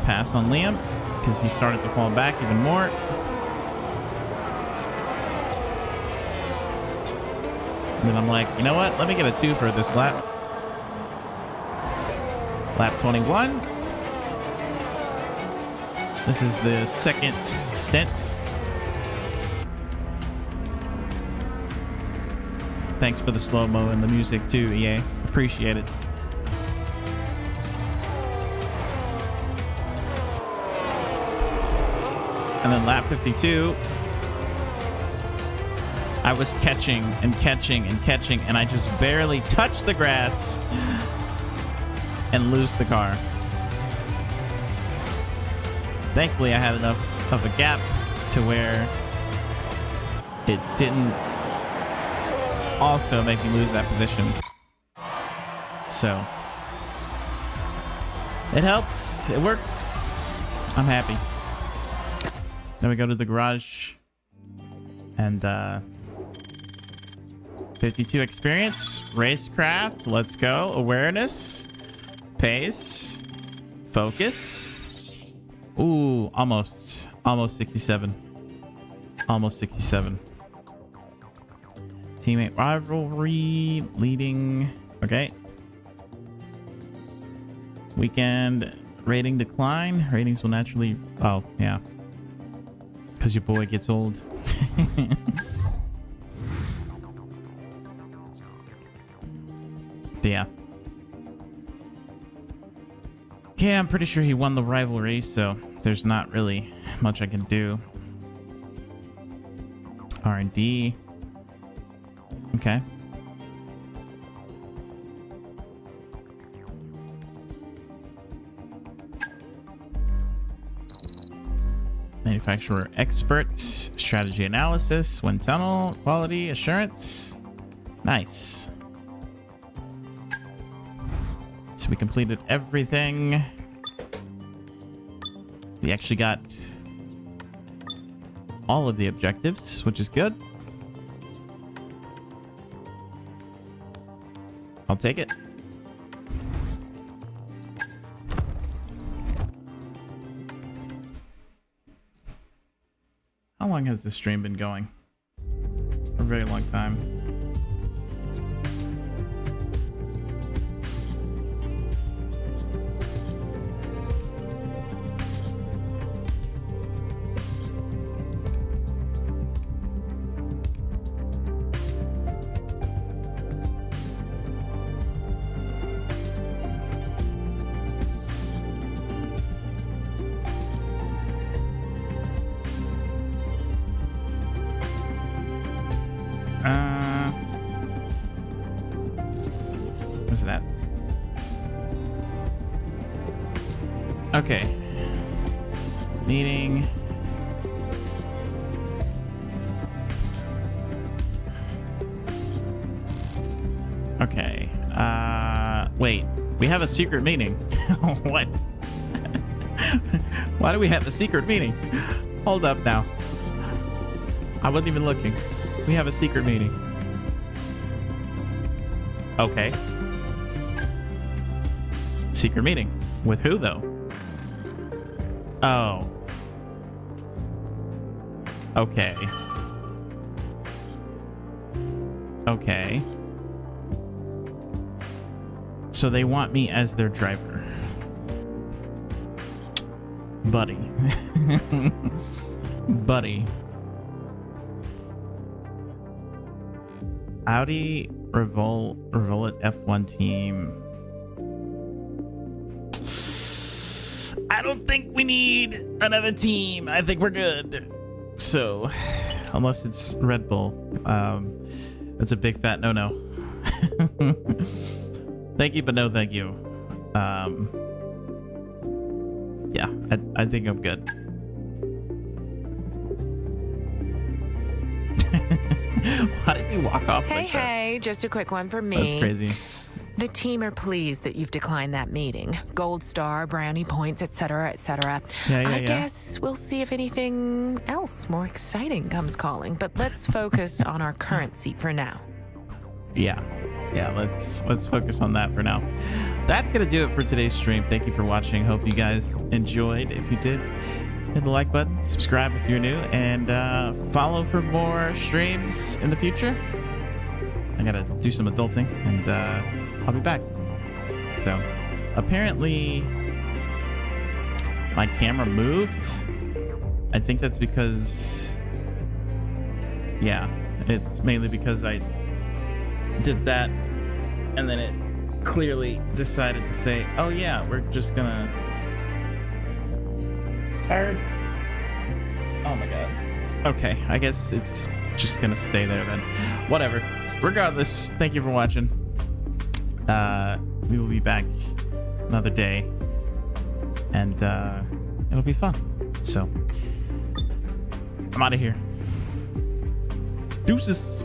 Pass on Liam, because he started to fall back even more. And then I'm like, you know what? Let me get a 2 for this lap. Lap 21. This is the second stint. Thanks for the slow-mo and the music too, EA. Appreciate it. And then lap 52, I was catching and catching and catching, and I just barely touched the grass and lose the car. Thankfully, I had enough of a gap to where it didn't also make me lose that position. So it helps. It works. I'm happy. Then we go to the garage and 52 experience, racecraft, let's go, awareness, pace, focus. Ooh, almost 67. Almost 67. Teammate rivalry leading. Okay. Weekend rating decline. Ratings will naturally. Oh, yeah. Because your boy gets old. But yeah. Yeah, I'm pretty sure he won the rivalry, so there's not really much I can do. R&D. Okay. Manufacturer expert, strategy analysis, wind tunnel, quality assurance. Nice. So we completed everything. We actually got all of the objectives, which is good. I'll take it. How long has this stream been going? For a very long time. What's that? Okay. Meeting. Okay. Wait. We have a secret meeting. What? Why do we have a secret meeting? Hold up now. I wasn't even looking. We have a secret meeting. Okay. Secret meeting. With who, though? Oh. Okay. Okay. So they want me as their driver. Buddy. Buddy. Audi Revolt F1 team. I don't think we need another team. I think we're good. So, unless it's Red Bull, that's a big fat no-no. Thank you, but no thank you. Yeah, I think I'm good. Why does he walk off like that? Hey, just a quick one for me. That's crazy. The team are pleased that you've declined that meeting. Gold star, brownie points, etc., etc. I guess we'll see if anything else more exciting comes calling. But let's focus on our current seat for now. Yeah, let's focus on that for now. That's gonna do it for today's stream. Thank you for watching. Hope you guys enjoyed. If you did, hit the like button, subscribe if you're new, and follow for more streams in the future. I gotta do some adulting, and I'll be back. So, apparently, my camera moved. I think that's because, yeah, it's mainly because I did that, and then it clearly decided to say, oh yeah, we're just gonna turn. Oh my god. Okay, I guess it's just gonna stay there then. Whatever. Regardless, thank you for watching. We will be back another day, and it'll be fun. So, I'm out of here. Deuces.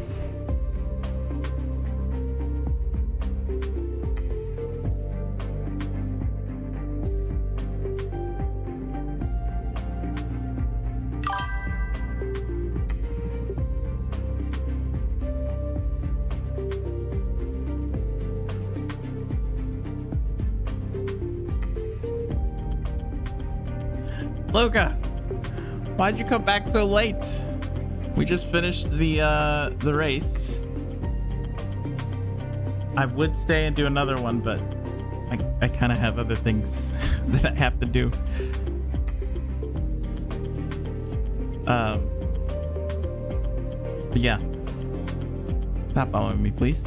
Luca, why'd you come back so late? We just finished the race. I would stay and do another one, but I kind of have other things that I have to do. But yeah. Stop following me, please.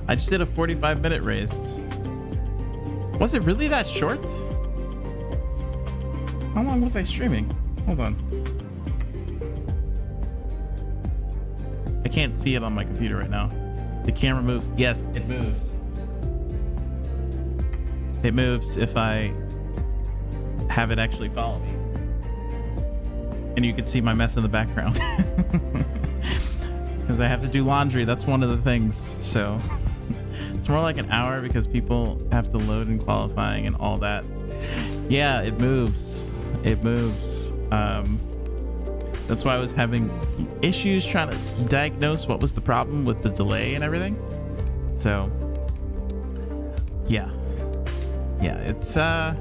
I just did a 45-minute race. Was it really that short? How long was I streaming? Hold on. I can't see it on my computer right now. The camera moves. Yes, it moves. It moves if I have it actually follow me. And you can see my mess in the background. Because I have to do laundry. That's one of the things. So it's more like an hour because people have to load in qualifying and all that. Yeah, it moves. It moves. That's why I was having issues trying to diagnose what was the problem with the delay and everything. So yeah, it's a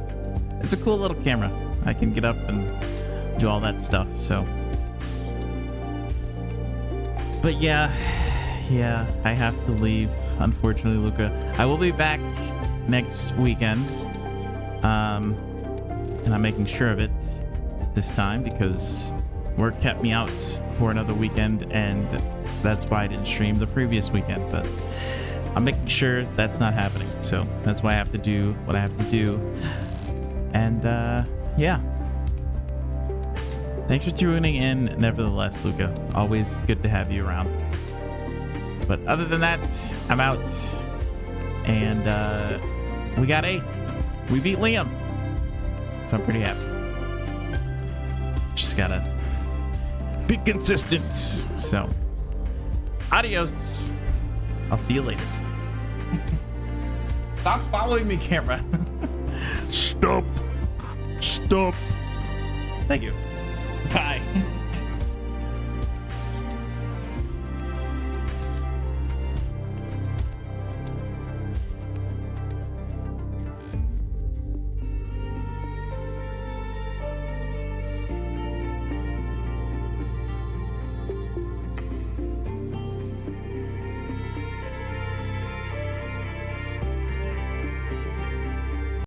cool little camera. I can get up and do all that stuff. So, but yeah, I have to leave, unfortunately, Luca. I will be back next weekend, and I'm making sure of it this time because work kept me out for another weekend, and that's why I didn't stream the previous weekend. But I'm making sure that's not happening, so that's why I have to do what I have to do. And yeah, thanks for tuning in nevertheless, Luca. Always good to have you around. But other than that, I'm out, and we got 8th. We beat Liam, so I'm pretty happy. Just gotta be consistent. So, adios. I'll see you later. Stop following me, camera. Stop. Thank you. Bye.